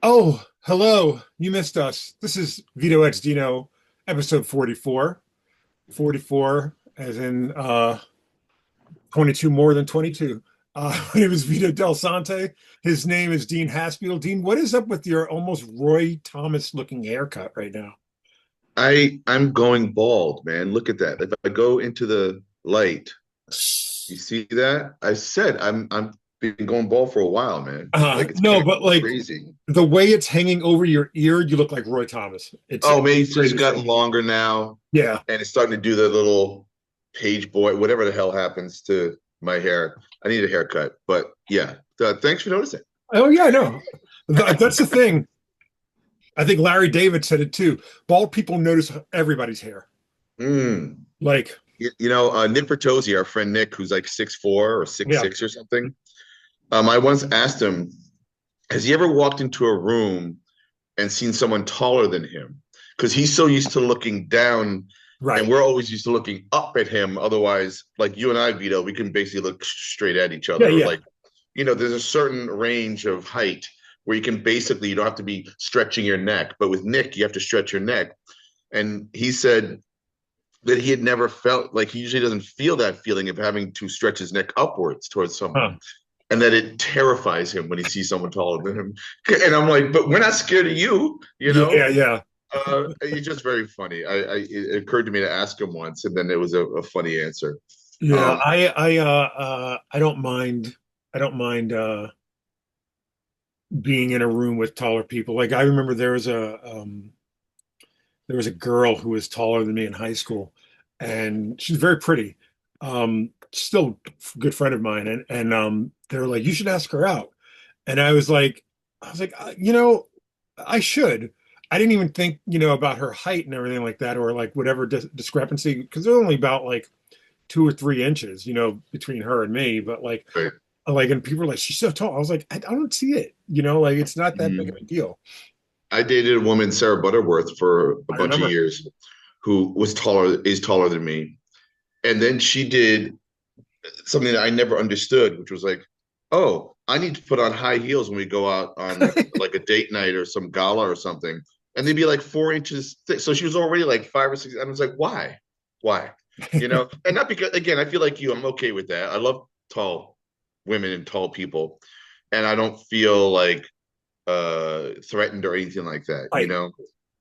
Oh, hello. You missed us. This is Vito X Dino, episode 44. 44 as in 22 more than 22. My name is Vito Delsante. His name is Dean Haspiel. Dean, what is up with your almost Roy Thomas looking haircut right now? I'm going bald, man. Look at that. If I go into the light, you see that? I said I'm been going bald for a while, man. Like it's No, kind but of like crazy. the way it's hanging over your ear, you look like Roy Thomas. It's Oh, maybe it's just crazy. gotten longer now, Yeah. and it's starting to do the little page boy, whatever the hell happens to my hair. I need a haircut, but yeah. Thanks for noticing. Oh yeah, no. That's the thing. I think Larry David said it too. Bald people notice everybody's hair. Mm. Like, Nick Bertozzi, our friend Nick, who's like 6'4" or six yeah. six or something. I once asked him, has he ever walked into a room and seen someone taller than him? Because he's so used to looking down, and Right. we're always used to looking up at him. Otherwise, like you and I, Vito, we can basically look straight at each Yeah, other. Or yeah. like, there's a certain range of height where you don't have to be stretching your neck. But with Nick, you have to stretch your neck. And he said that he had never felt like he usually doesn't feel that feeling of having to stretch his neck upwards towards Huh. someone and that it terrifies him when he sees someone taller than him. And I'm like, but we're not scared of you, you Yeah, know? yeah. It's just very funny. It occurred to me to ask him once, and then it was a funny answer. Yeah, Um, I don't mind. I don't mind being in a room with taller people. Like I remember there was a girl who was taller than me in high school, and she's very pretty. Still a good friend of mine, and they were like, "You should ask her out." And I was like, I should. I didn't even think, about her height and everything like that, or like whatever discrepancy, because they're only about like 2 or 3 inches, between her and me. But and people are like, she's so tall. I was like, I don't see it. Like it's not that big of a deal. I dated a woman, Sarah Butterworth, for a I bunch of remember. years, who is taller than me, and then she did something that I never understood, which was like, oh, I need to put on high heels when we go out on like a date night or some gala or something. And they'd be like 4 inches thick. So she was already like 5 or 6. And I was like, why? Why? And not because, again, I feel like you, I'm okay with that. I love tall women and tall people. And I don't feel like threatened or anything like Right. that.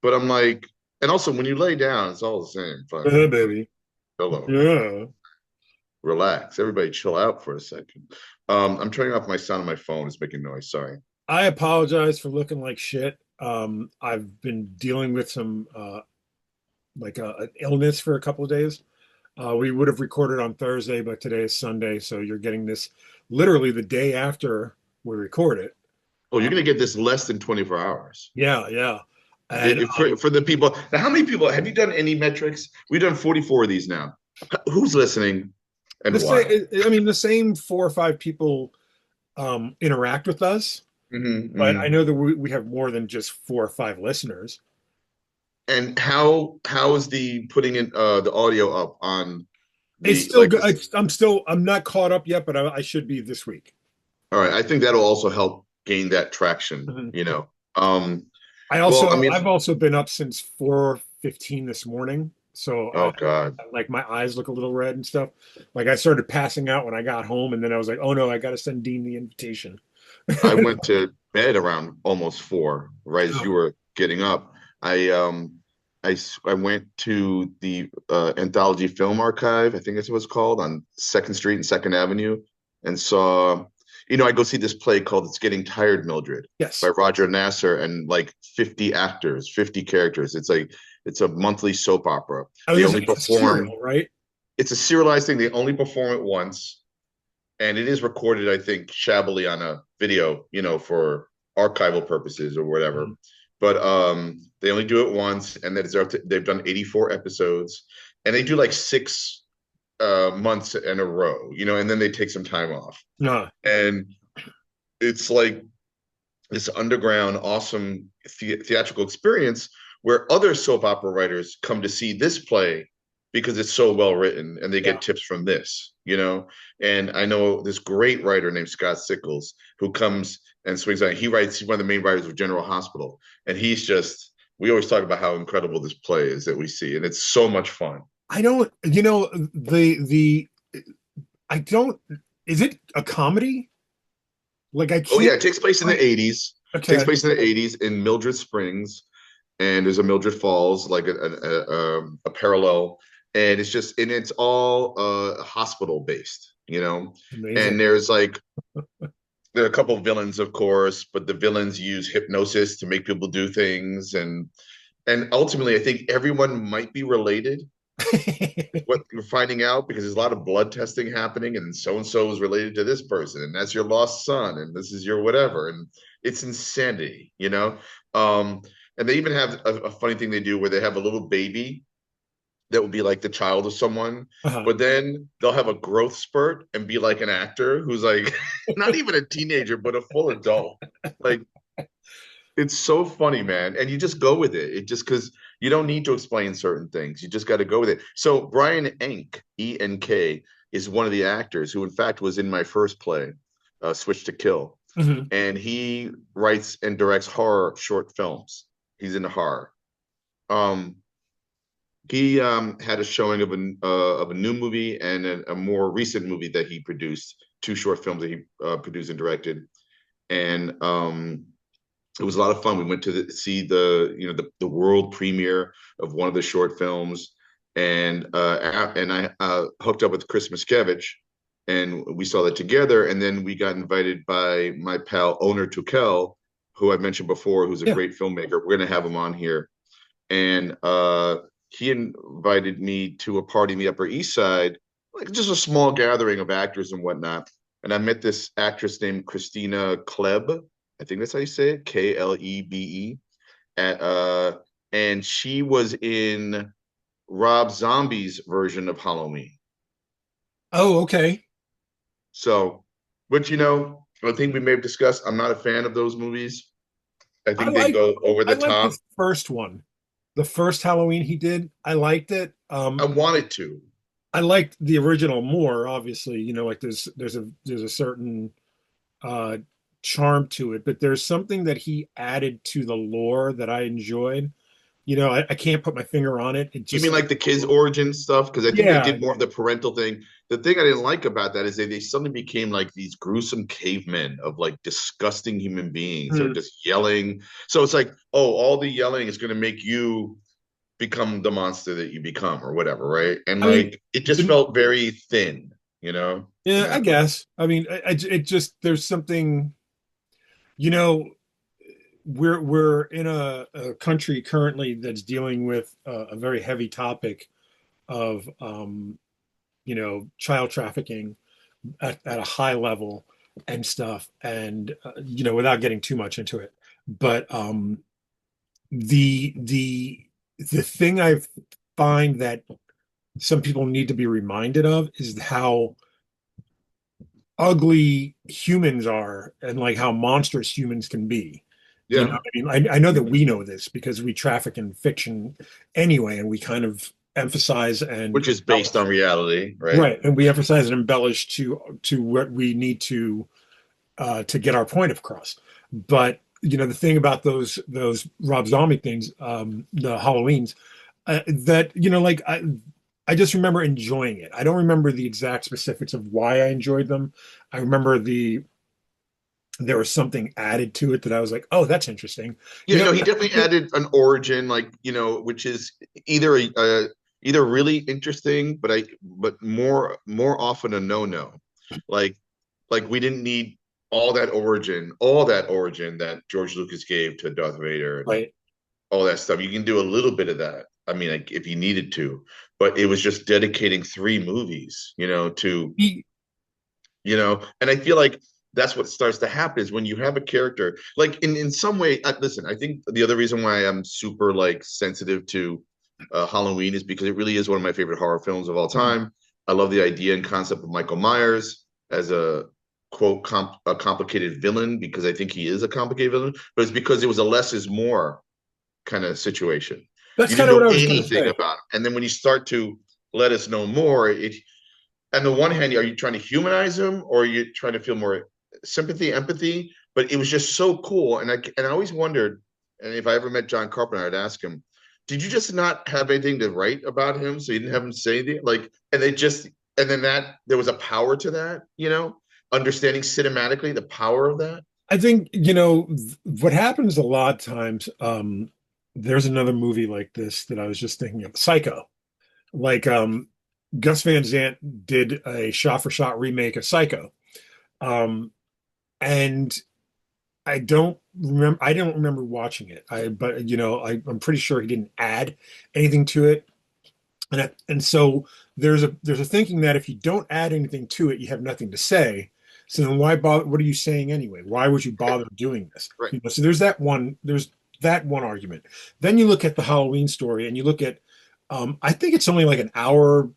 But I'm like, and also when you lay down, it's all the same. Yeah, Fucking baby. pillow. Yeah. Relax. Everybody chill out for a second. I'm turning off my sound on my phone. It's making noise. Sorry. I apologize for looking like shit. I've been dealing with some an illness for a couple of days. We would have recorded on Thursday, but today is Sunday, so you're getting this literally the day after we record it. Oh, Uh, you're gonna get this less than 24 hours. yeah, yeah. And For the people. Now, how many people have you done any metrics? We've done 44 of these now. Who's listening the and same, why? I mean, the same 4 or 5 people interact with us, Mm-hmm, but I mm-hmm. know that we have more than just 4 or 5 listeners. And how is the putting in the audio up on It's the still like good. this? I'm not caught up yet, but I should be this week. All right, I think that'll also help gain that traction. Mhm. Well, I mean, I've also been up since 4:15 this morning, so oh God. like my eyes look a little red and stuff. Like I started passing out when I got home, and then I was like, oh no, I got to send Dean the invitation. I went to bed around almost 4, right as you Oh, were getting up. I I went to the Anthology Film Archive, I think that's what it's called, on Second Street and Second Avenue, and saw, I go see this play called "It's Getting Tired, Mildred" by yes. Roger Nasser and like 50 actors, 50 characters. It's a monthly soap opera. I was They gonna only say it's a perform. serial, right? It's a serialized thing. They only perform it once, and it is recorded, I think, shabbily on a video, for archival purposes or whatever. Mhm. But they only do it once, and they've done 84 episodes, and they do like 6 months in a row, and then they take some time off, No, and it's like this underground, awesome theatrical experience where other soap opera writers come to see this play because it's so well written, and they yeah. get tips from this. you know. And I know this great writer named Scott Sickles who comes and swings on. He's one of the main writers of General Hospital, and he's just. We always talk about how incredible this play is that we see, and it's so much fun. I don't, you know, the I don't. Is it a comedy? Like I Oh can't yeah, it takes place in the quite. 80s. Takes Okay, place in the 80s in Mildred Springs, and there's a Mildred Falls, like a parallel, and it's all hospital based, you know. amazing. And there are a couple of villains, of course, but the villains use hypnosis to make people do things, and ultimately, I think everyone might be related. What you're finding out because there's a lot of blood testing happening, and so is related to this person, and that's your lost son, and this is your whatever, and it's insanity, you know. And they even have a funny thing they do where they have a little baby that would be like the child of someone, Uh-huh. but then they'll have a growth spurt and be like an actor who's like not even a teenager, but a full adult. Like it's so funny, man. And you just go with it. It just because you don't need to explain certain things. You just got to go with it. So Brian Enk, ENK, is one of the actors who, in fact, was in my first play, Switch to Kill. Mhm. And he writes and directs horror short films. He's into horror. Um, he had a showing of a new movie and a more recent movie that he produced, two short films that he produced and directed. And it was a lot of fun. We went to see the world premiere of one of the short films, and I hooked up with Chris Miskevich, and we saw that together. And then we got invited by my pal Oner Tukel, who I mentioned before, who's a Yeah. great filmmaker. We're going to have him on here, and he invited me to a party in the Upper East Side, like just a small gathering of actors and whatnot. And I met this actress named Christina Kleb. I think that's how you say it, Klebe. At and she was in Rob Zombie's version of Halloween. Oh, okay. So, but I think we may have discussed. I'm not a fan of those movies. I I think they like go over I the like the top. first one. The first Halloween he did, I liked it. I wanted to. I liked the original more, obviously. You know, like there's a certain uh charm to it, but there's something that he added to the lore that I enjoyed. You know, I can't put my finger on it. It You just mean like the kids' origin stuff? Because I think they yeah, did more of the parental thing. The thing I didn't like about that is they suddenly became like these gruesome cavemen of like disgusting human beings. They're mm, just yelling. So it's like, oh, all the yelling is going to make you become the monster that you become or whatever, right? And I mean, like it just the, felt very thin, in yeah, I that way. guess. I mean, it just there's something, you know, we're in a country currently that's dealing with a very heavy topic of you know, child trafficking at a high level and stuff, and you know, without getting too much into it, but the the the thing I find that some people need to be reminded of is how ugly humans are and like how monstrous humans can be. You know Yeah, what I mean? I know that we know this because we traffic in fiction anyway, and we kind of emphasize and which is based on embellish. reality, right? Right, and we emphasize and embellish to what we need to get our point across. But you know, the thing about those Rob Zombie things, the Halloweens, that you know, like I just remember enjoying it. I don't remember the exact specifics of why I enjoyed them. I remember there was something added to it that I was like, oh, that's interesting. You Yeah, know, no, he definitely added an origin, like which is either either really interesting, but more often a no-no. Like like we didn't need all that origin that George Lucas gave to Darth Vader and right. all that stuff. You can do a little bit of that. I mean, like if you needed to, but it was just dedicating three movies, to He, and I feel like that's what starts to happen is when you have a character like in some way. Listen, I think the other reason why I'm super like sensitive to Halloween is because it really is one of my favorite horror films of all time. I love the idea and concept of Michael Myers as a quote a complicated villain because I think he is a complicated villain, but it's because it was a less is more kind of situation. that's You kind didn't of know what I was going to anything say. about him, and then when you start to let us know more, on the one hand, are you trying to humanize him or are you trying to feel more sympathy, empathy? But it was just so cool. And I always wondered, and if I ever met John Carpenter, I'd ask him, did you just not have anything to write about him? So you didn't have him say anything? Like, and they just, and then that, there was a power to that, understanding cinematically the power of that. I think, what happens a lot of times, there's another movie like this that I was just thinking of, Psycho. Like, Gus Van Sant did a shot for shot remake of Psycho. Um, and I don't remember watching it. But I'm pretty sure he didn't add anything to it. And so there's a thinking that if you don't add anything to it, you have nothing to say. So then why bother? What are you saying anyway? Why would you bother doing this? Right. So there's that one argument. Then you look at the Halloween story and you look at, I think it's only like an hour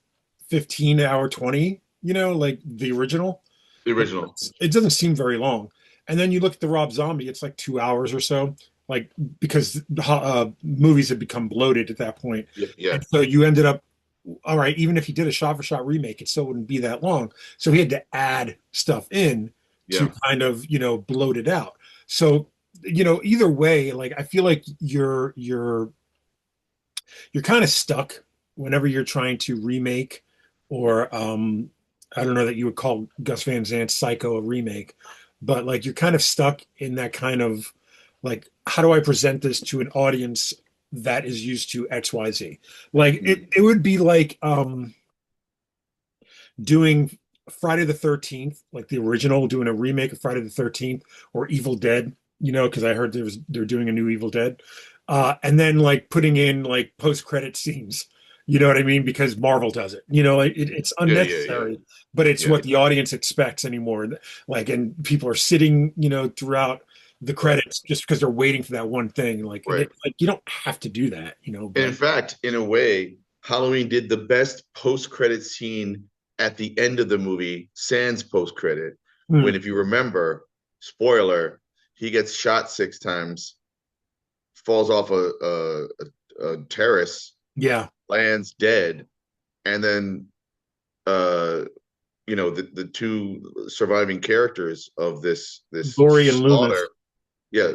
15, hour 20, like the original. The original. It doesn't seem very long. And then you look at the Rob Zombie, it's like 2 hours or so, like because movies had become bloated at that point. Yeah. Yeah. And so you ended up, all right, even if he did a shot for shot remake, it still wouldn't be that long. So he had to add stuff in to Yeah. kind of, bloat it out. So, either way, like I feel like you're kind of stuck whenever you're trying to remake or I don't know that you would call Gus Van Sant's Psycho a remake, but like you're kind of stuck in that kind of like, how do I present this to an audience that is used to XYZ? Like it would be like doing Friday the 13th, like the original, doing a remake of Friday the 13th or Evil Dead, because I heard they're doing a new Evil Dead. And then like putting in like post-credit scenes, you know what I mean? Because Marvel does it, it's Yeah. Yeah. Yeah. unnecessary, but it's Yeah. what the audience expects anymore. Like, and people are sitting, throughout the Right. credits just because they're waiting for that one thing. Like, and Right. like you don't have to do that, And in but fact, in a way, Halloween did the best post-credit scene at the end of the movie, sans post-credit, when, hmm, if you remember, spoiler, he gets shot 6 times, falls off a terrace, yeah, lands dead, and then the two surviving characters of this Laurie and Loomis. slaughter, yeah,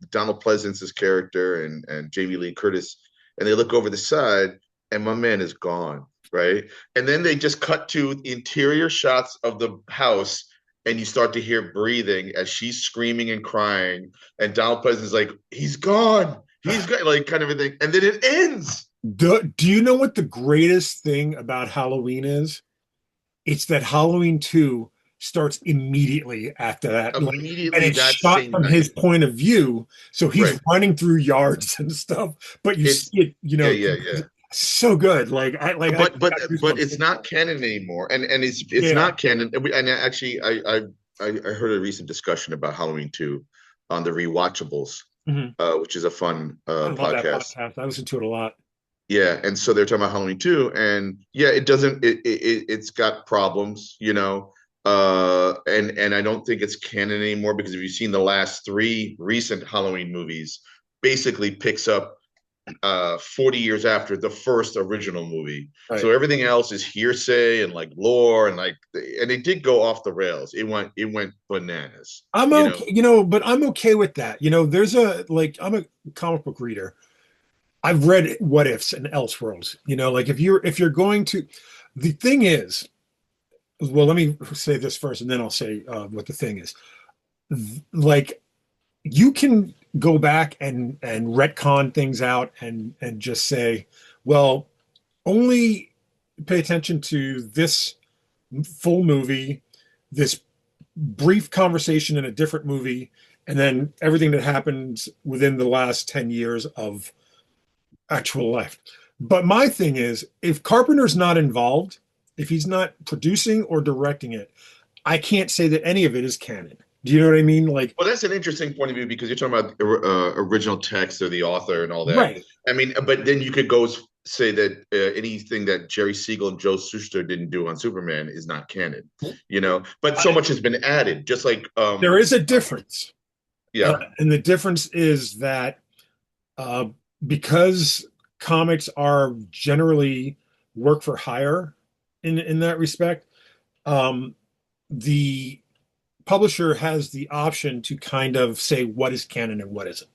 Donald Pleasance's character and Jamie Lee Curtis, and they look over the side, and my man is gone, right? And then they just cut to interior shots of the house, and you start to hear breathing as she's screaming and crying, and Donald Pleasance is like, he's gone, like kind of a thing, and then it ends Do you know what the greatest thing about Halloween is? It's that Halloween 2 starts immediately after that. Like, and immediately it's that shot same from his night, point of view. So he's right? running through yards and stuff, but you see It's it, yeah, yeah, yeah. so good. I but got but goosebumps it's thinking about not canon anymore, and it. it's Yeah. not canon. And actually, I heard a recent discussion about Halloween 2 on the Rewatchables, Mhm. which is a fun I love that podcast. podcast. I listen to it a lot. Yeah, and so they're talking about Halloween 2, and yeah, it's got problems, and I don't think it's canon anymore because if you've seen the last three recent Halloween movies, basically picks up 40 years after the first original movie. Right. So everything else is hearsay and like lore and like, and it did go off the rails. It went bananas, I'm you know. okay, but I'm okay with that. There's I'm a comic book reader. I've read What Ifs and Elseworlds. Like if you're going to, the thing is, well, let me say this first, and then I'll say what the thing is. Like you can go back and retcon things out and just say, well, only pay attention to this full movie, this brief conversation in a different movie, and then everything that happens within the last 10 years of actual life. But my thing is, if Carpenter's not involved, if he's not producing or directing it, I can't say that any of it is canon. Do you know what I mean? Like, Well, that's an interesting point of view because you're talking about original text or the author and all that. right. I mean, but then you could say that anything that Jerry Siegel and Joe Shuster didn't do on Superman is not canon, But so I, much has been added, just like there is a difference. yeah, And the difference is that uh, because comics are generally work for hire, in that respect. Um, the publisher has the option to kind of say what is canon and what isn't.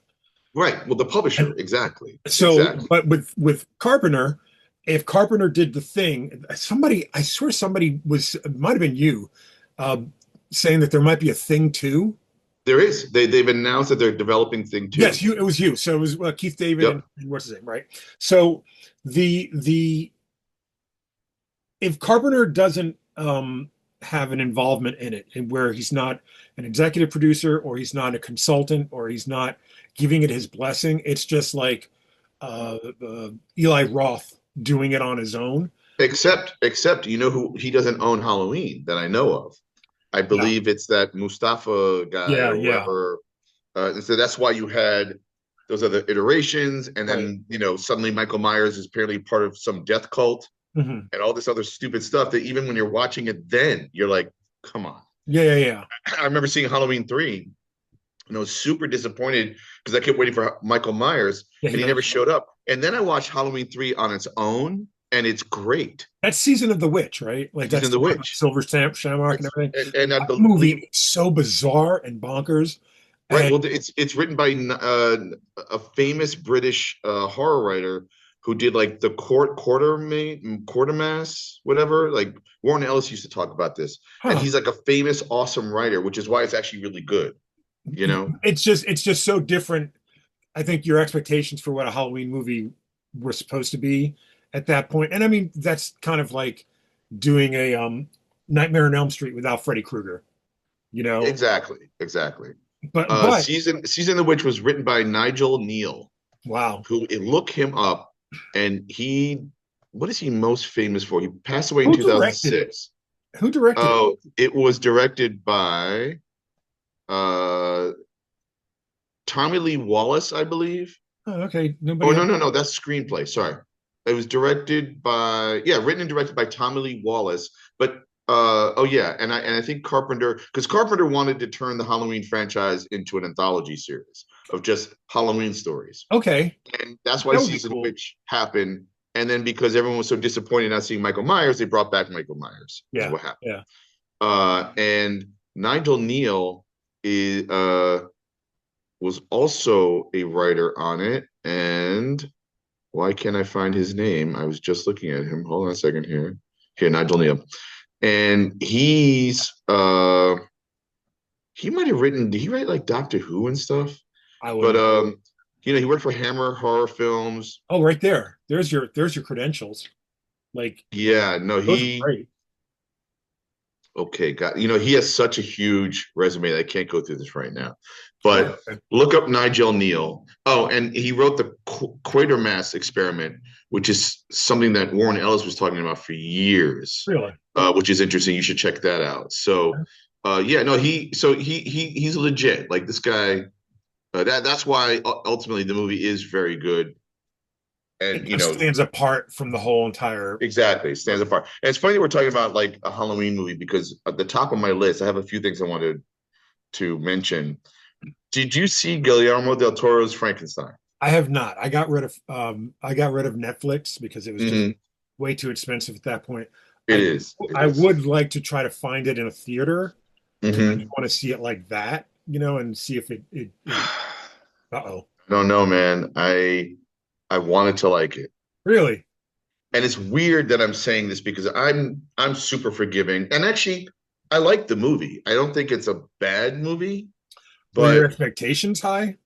Right. Well, the publisher, And exactly. so, Exactly. but with Carpenter, if Carpenter did the thing, somebody, I swear somebody was, it might have been you, uh, saying that there might be a thing too. There is. They've announced that they're developing thing Yes, two. you. It was you. So it was Keith David Yep. and what's his name, right? So the if Carpenter doesn't have an involvement in it, and where he's not an executive producer or he's not a consultant or he's not giving it his blessing, it's just like Eli Roth doing it on his own. Except you know who he doesn't own Halloween that I know of. I Yeah, believe it's that Mustafa guy yeah, or yeah. whoever. So that's why you had those other iterations, and Right. then suddenly Michael Myers is apparently part of some death cult Hmm. and all this other stupid stuff that even when you're watching it, then you're like, come on. Yeah, yeah, yeah. I remember seeing Halloween 3 and I was super disappointed because I kept waiting for Michael Myers Yeah, he and he never never showed showed up. up. And then I watched Halloween 3 on its own and it's great. That's Season of the Witch, right? Like Season that's of the the one with Witch. Silver Shamrock and It's everything. and I That movie believe is so bizarre and bonkers. right. And Well, it's written by a famous British horror writer who did like the Quartermass, whatever. Like Warren Ellis used to talk about this, and huh, he's like a famous, awesome writer, which is why it's actually really good. You know, it's just so different. I think your expectations for what a Halloween movie were supposed to be at that point. And I mean, that's kind of like doing a Nightmare on Elm Street without Freddy Krueger, you know? exactly, exactly. But Season of the Witch was written by Nigel Neal, wow. who look him up, and what is he most famous for? He passed away in Who directed it? 2006. Who directed it? Oh, it was directed by uh Tommy Lee Wallace, I believe. Oh, okay. Oh Nobody else. no, that's screenplay. Sorry. It was directed by written and directed by Tommy Lee Wallace. But oh yeah, and I think Carpenter because Carpenter wanted to turn the Halloween franchise into an anthology series of just Halloween stories. Okay. And that's why That would be season of cool. which happened. And then because everyone was so disappointed not seeing Michael Myers, they brought back Michael Myers, is Yeah. what happened. Yeah. And Nigel Neal is was also a writer on it. And why can't I find his name? I was just looking at him. Hold on a second here. Here, Nigel Neal. And he might have written, did he write like Doctor Who and stuff? I But wouldn't. he worked for Hammer Horror Films. Oh, right there. There's your credentials. Like Yeah, no, those are he great. okay, got he has such a huge resume that I can't go through this right now. Oh, But okay. look up Nigel Neal. Oh, and he wrote the Quatermass experiment, which is something that Warren Ellis was talking about for years, Really? which is interesting. You should check that out. So, yeah, no, he's legit. Like this guy. That's why ultimately the movie is very good. It And just stands apart from the whole entire. exactly, stands apart. And it's funny that we're talking about like a Halloween movie because at the top of my list, I have a few things I wanted to mention. Did you see Guillermo del Toro's Frankenstein? I have not. I got rid of Netflix because it was just Hmm. way too expensive at that point. It I is. It I is. would like to try to find it in a theater because I Hmm. want to see it like that, and see if it uh-oh. No, no, man. I wanted to like it. Really? And it's weird that I'm saying this because I'm super forgiving. And actually, I like the movie. I don't think it's a bad movie, Were your but expectations high?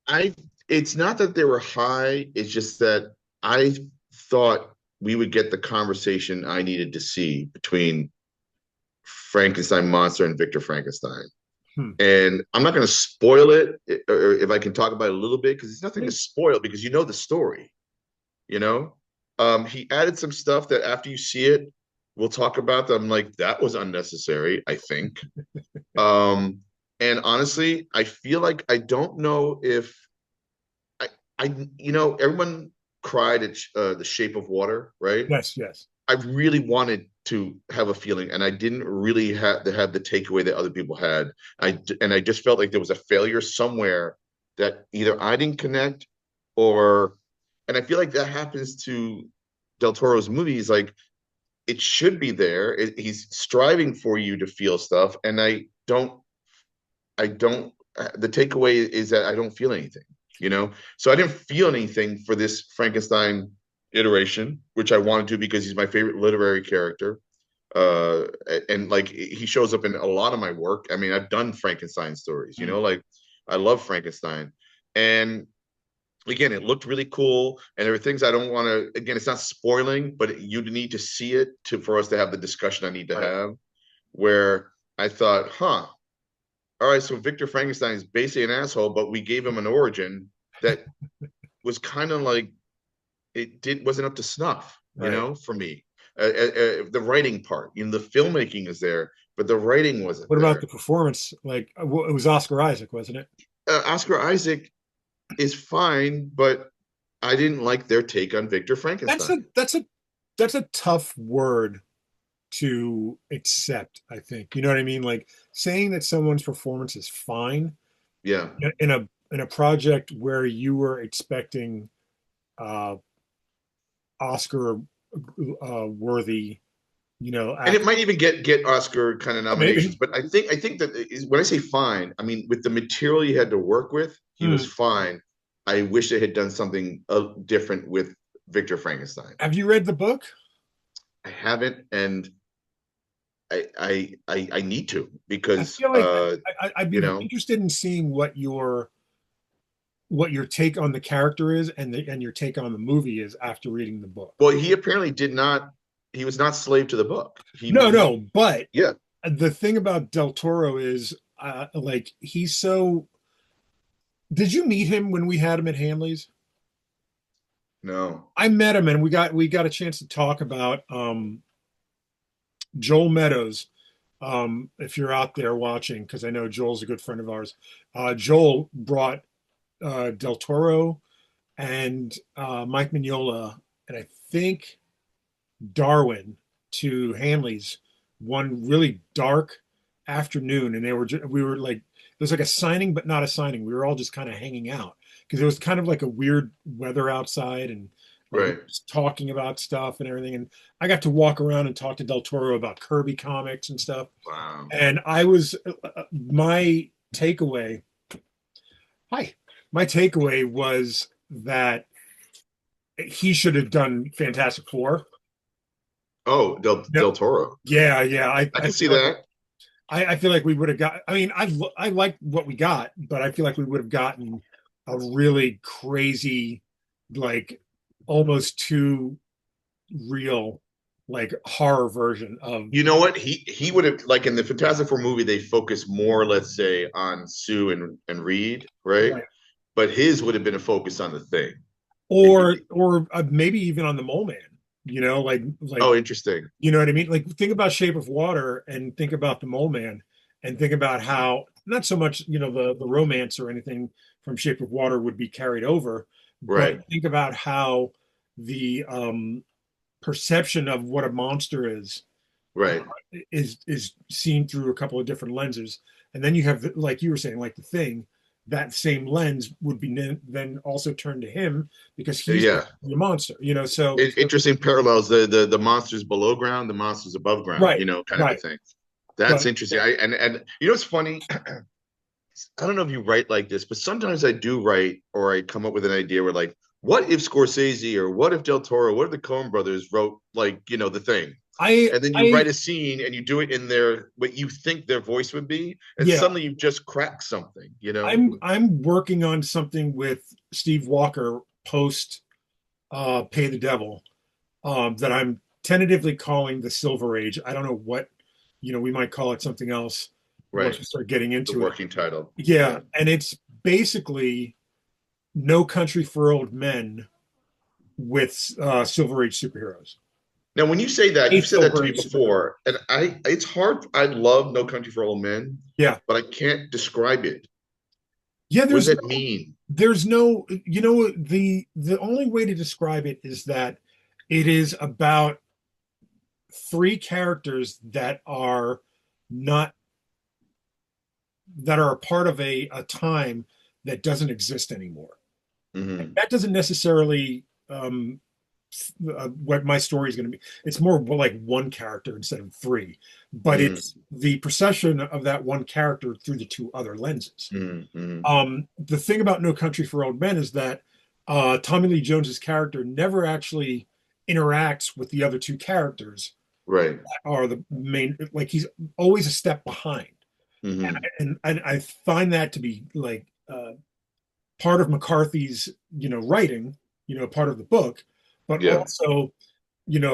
I it's not that they were high, it's just that I thought we would get the conversation I needed to see between Frankenstein monster and Victor Frankenstein. Hmm. And I'm not going to spoil it, or if I can talk about it a little bit, because there's nothing to spoil because you know the story. You know, he added some stuff that after you see it, we'll talk about. That I'm like, that was unnecessary. I think. Um, and honestly, I feel like I don't know if I, everyone cried at The Shape of Water, right? Yes, yes. I really wanted to have a feeling, and I didn't really have the takeaway that other people had. I just felt like there was a failure somewhere that either I didn't connect, or, and I feel like that happens to Del Toro's movies. Like it should be there. He's striving for you to feel stuff, and I don't. The takeaway is that I don't feel anything. So I didn't feel anything for this Frankenstein iteration, which I wanted to because he's my favorite literary character. Uh, and like he shows up in a lot of my work. I mean, I've done Frankenstein stories. Mm. Like I love Frankenstein, and again, it looked really cool, and there are things I don't want to. Again, it's not spoiling, but you need to see it for us to have the discussion I need to Right. have. Where I thought, huh, all right, so Victor Frankenstein is basically an asshole, but we gave him an origin that was kind of like wasn't up to snuff, Right. for me. The writing part, the filmmaking is there, but the writing wasn't What about there. the performance? Like, it was Oscar Isaac, wasn't it? Oscar Isaac is fine, but I didn't like their take on Victor That's Frankenstein. a that's a that's a tough word to accept, I think. You know what I mean? Like saying that someone's performance is fine Yeah, in a project where you were expecting uh Oscar worthy, and it act. might even get Oscar kind of Oh, nominations. maybe. But I think that when I say fine, I mean with the material he had to work with, he was Hmm. fine. I wish they had done something different with Victor Frankenstein. Have you read the book? I haven't, and I need to I because feel like I'd you be know, interested in seeing what your take on the character is and your take on the movie is after reading the book. well, he apparently did not. He was not slave to the book. No, no, but Yeah, the thing about Del Toro is like he's so. Did you meet him when we had him at Hanley's? no, I met him and we got a chance to talk about Joel Meadows. If you're out there watching, because I know Joel's a good friend of ours. Joel brought Del Toro and Mike Mignola, and I think Darwin to Hanley's one really dark afternoon, and we were like it was like a signing, but not a signing. We were all just kind of hanging out because it was kind of like a weird weather outside, and like we right. were just talking about stuff and everything. And I got to walk around and talk to Del Toro about Kirby comics and stuff. Wow. And I was my takeaway. Hi, my takeaway was that he should have done Fantastic Four. Oh, No, Del Toro. yeah, yeah. I, I I can see feel like that. I feel like we would have got. I mean, I like what we got, but I feel like we would have gotten a really crazy, like almost too real, like horror version of. You know what? He would have like in the Fantastic Four movie, they focus more, let's say, on Sue and Reed, right? Right. But his would have been a focus on the Thing. If or he, or maybe even on the Mole Man. Like oh, interesting. you know what I mean? Like think about Shape of Water and think about the Mole Man and think about how not so much the romance or anything from Shape of Water would be carried over, but Right, think about how the perception of what a monster uh, right. is seen through a couple of different lenses, and then you have like you were saying, like the Thing. That same lens would be then also turned to him because he's Yeah. the monster, so Interesting parallels. The monsters below ground, the monsters above ground, right, kind of a right. thing. That's But interesting. And what's funny? I don't know if you write like this, but sometimes I do write or I come up with an idea where like, what if Scorsese or what if Del Toro, what if the Coen brothers wrote like, the Thing? I And then you I write a scene and you do it in their what you think their voice would be, and yeah, suddenly you just crack something. I'm working on something with Steve Walker post Pay the Devil, that I'm tentatively calling the Silver Age. I don't know what, we might call it something else once Right. we start getting The into it. working title. Yeah, Yeah. and it's basically No Country for Old Men with Silver Age superheroes. Now, when you say that, A you've said that to Silver me Age superhero. before, and it's hard. I love No Country for Old Men, Yeah, but I can't describe it. yeah. What does There's that no, mean? there's no, the only way to describe it is that it is about three characters not that are a part of a time that doesn't exist anymore. Hmm. That doesn't necessarily what my story is going to be. It's more like one character instead of three, but mm, it's the procession of that one character through the two other lenses. mm. The thing about No Country for Old Men is that Tommy Lee Jones's character never actually interacts with the other two characters Right. that are the main. Like he's always a step behind, Mm-hmm. and I find that to be like part of McCarthy's writing, part of the book, but Yeah. also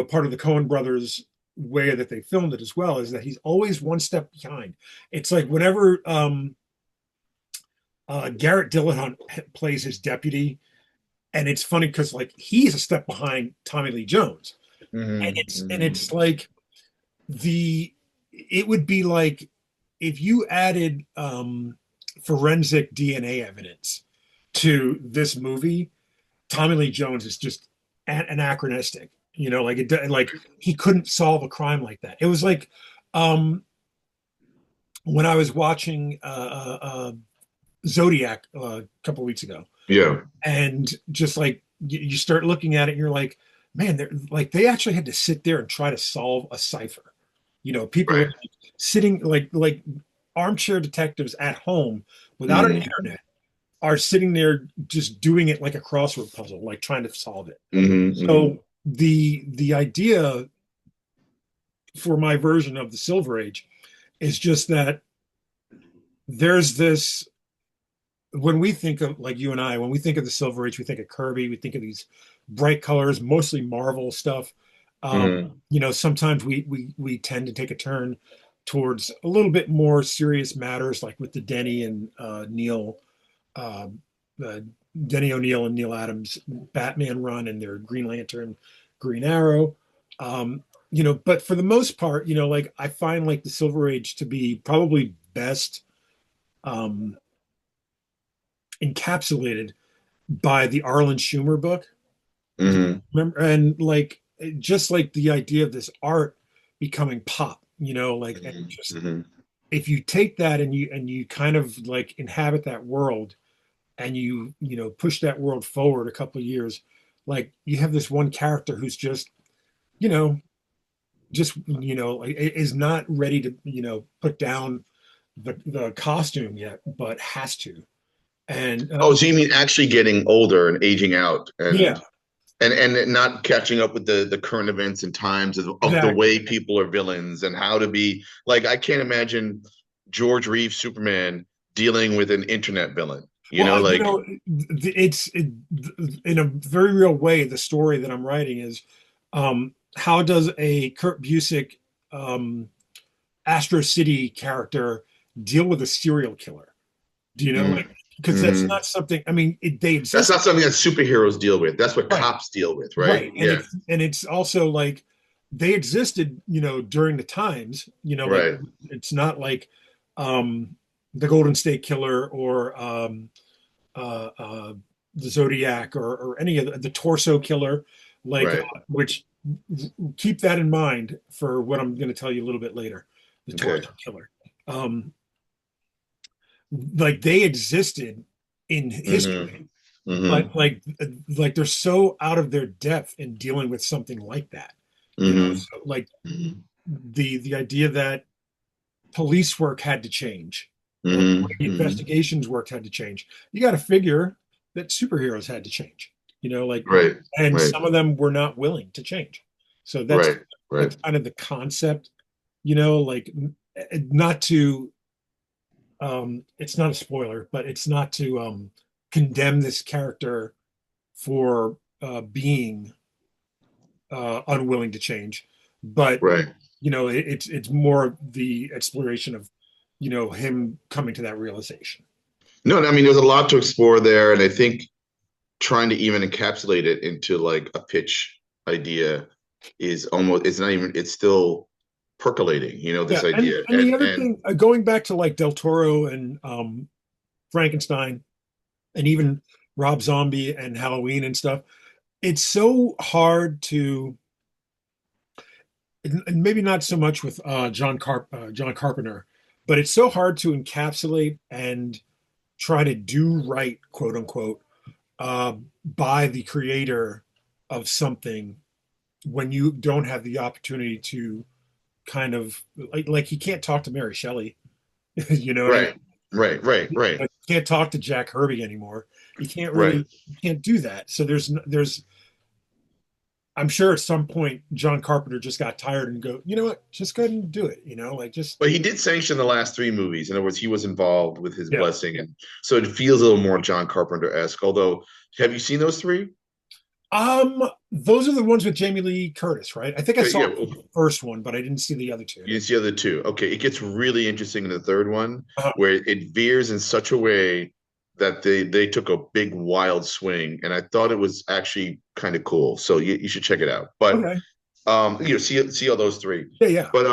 part of the Coen brothers way that they filmed it as well is that he's always one step behind. It's like whenever Garrett Dillahunt plays his deputy, and it's funny because like he's a step behind Tommy Lee Jones, and it's Mm-hmm. like the it would be like if you added forensic DNA evidence to this movie, Tommy Lee Jones is just anachronistic. Like like he couldn't solve a crime like that. It was like um, when I was watching Zodiac a couple of weeks ago, Yeah. and just like you start looking at it, and you're like, man, they're like they actually had to sit there and try to solve a cipher. People Right. were sitting like armchair detectives at home without an Mm-hmm. internet are sitting there just doing it like a crossword puzzle, like trying to solve it. Mm-hmm. So the idea for my version of the Silver Age is just that there's this when we think of like you and I, when we think of the Silver Age, we think of Kirby, we think of these bright colors, mostly Marvel stuff. Mm-hmm. Sometimes we tend to take a turn towards a little bit more serious matters, like with the Denny and Neil, uh, uh, Denny O'Neil and Neil Adams Batman run and their Green Lantern, Green Arrow. But for the most part, like I find like the Silver Age to be probably best um, encapsulated by the Arlen Schumer book. Mm-hmm. Remember, and like just like the idea of this art becoming pop, like and just Mm-hmm. if you take that and you kind of like inhabit that world and you push that world forward a couple of years, like you have this one character who's just you know is not ready to put down the costume yet, but has to. And Oh, so you mean actually getting older and aging out yeah, and not catching up with the current events and times of the exactly. way people are villains and how to be like I can't imagine George Reeves Superman dealing with an internet villain. You Well, know, like in a very real way. The story that I'm writing is how does a Kurt Busiek um, Astro City character deal with a serial killer? Do you know, mm, like, because that's mhm. not something. I mean, they That's exist, not something that superheroes deal with. That's what right? cops deal with, right? Right, and Yeah, it's also like they existed, during the times. Like right, it's not like um, the Golden State Killer or uh, uh, the Zodiac or any of the Torso Killer, like right. which keep that in mind for what I'm going to tell you a little bit later. The Okay. Torso Killer, um, like they existed in Mm-hmm. history, but Mm-hmm. like they're so out of their depth in dealing with something like that. Mm-hmm. So like the idea that police work had to change or Mm-hmm. the Mm-hmm. investigations work had to change. You got to figure that superheroes had to change, like, Right, and right, some of them were not willing to change. So that's right, right, kind of the concept, like not to, it's not a spoiler, but it's not to condemn this character for being unwilling to change, but right. it's more the exploration of him coming to that realization. No, I mean, there's a lot to explore there, and I think trying to even encapsulate it into like a pitch idea is almost it's not even it's still percolating, this Yeah, and idea. and the other And thing, going back to like Del Toro and Frankenstein, and even Rob Zombie and Halloween and stuff, it's so hard to, and maybe not so much with John Carpenter, but it's so hard to encapsulate and try to do right, quote unquote, uh, by the creator of something when you don't have the opportunity to kind of like he can't talk to Mary Shelley. You know what I mean? Right, right, right, right, Like, he can't talk to Jack Kirby anymore. right. He can't do that. So there's I'm sure at some point John Carpenter just got tired and go, you know what, just go ahead and do it. Like just But he did sanction the last three movies. In other words, he was involved with his yeah. blessing, and so it feels a little more John Carpenter-esque. Although, have you seen those three? Those are the ones with Jamie Lee Curtis, right? I think I Okay, saw yeah, the first one, but I didn't see the other two. you didn't see the other two. Okay, it gets really interesting in the third one, Uh, where it veers in such a way that they took a big wild swing, and I thought it was actually kind of cool. So you should check it out. But okay. see all those three. Yeah, yeah. But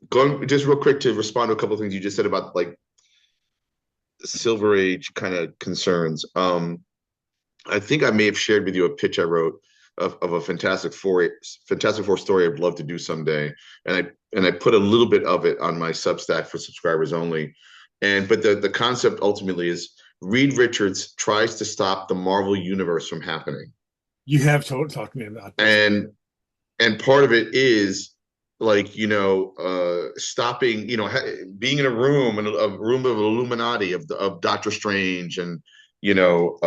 going just real quick to respond to a couple of things you just said about like Silver Age kind of concerns. I think I may have shared with you a pitch I wrote of a Fantastic Four story I'd love to do someday, and I put a little bit of it on my Substack for subscribers only. But the concept ultimately is Reed Richards tries to stop the Marvel universe from happening, You have talked to me about this. and part of it is like stopping being in a room and a room of Illuminati of Doctor Strange and you know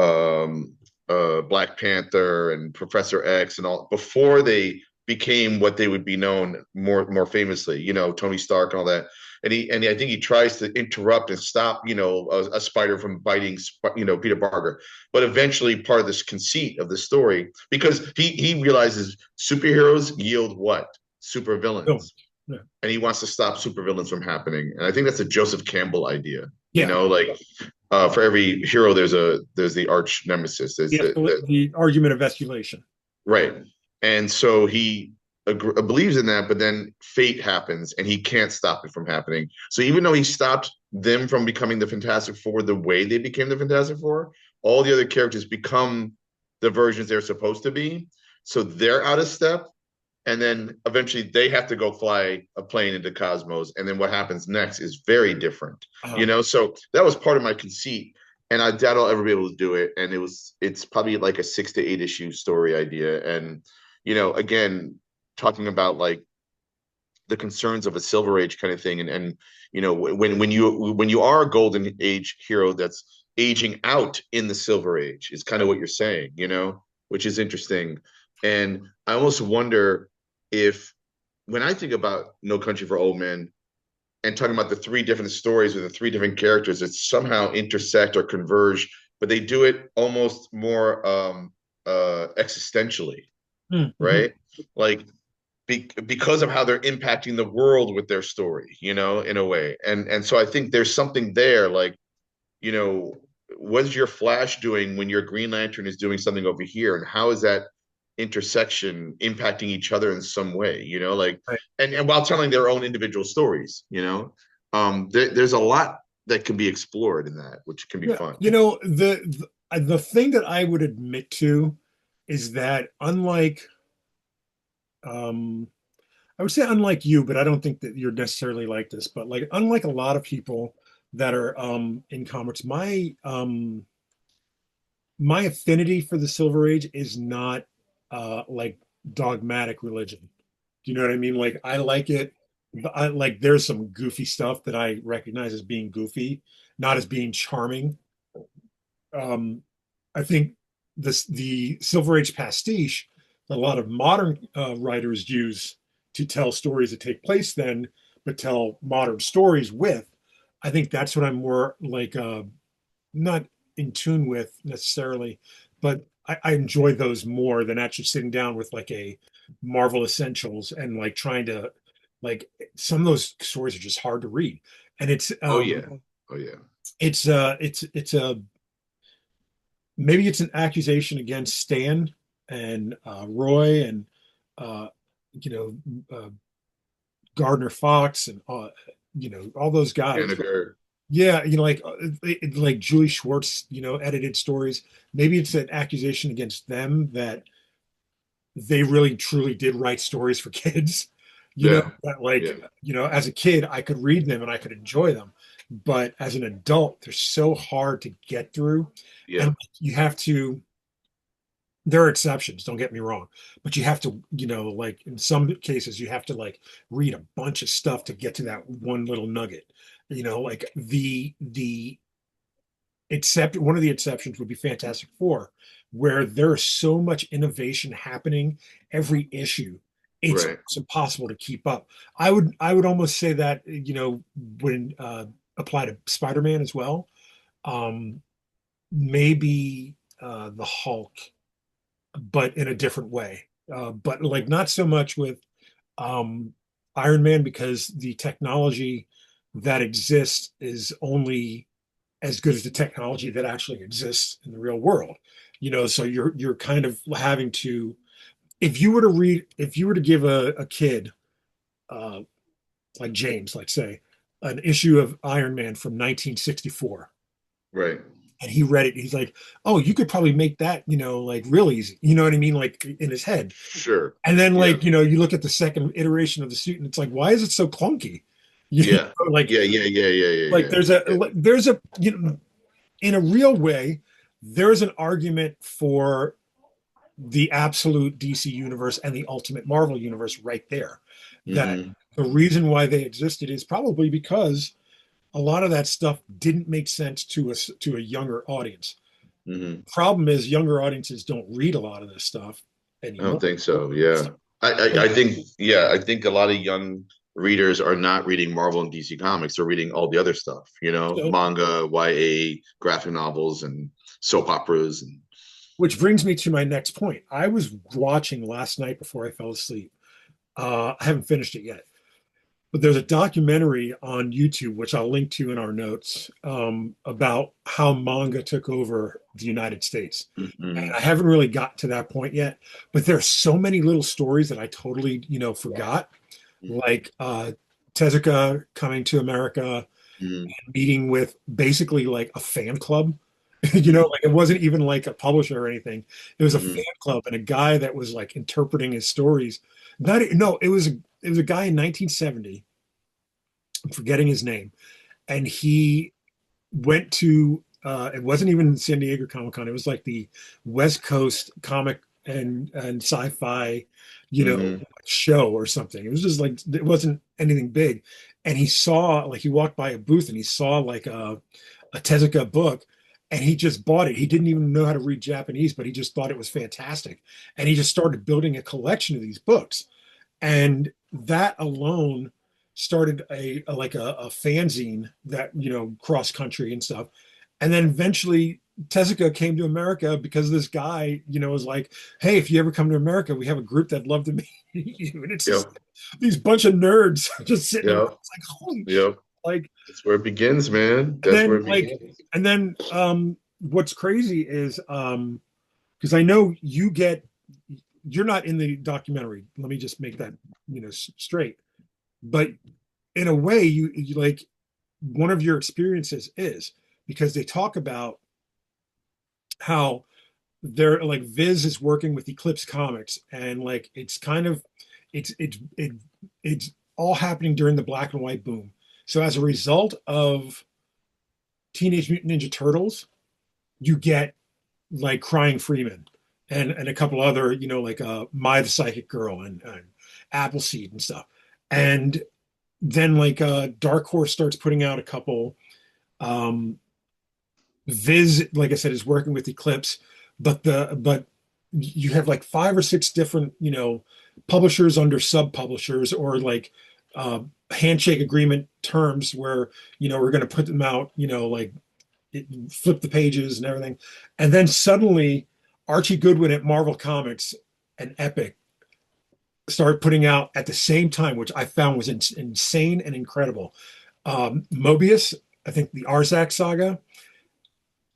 Black Panther and Professor X and all before they became what they would be known more famously, Tony Stark and all that. I think he tries to interrupt and stop, a spider from biting, Peter Parker. But eventually, part of this conceit of the story, because he realizes superheroes yield what? Oh, Supervillains, yeah. and he wants to stop supervillains from happening. And I think that's a Joseph Campbell idea. Yeah. Like for every hero, there's the arch nemesis. There's the The argument of escalation. right. And so he believes in that, but then fate happens and he can't stop it from happening. So even though he stopped them from becoming the Fantastic Four the way they became the Fantastic Four, all the other characters become the versions they're supposed to be. So they're out of step. And then eventually they have to go fly a plane into cosmos. And then what happens next is very different, Uh, So that was part of my conceit. And I doubt I'll ever be able to do it. And it's probably like a 6 to 8 issue story idea. And again, talking about like the concerns of a Silver Age kind of thing, and when you are a Golden Age hero that's aging out in the Silver Age is kind of what you're saying, which is interesting. And I almost wonder if when I think about No Country for Old Men and talking about the three different stories with the three different characters that somehow intersect or converge, but they do it almost more existentially, mm-hmm. right? Like because of how they're impacting the world with their story, in a way. And so I think there's something there, like, you know, what is your Flash doing when your Green Lantern is doing something over here, and how is that intersection impacting each other in some way? Like, Right. and while telling their own individual stories, there's a lot that can be explored in that, which can be Yeah. fun. The thing that I would admit to is that um, I would say unlike you, but I don't think that you're necessarily like this, but like unlike a lot of people that are in comics, my affinity for the Silver Age is not like dogmatic religion. Do you know what I mean? Like I like it. I like there's some goofy stuff that I recognize as being goofy, not as being charming. Um, I think the Silver Age pastiche that a lot of modern writers use to tell stories that take place then, but tell modern stories with. I think that's what I'm more like not in tune with necessarily, but I enjoy those more than actually sitting down with like a Marvel Essentials and like trying to like some of those stories are just hard to read, and Oh yeah, oh yeah, it's a maybe it's an accusation against Stan and Roy and uh, you know Gardner Fox and all those guys. Vinegar. Yeah, like Julie Schwartz, edited stories. Maybe it's an accusation against them that they really truly did write stories for kids. Yeah, That like, yeah, as a kid, I could read them and I could enjoy them. But as an adult, they're so hard to get through. yeah. And you have to There are exceptions, don't get me wrong, but you have to, like in some cases, you have to like read a bunch of stuff to get to that one little nugget. Like the except one of the exceptions would be Fantastic Four, where there is so much innovation happening every issue. It's Right. almost impossible to keep up. I would almost say that, when apply to Spider-Man as well. Um, Maybe the Hulk, but in a different way. But like not so much with um, Iron Man because the technology that exists is only as good as the technology that actually exists in the real world. So you're kind of having to, if you were to give a kid uh, like James, like say, an issue of Iron Man from 1964, Right. and he read it, he's like, oh, you could probably make that, like real easy. You know what I mean? Like in his head. Sure. And then Yeah. like, you look at the second iteration of the suit and it's like, why is it so clunky? Yeah. Like Yeah. Yeah. Yeah. Yeah. Yeah. like Yeah. there's a in a real way, there's an argument for the absolute DC universe and the ultimate Marvel universe right there. That Hmm. the reason why they existed is probably because a lot of that stuff didn't make sense to a younger audience. Hmm. Problem is younger audiences don't read a lot of this stuff I don't anymore. think so. Yeah. I think, yeah, I think a lot of young readers are not reading Marvel and DC comics. They're reading all the other stuff, So, manga, YA, graphic novels, and soap operas. And which brings me to my next point. I was watching last night before I fell asleep. I haven't finished it yet, but there's a documentary on YouTube, which I'll link to in our notes, about how manga took over the United States. And Mhm. I haven't really got to that point yet, but there's so many little stories that I totally, forgot, like Tezuka coming to America, Mhm. meeting with basically like a fan club. Mhm. Like it wasn't even like a publisher or anything. It was a fan Mhm. club and a guy that was like interpreting his stories. Not no, it was a guy in 1970. I'm forgetting his name, and he went to it wasn't even San Diego Comic Con. It was like the West Coast comic and sci-fi, Mhm. show or something. It was just like it wasn't anything big. And he saw like he walked by a booth and he saw like a Tezuka book and he just bought it. He didn't even know how to read Japanese, but he just thought it was fantastic. And he just started building a collection of these books. And that alone started a fanzine that, cross country and stuff. And then eventually Tezuka came to America because this guy, was like, hey, if you ever come to America, we have a group that'd love to meet you. And it's just Yep. these bunch of nerds just sitting around. Yep. It's like, holy shit. Yep. Like, That's where it begins, man. and That's where then it like, begins. and then what's crazy is because I know you're not in the documentary. Let me just make that, straight. But in a way, you like one of your experiences is because they talk about how they're like Viz is working with Eclipse Comics and like it's kind of it's all happening during the black and white boom. So as a result of Teenage Mutant Ninja Turtles, you get like Crying Freeman and a couple other, like My the Psychic Girl and Appleseed and stuff. And then like Dark Horse starts putting out a couple. Um, Viz, like I said, is working with Eclipse, but you have like five or six different, publishers under sub publishers or like handshake agreement terms where we're going to put them out, like flip the pages and everything, and then suddenly Archie Goodwin at Marvel Comics and Epic started putting out at the same time, which I found was insane and incredible. Mobius, I think the Arzak saga,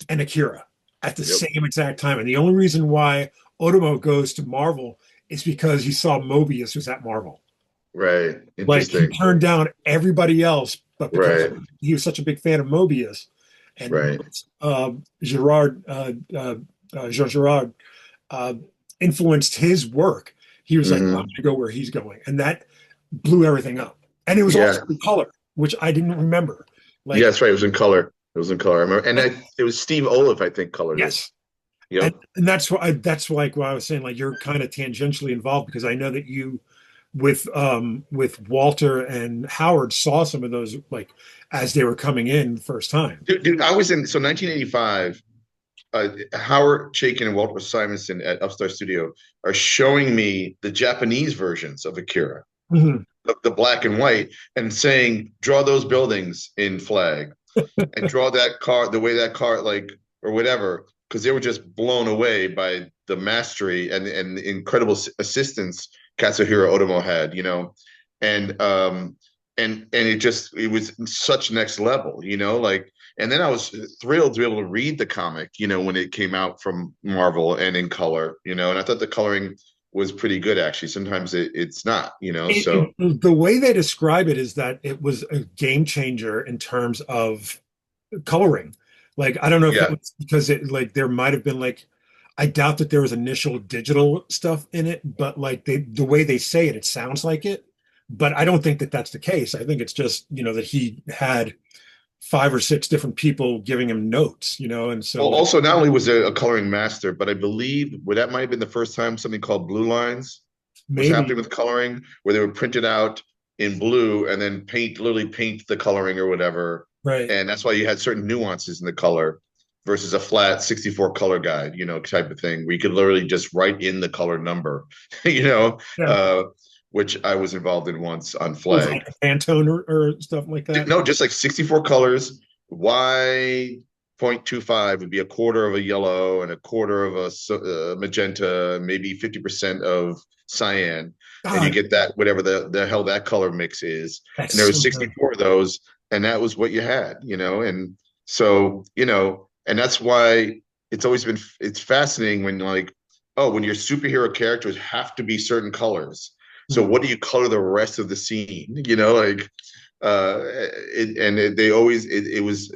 and Akira at the Yep. same exact time. And the only reason why Otomo goes to Marvel is because he saw Mobius was at Marvel. Right. Like he Interesting. turned down everybody else, but because Right. he was such a big fan of Mobius and Right. Gerard, Jean Gerard, uh, influenced his work, he was like, I'm going Hmm. to go where he's going. And that blew everything up. And it was also Yeah. in color, which I didn't remember. Yeah, Like, that's right. It was in color. It was in color. I remember. And it was Steve Olive, I think, colored it. yes, And that's like why I was saying like you're kind of tangentially involved because I know that you with Walter and Howard saw some of those like as they were coming in the first time. Dude, I was in 1985. Howard Chaykin and Walter Simonson at Upstart Studio are showing me the Japanese versions of Akira, Mhm. the black and white, and saying, "Draw those buildings in flag, and draw that car the way that car like or whatever," because they were just blown away by the mastery and the incredible assistance Katsuhiro Otomo had, and it was such next level, like. And then I was thrilled to be able to read the comic, when it came out from Marvel and in color, and I thought the coloring was pretty good actually. Sometimes it's not, so The way they describe it is that it was a game changer in terms of coloring. Like I don't know if it yeah. was because it like there might have been like I doubt that there was initial digital stuff in it, but like the way they say it, it sounds like it. But I don't think that that's the case. I think it's just that he had five or six different people giving him notes, and so Well, like also not only was there a coloring master, but I believe that might have been the first time something called blue lines was maybe happening with coloring, where they were printed out in blue and then literally paint the coloring or whatever. right. And that's why you had certain nuances in the color versus a flat 64 color guide, type of thing, where you could literally just write in the color number, you know, Yeah. uh, which I was involved in once on What was it, like Flag. a Pantone or stuff like that? No, just like 64 colors. Y 0.25 would be a quarter of a yellow and a quarter of a magenta, maybe 50% of cyan. And you God, get that, whatever the hell that color mix is. that's And there was so good. 64 of those, and that was what you had, And so, and that's why it's fascinating when like, oh, when your superhero characters have to be certain colors. So Mhm. what do you color the rest of the scene? Like it was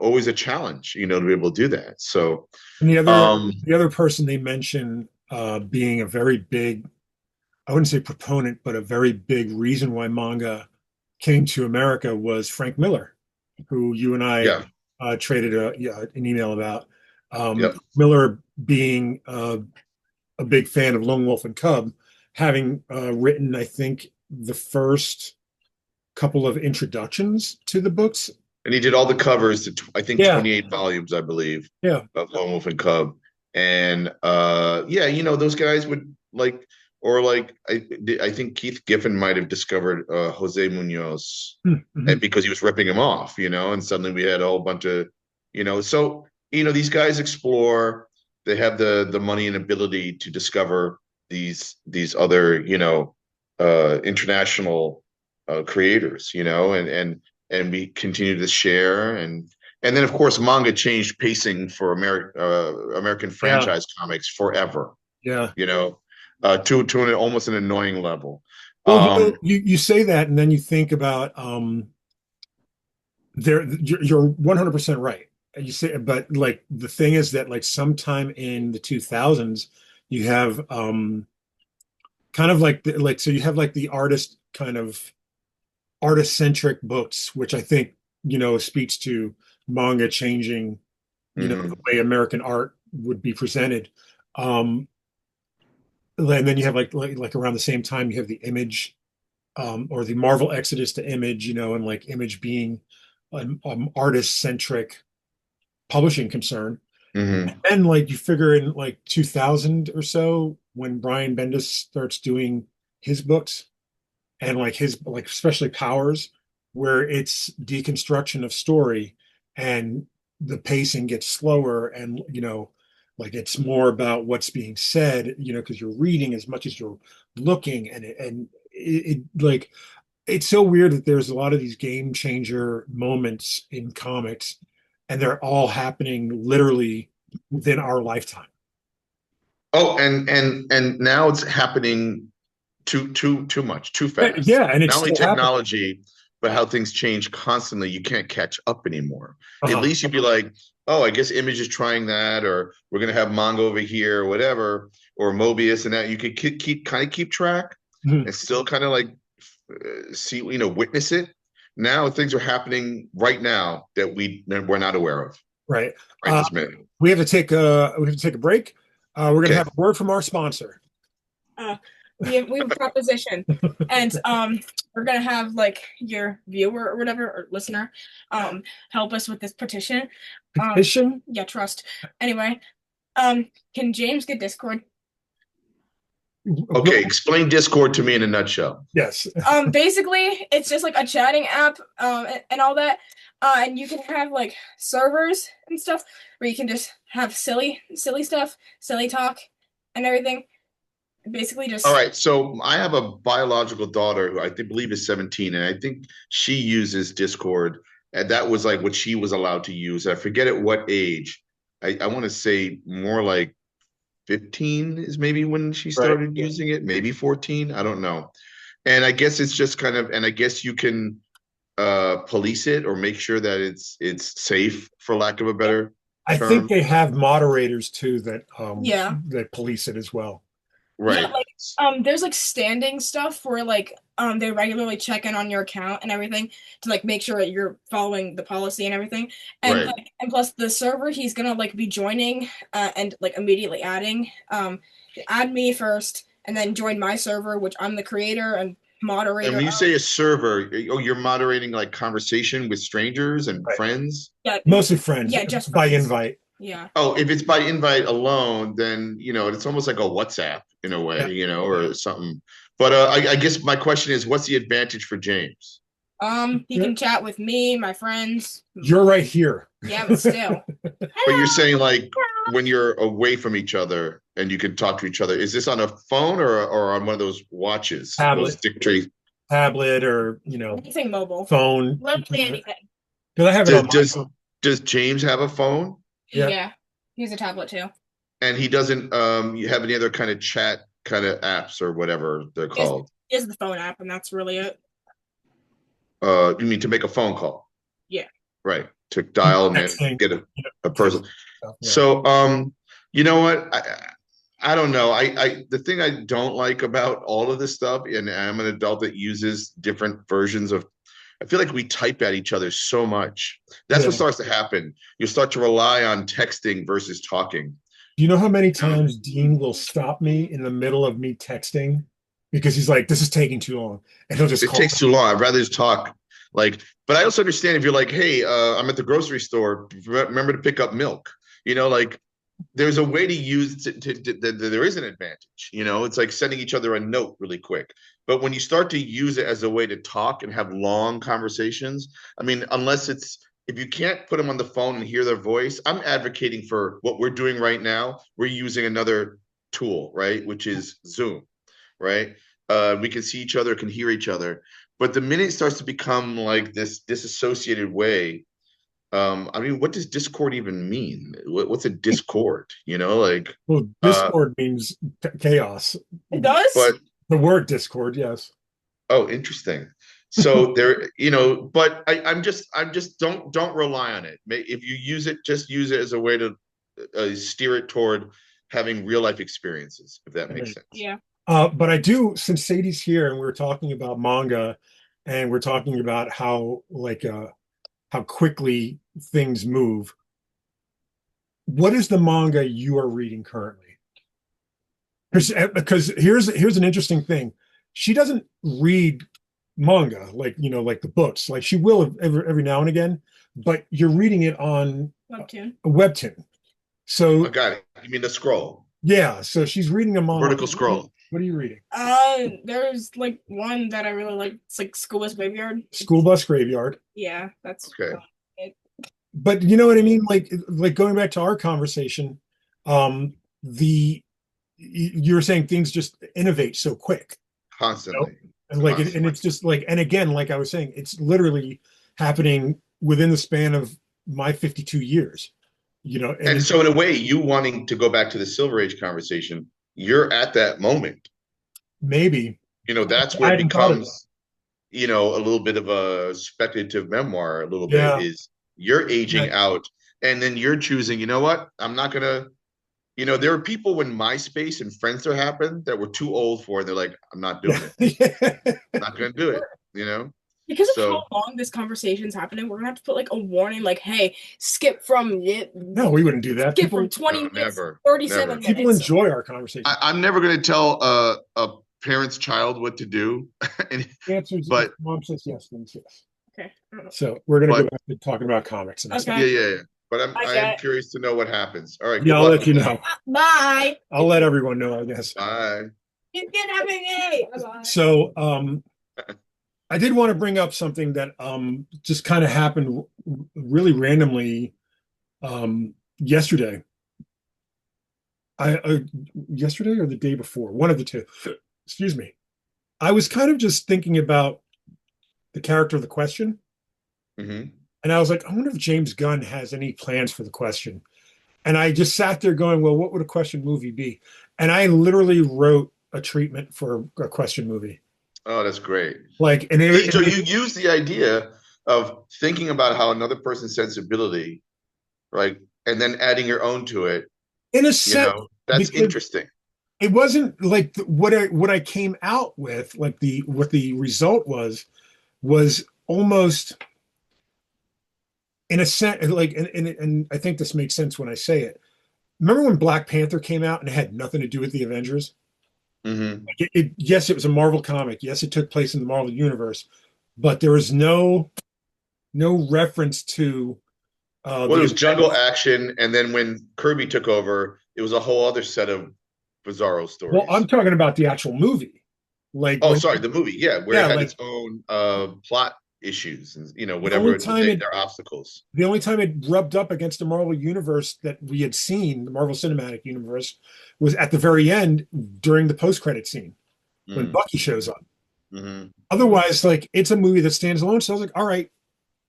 always a challenge, to be able to do that. So, And um, the other person they mentioned being a very big, I wouldn't say proponent, but a very big reason why manga came to America was Frank Miller, who you and I yeah, traded an email about. yep. Miller being a big fan of Lone Wolf and Cub, having written, I think, the first couple of introductions to the books. And he did all the covers to I think Yeah, 28 volumes, I believe, yeah. of Lone Wolf and Cub. And yeah, those guys would like, or like I think Keith Giffen might have discovered Jose Munoz, and Mhm. because he was ripping him off, and suddenly we had a whole bunch of, so these guys explore. They have the money and ability to discover these other international creators, and we continue to share. And then of course manga changed pacing for American Yeah, franchise comics forever, yeah. to almost an annoying level. Well, um you say that, and then you think about there. You're 100% right. You say, but like the thing is that like sometime in the 2000s, you have kind of like so you have like the artist kind of artist centric books, which I think speaks to manga changing the mhm, way American art would be presented. Um, and then you have like around the same time you have the Image or the Marvel Exodus to Image, and like Image being an artist centric publishing concern. mhm, And like you figure in like 2000 or so when Brian Bendis starts doing his books and like his like especially Powers, where it's deconstruction of story and the pacing gets slower and like it's more about what's being said, because you're reading as much as you're looking and it like it's so weird that there's a lot of these game changer moments in comics and they're all happening literally within our lifetime. oh, and now it's happening too much, too fast. Yeah, and it's Not only still happening. technology, but how things change constantly. You can't catch up anymore. At Uh-huh. least you'd be like, oh, I guess Image is trying that, or we're gonna have manga over here, or whatever, or Mobius, and that you could keep track Mhm. and still kind of like see, witness it. Now things are happening right now that we're not aware of. Right. right this minute. We have to take a break. We're gonna Okay. have a word from our sponsor. Uh, we have a proposition, and we're gonna have like your viewer or whatever or listener help us with this petition. Petition? Yeah, trust. Anyway, can James get Discord? Okay. Explain Discord to me in a nutshell. Yes. Basically, it's just like a chatting app, and all that. And you can have like servers and stuff where you can just have silly stuff, silly talk, and everything. Basically, All just right. So I have a biological daughter who believe is 17, and I think she uses Discord. And that was like what she was allowed to use. I forget at what age. I want to say more like 15 is maybe when she Right. started using it, maybe 14. I don't know. And I guess it's just kind of, and I guess you can police it or make sure that it's safe, for lack of a better I think term. they have moderators too yeah. that police it as well. Yeah, Right. like there's like standing stuff where like they regularly check in on your account and everything to like make sure that you're following the policy and everything. And Right. like and plus the server he's gonna like be joining and like immediately adding. Add me first and then join my server, which I'm the creator and And moderator when you of. say a server, oh, you're moderating like conversation with strangers and Right. friends? Yeah, Mostly friends. yeah, just by friends. invite. Yeah. Oh, if it's by invite alone, then it's almost like a WhatsApp in a Yeah. way, or something. But I guess my question is, what's the advantage for James? He can chat with me, my friends. You're right here. Yeah, but still. But you're saying like when you're away from each other and you can talk to each other, is this on a phone or on one of those watches, those Tablet. dictate? Tablet or Anything mobile. phone. Literally anything. Because I have it Does on my does phone. does James have a phone? Yeah. Yeah. Use a tablet too. And he doesn't you have any other kind of chat kind of apps or whatever they're called? Is the phone app, and that's really it. You mean to make a phone call? Yeah. Right. To dial and then Texting. get a person. Yeah. So you know what? I don't know. I the thing I don't like about all of this stuff, and I'm an adult that uses different versions of, I feel like we type at each other so much. That's what starts to happen. You start to rely on texting versus talking. Do you know how many times Dean will stop me in the middle of me texting because he's like, "This is taking too long," and he'll just It call takes me. too long. I'd rather just talk. Like, but I also understand if you're like, hey, I'm at the grocery store. Remember to pick up milk. Like there's a way to use there is an advantage. It's like sending each other a note really quick. But when you start to use it as a way to talk and have long conversations, I mean, unless it's if you can't put them on the phone and hear their voice, I'm advocating for what we're doing right now. We're using another tool, right, which is Zoom, right? We can see each other, can hear each other. But the minute it starts to become like this disassociated way, I mean, what does Discord even mean? What's a Discord? Like, Well, Discord means chaos. It does? but The word Discord, yes. oh, interesting. So there, but I'm just don't rely on it. If you use it, just use it as a way to steer it toward having real life experiences, if that makes sense. Yeah. But I do, since Sadie's here and we're talking about manga and we're talking about how how quickly things move. What is the manga you are reading currently? Because here's an interesting thing. She doesn't read manga like the books. Like she will every now and again, but you're reading it on Webtoon. a webtoon. So I got it. You mean the scroll, yeah, so she's reading a manga. vertical scroll? What are you reading? There's like one that I really like. It's like School Bus Graveyard. School Bus Graveyard. Yeah, that's Okay. But you know what I mean? Like going back to our conversation, the you were saying things just innovate so quick. Constantly. And and it's just like, and again, like I was saying, it's literally happening within the span of my 52 years, And so in a way, you wanting to go back to the Silver Age conversation, you're at that moment. Maybe. That's I where it hadn't thought of becomes, a little bit of a speculative memoir, a little Yeah. bit is you're aging Right. out and then you're choosing, you know what? I'm not gonna, there were people when MySpace and Friendster happened that were too old for it. They're like, I'm not doing it. Yeah. I'm not gonna do it, Because of how So long this conversation's happening, we're gonna have to put like a warning, like, "Hey, skip from it, No, we wouldn't do that. skip from People 20 no, minutes, never, 37 never. people minutes." enjoy our conversation. I'm never going to tell a parent's child what to do, and, The answer is if but mom says yes, then it's yes. Okay. So we're gonna go but back to talking about comics and stuff. Okay. yeah, yeah, yeah. But I I am get curious to know what happens. All right, Yeah, good I'll luck let with you that. know. Bye. I'll let everyone know, I guess. Bye. You can have an A. Bye. So I did want to bring up something that just kind of happened really randomly yesterday. I yesterday or the day before, one of the two. Excuse me. I was kind of just thinking about the character of the Question, Hmm. and I was like, I wonder if James Gunn has any plans for the Question. And I just sat there going, well, what would a Question movie be? And I literally wrote a treatment for a Question movie. Oh, that's great. Like, and So you use the idea of thinking about how another person's sensibility, right, and then adding your own to it. in a sense, That's because interesting. it wasn't like what I came out with, like the what the result was almost in a sense, like, and I think this makes sense when I say it. Remember when Black Panther came out and it had nothing to do with the Avengers? Hmm. Like yes, it was a Marvel comic. Yes, it took place in the Marvel universe, but there was no reference to Well, it the was jungle Avengers. action, and then when Kirby took over, it was a whole other set of bizarro Well, I'm stories. talking about the actual movie, like Oh, when sorry, the movie, yeah, where yeah, it had like its own plot issues and the only whatever time it their obstacles. the only time it rubbed up against the Marvel universe that we had seen, the Marvel Cinematic Universe, was at the very end during the post-credit scene when Mm, Bucky shows up. hmm. Otherwise, like it's a movie that stands alone. So I was like, all right,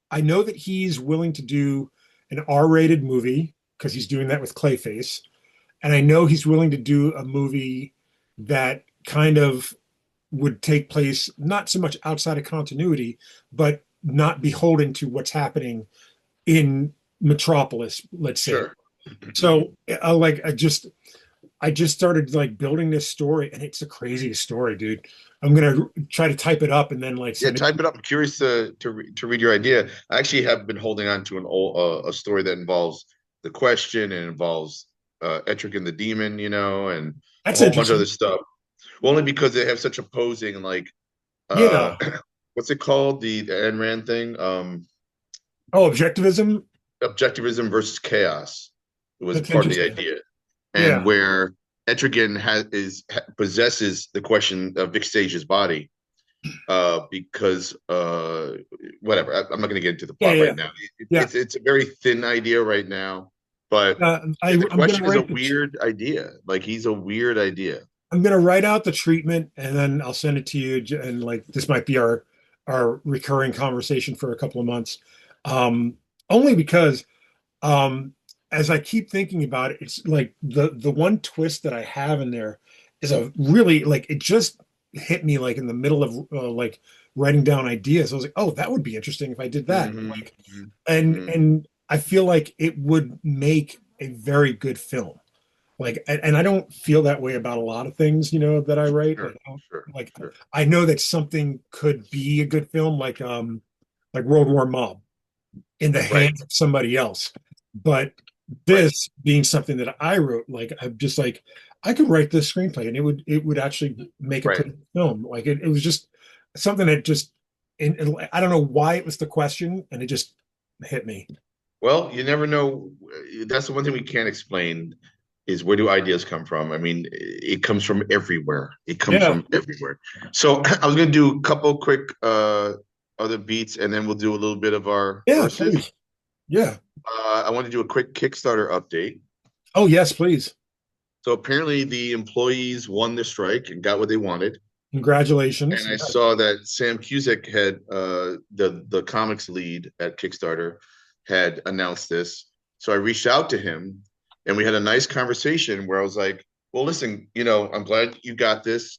I know that he's willing to do an R-rated movie because he's doing that with Clayface, and I know he's willing to do a movie that kind of would take place not so much outside of continuity, but not beholden to what's happening in Metropolis, let's say. Sure. So, like, I just started like building this story, and it's the craziest story, dude. I'm gonna try to type it up and then like Yeah, send it. type it up. I'm curious to read your idea. I actually have been holding on to an old a story that involves the Question and involves Etrick and the Demon, and a That's whole bunch of other interesting. stuff. Well, only because they have such opposing uh Yeah. what's it called? The Ayn Rand thing? Oh, objectivism. Objectivism versus chaos was That's part of the interesting. idea. And Yeah. where Etrigan possesses the Question of Vic Stage's body, because whatever. I'm not going to get into the Yeah. plot Yeah. right now. Yeah. It's a very thin idea right now, but the I'm gonna Question is a write the. weird idea. Like he's a weird idea. I'm gonna write out the treatment and then I'll send it to you. And like this might be our recurring conversation for a couple of months. Um, only because um, as I keep thinking about it, it's like the one twist that I have in there is a really like it just hit me like in the middle of like writing down ideas. I was like, oh, that would be interesting if I did that. Hmm. Like, and Hmm. and I feel like it would make a very good film. Like, and I don't feel that way about a lot of things, that I write. Sure, Like, I don't, sure, like sure. I know that something could be a good film, like World War Mob in the Right, hands of somebody else. But right, this being something that I wrote, like I'm just like I could write this screenplay and it would actually make a right. pretty good film. Like it was just something that just I don't know why it was the question and it just hit me. Well, you never know. That's the one thing we can't explain is where do ideas come from? I mean, it comes from everywhere. It comes Yeah. from everywhere. So I was going to do a couple quick other beats, and then we'll do a little bit of our Yeah, verses. please. Yeah. I want to do a quick Kickstarter update. Oh yes, please. So apparently the employees won the strike and got what they wanted. Congratulations. And I Yeah. saw that Sam Cusick had the comics lead at Kickstarter had announced this. So I reached out to him and we had a nice conversation where I was like, well, listen, I'm glad you got this.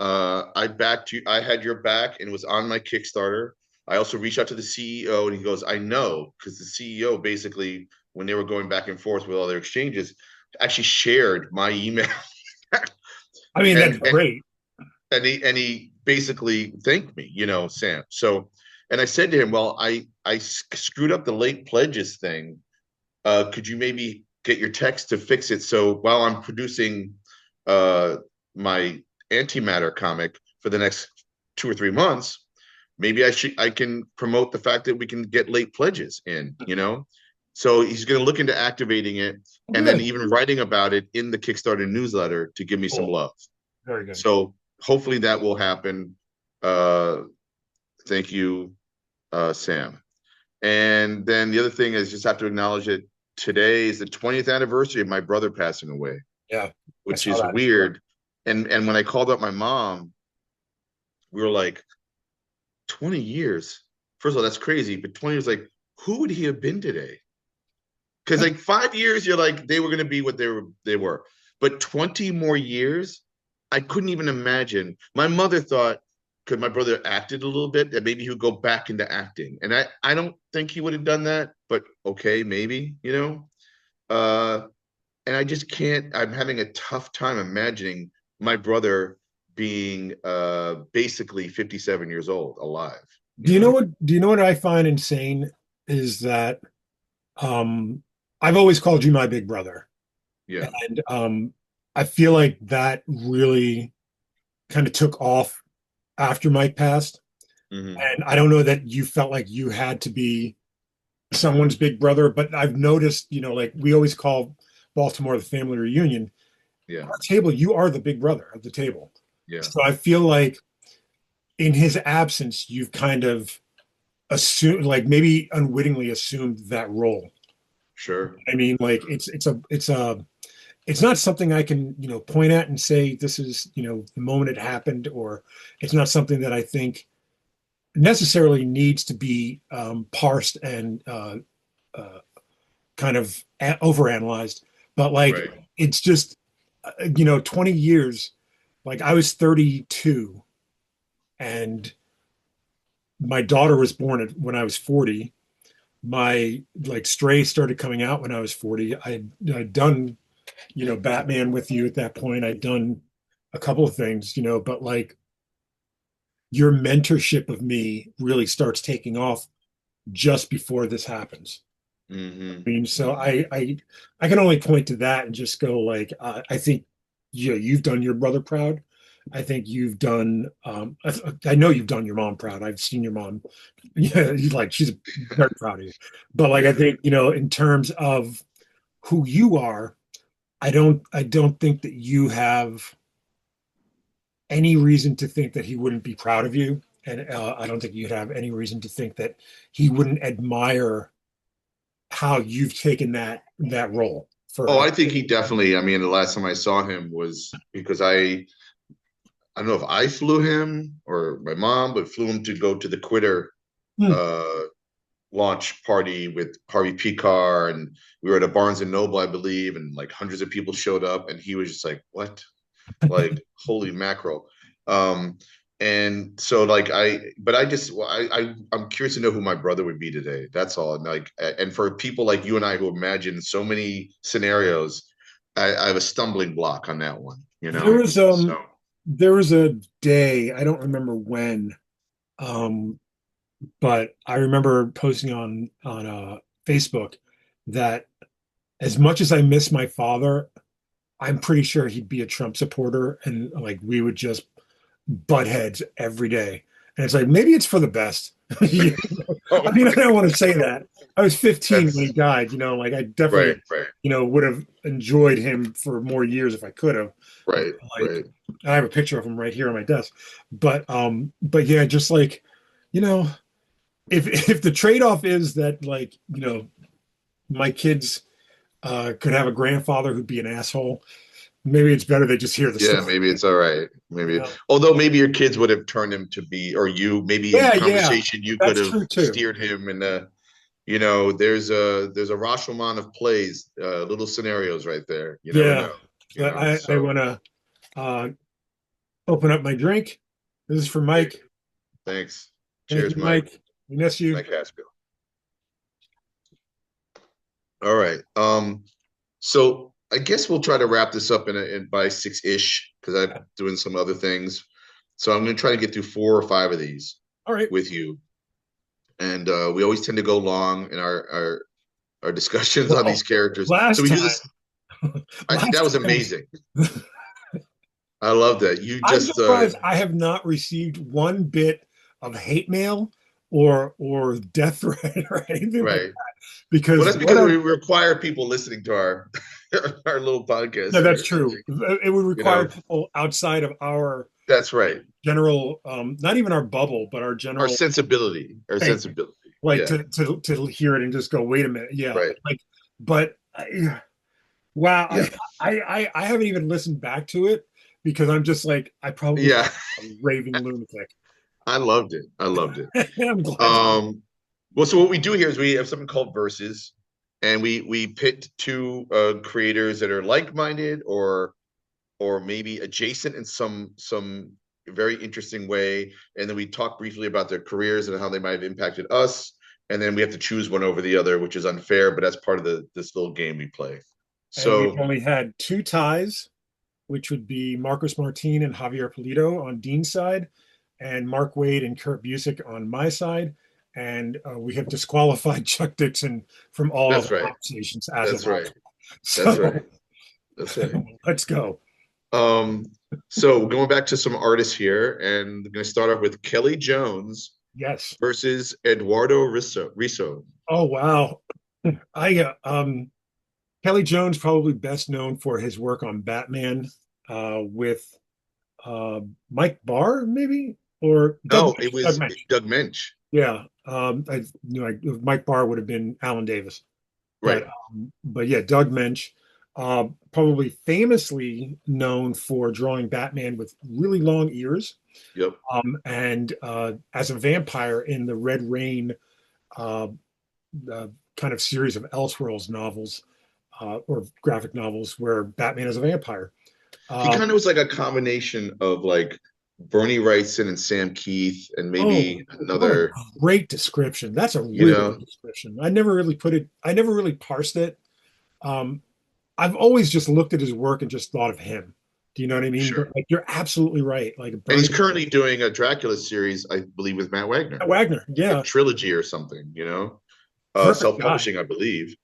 I backed you, I had your back and it was on my Kickstarter. I also reached out to the CEO and he goes, I know, because the CEO basically, when they were going back and forth with all their exchanges, actually shared my email. I mean, that's and great. and he basically thanked me, Sam. So And I said to him, well, I screwed up the late pledges thing. Could you maybe get your text to fix it? So while I'm producing uh, my antimatter comic for the next 2 or 3 months, maybe I can promote the fact that we can get late pledges in, you know? So he's going to look into activating it and then Good. even writing about it in the Kickstarter newsletter to give me some Cool. love. Very good. So hopefully that will happen. Uh, thank you, Sam. And then the other thing is just have to acknowledge that today is the 20th anniversary of my brother passing away, Yeah, I which saw is that. weird. And when I called up my mom, we were like, 20 years. First of all, that's crazy. But 20 years, like, who would he have been today? Because like 5 years, you're like, they were gonna be what they were. But 20 more years, I couldn't even imagine. My mother thought, could my brother acted a little bit, that maybe he would go back into acting. And I don't think he would have done that, but okay, maybe, you know. And I just can't, I'm having a tough time imagining my brother being basically 57 years old alive, you know? Do you know what I find insane is that um I've always called you my big brother. Yeah. And I feel like that really kind of took off after Mike passed. Hmm. And I don't know that you felt like you had to be someone's big brother, but I've noticed, like we always call Baltimore the family reunion. Yeah. Our table, you are the big brother of the table. Yeah. So I feel like in his absence, you've kind of assumed, like maybe unwittingly assumed that role. Sure. I mean, like it's not something I can, point at and say this is, the moment it happened, or it's not something that I think necessarily needs to be parsed and uh, kind of overanalyzed. But like, Right. it's just, 20 years. Like I was 32, and my daughter was born when I was 40. My like Stray started coming out when I was 40. I'd done, Batman with you at that point. I'd done a couple of things, but like your mentorship of me really starts taking off just before this happens. Hmm. I mean, so I can only point to that and just go like, I think, you've done your brother proud. I think you've done, I know you've done your mom proud. I've seen your mom. Yeah, like she's very proud of you. But like, I Yeah. think, in terms of who you are, I don't think that you have any reason to think that he wouldn't be proud of you. And I don't think you'd have any reason to think that he wouldn't admire how you've taken that role Oh, for. I think he definitely, I mean, the last time I saw him was because I don't know if I flew him or my mom, but flew him to go to the Quitter Hmm. uh launch party with Harvey Picar, and we were at a Barnes and Noble, I believe, and like hundreds of people showed up, and he was just like, "What? Like, holy mackerel!" Um, and so like but I just, well, I'm curious to know who my brother would be today. That's all. And like, and for people like you and I who imagine so many scenarios, I have a stumbling block on that one, you There know. was So there was a day, I don't remember when, um, but I remember posting on Facebook that as much as I miss my father, I'm pretty sure he'd be a Trump supporter, and like we would just butt heads every day. And it's like maybe it's for the best. You know? oh I mean, my I don't want to God, say that. I was 15 when he that's died, like I right, definitely, right, would have enjoyed him for more years if I could have. right, Like right. I have a picture of him right here on my desk. But yeah, just like, you know, if the trade-off is that like, my kids could have a grandfather who'd be an asshole, maybe it's better they just hear the Yeah, story. maybe it's all right. You Maybe, know? although maybe your kids would have turned him to be, or you, maybe in Yeah, conversation, you could that's have true too. steered him. And there's a Rashomon of plays, little scenarios right there. You never Yeah, know. but I So want to uh, open up my drink. This is for there you Mike. go. Thanks. Thank Cheers, you, Mike. Mike. We miss you. Mike Haskell. All right. So I guess we'll try to wrap this up in by 6-ish because I'm doing some other things. So I'm going to try to get through 4 or 5 of these All right. with you. and we always tend to go long in our discussions on these Well, characters. So last we do time, this. That last was time, amazing. I love that. You I'm just surprised I have not received one bit of hate mail or death threat or anything like right. that. Well, Because that's what because I we require people listening to our our little podcast no, that's here. true. It would You require know, people outside of our that's right. general, not even our bubble, but our Our general. sensibility, our Thank you. sensibility. Like Yeah, to hear it and just go, wait a minute, yeah. right. Like, but wow, Yeah, I haven't even listened back to it because I'm just like I probably yeah. sound like a raving lunatic. I loved it. I loved it. I'm glad you. Um, well, so what we do here is we have something called verses, and we pit two creators that are like-minded or maybe adjacent in some very interesting way, and then we talk briefly about their careers and how they might have impacted us, and then we have to choose one over the other, which is unfair, but that's part of the this little game we play. And we've So only had two ties, which would be Marcos Martin and Javier Polito on Dean's side, and Mark Wade and Kurt Busick on my side. And we have disqualified Chuck Dixon from all of that's the right. conversations as of That's now. right. That's right. So That's right. let's go. Um, so going back to some artists here, and I'm going to start off with Kelly Jones Yes. versus Eduardo Risso. Oh wow. I Kelly Jones probably best known for his work on Batman with Mike Barr, maybe, or Doug No, Mensch. it Doug was Mensch. Doug Mensch. Yeah, Mike Barr would have been Alan Davis, Right. but yeah, Doug Mensch, probably famously known for drawing Batman with really long ears, Yep. and as a vampire in the Red Rain uh, uh, kind of series of Elseworlds novels or graphic novels where Batman is a vampire. He Um, kind of was like a combination of like Bernie Wrightson and Sam Keith and oh, maybe what a another, great description! That's a you really know, good description. I never really put it. I never really parsed it. Um, I've always just looked at his work and just thought of him. Do you know what I mean? But sure. like, you're absolutely right. Like And he's Bernie currently doing a Dracula series, I believe, with Matt Wagner, Wagner, a yeah, trilogy or something, perfect guy. self-publishing, I believe.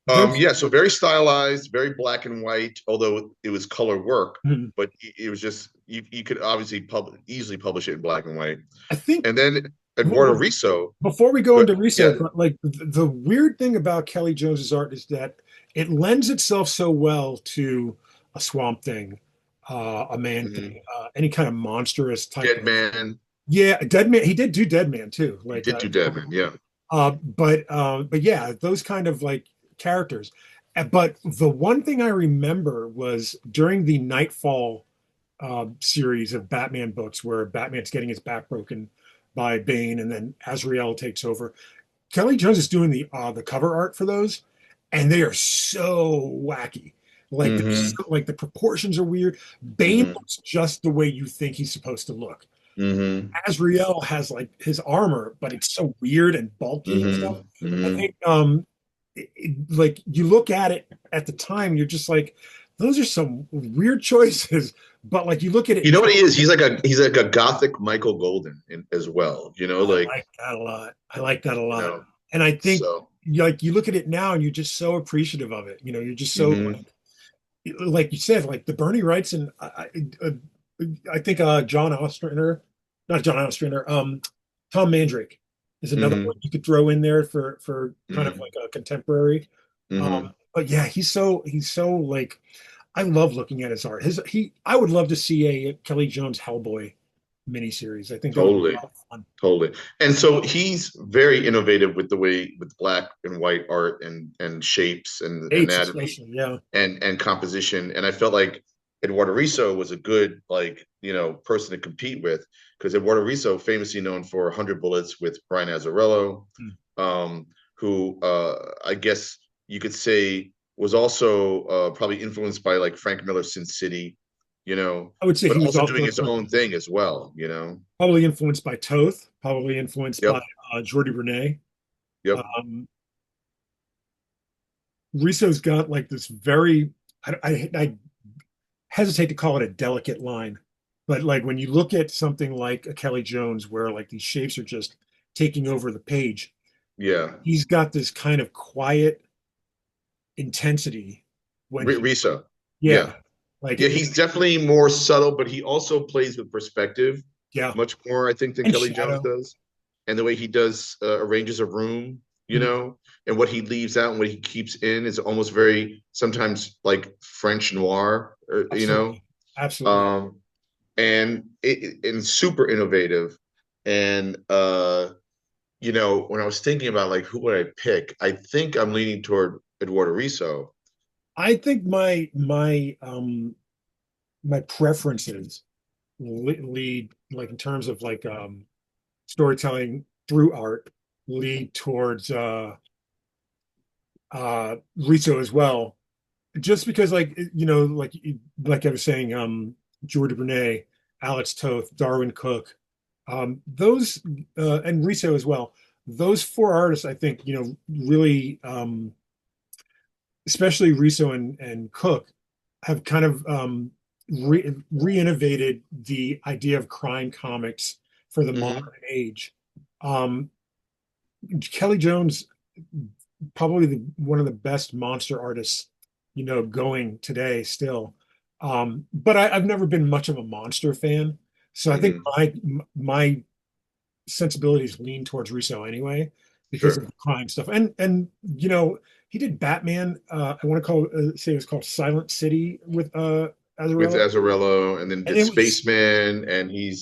There's Yeah, so very stylized, very black and white, although it was color work, hmm, but it was just you could obviously easily publish it in black and white. I think And then Eduardo Risso, before we go but into yeah, Riso, but like the weird thing about Kelly Jones's art is that it lends itself so well to a Swamp Thing, a Man mhm. Thing, any kind of monstrous type Dead of Man, yeah, Dead Man. He did do Dead Man too. he Like did do Dead Man, yeah. but yeah, those kind of like characters. But the one thing I remember was during the Nightfall series of Batman books, where Batman's getting his back broken by Bane, and then Azrael takes over. Kelly Jones is doing the cover art for those, and they are so wacky. Like Hmm. like the proportions are weird. Bane Hmm. looks just the way you think he's supposed to look. Hmm. Azrael has like his armor, but it's so weird and bulky and stuff. Hmm. I Hmm. think like you look at it at the time, you're just like, those are some weird choices. But like you look at it You know now, what he is? He's like a gothic Michael Golden as well. I Like like that a lot. I like that a you lot. know. And I think So. like you look at it now and you're just so appreciative of it. You're just so Hmm. like you said, like the Bernie Wrights and I think John Ostrander, not John Ostrander, Tom Mandrake is another one Hmm. you could throw in there for kind of Hmm. like a contemporary. Hmm. But yeah, he's so like I love looking at his art. His he I would love to see a Kelly Jones Hellboy miniseries. I think that would be a Totally. lot of fun. Totally. And so he's very innovative with the way with black and white art and shapes and Apes anatomy especially, yeah. and composition. And I felt like Eduardo Risso was a good person to compete with because Eduardo Risso, famously known for 100 Bullets with Brian Azzarello, Hmm. um, who I guess you could say was also probably influenced by like Frank Miller's Sin City, I would say but he was also also doing his own thing as well. probably influenced by Toth, probably influenced by Yep. Jordi Rene. Yep. Um, Risso's got like this very, I hesitate to call it a delicate line, but like when you look at something like a Kelly Jones, where like these shapes are just taking over the page. Yeah. He's got this kind of quiet intensity when he, Risa. yeah, Yeah. like Yeah, it, he's definitely more subtle, but he also plays with perspective yeah, much more, I think, than and Kelly Jones shadow. does. And the way he does arranges a room, Mhm. and what he leaves out and what he keeps in is almost very sometimes like. Absolutely, absolutely. Um, and super innovative. And when I was thinking about like who would I pick, I think I'm leaning toward Eduardo Riso. I think my preferences lead like in terms of like storytelling through art lead towards Rizzo as well. Just because like I was saying, George Brunet, Alex Toth, Darwin Cook, those and Rizzo as well. Those four artists, I think, really especially Rizzo and Cook have kind of re-innovated the idea of crime comics for the modern Hmm. age. Um, Kelly Jones, probably one of the best monster artists, going today still. But I've never been much of a monster fan, so I think Hmm. my sensibilities lean towards Russo anyway because of Sure. the crime stuff. And he did Batman. I want to say it was called Silent City with With Azzarello, Azzarello, and then and did it was Spaceman, and he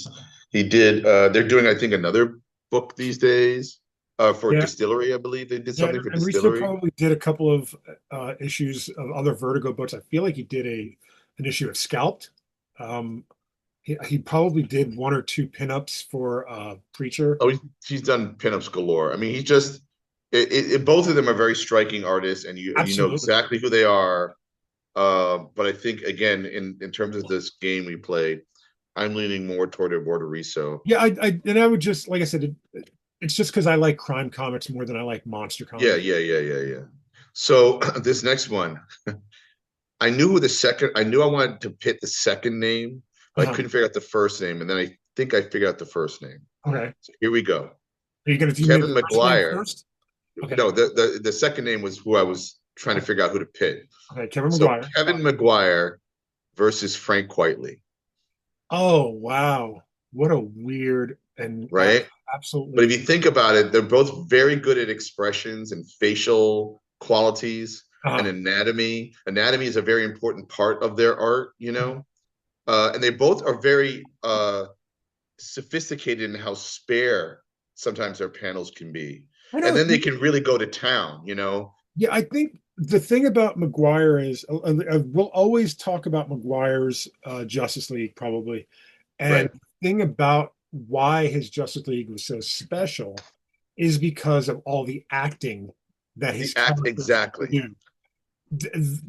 did. They're doing, I think, another book these days for yeah. Distillery. I believe they did Yeah, something for and Risto Distillery. probably did a couple of issues of other Vertigo books. I feel like he did an issue of Scalped. Um, he probably did one or two pinups for Preacher. Oh, he's done pinups galore. I mean, he's just both of them are very striking artists, and you know Absolutely. exactly who they are. But I think again, in terms of this game we played, I'm leaning more toward Eduardo Riso. Yeah, I would just like I said, it's just because I like crime comics more than I like monster Yeah, comics. yeah, yeah, yeah, yeah. So this next one, I knew I wanted to pit the second name, but I Uh-huh. couldn't figure out the first name, and then I think I figured out the first name. Okay. So here we go. Are you gonna do me the Kevin first name McGuire. first? Okay. No, the second name was who I was trying to Okay. figure out who to pit. Okay. Kevin So McGuire. Kevin McGuire versus Frank Quitely, Oh wow. What a weird and right? But if absolutely you think about it, they're both very good at expressions and facial qualities and uh anatomy. Anatomy is a very important part of their art, and they both are very sophisticated in how spare sometimes their panels can be. I And then they don't can really go to town. Yeah, I think the thing about McGuire is we'll always talk about McGuire's Justice League probably, and Right. the thing about why his Justice League was so special is because of all the acting that The his act characters exactly. do. Th-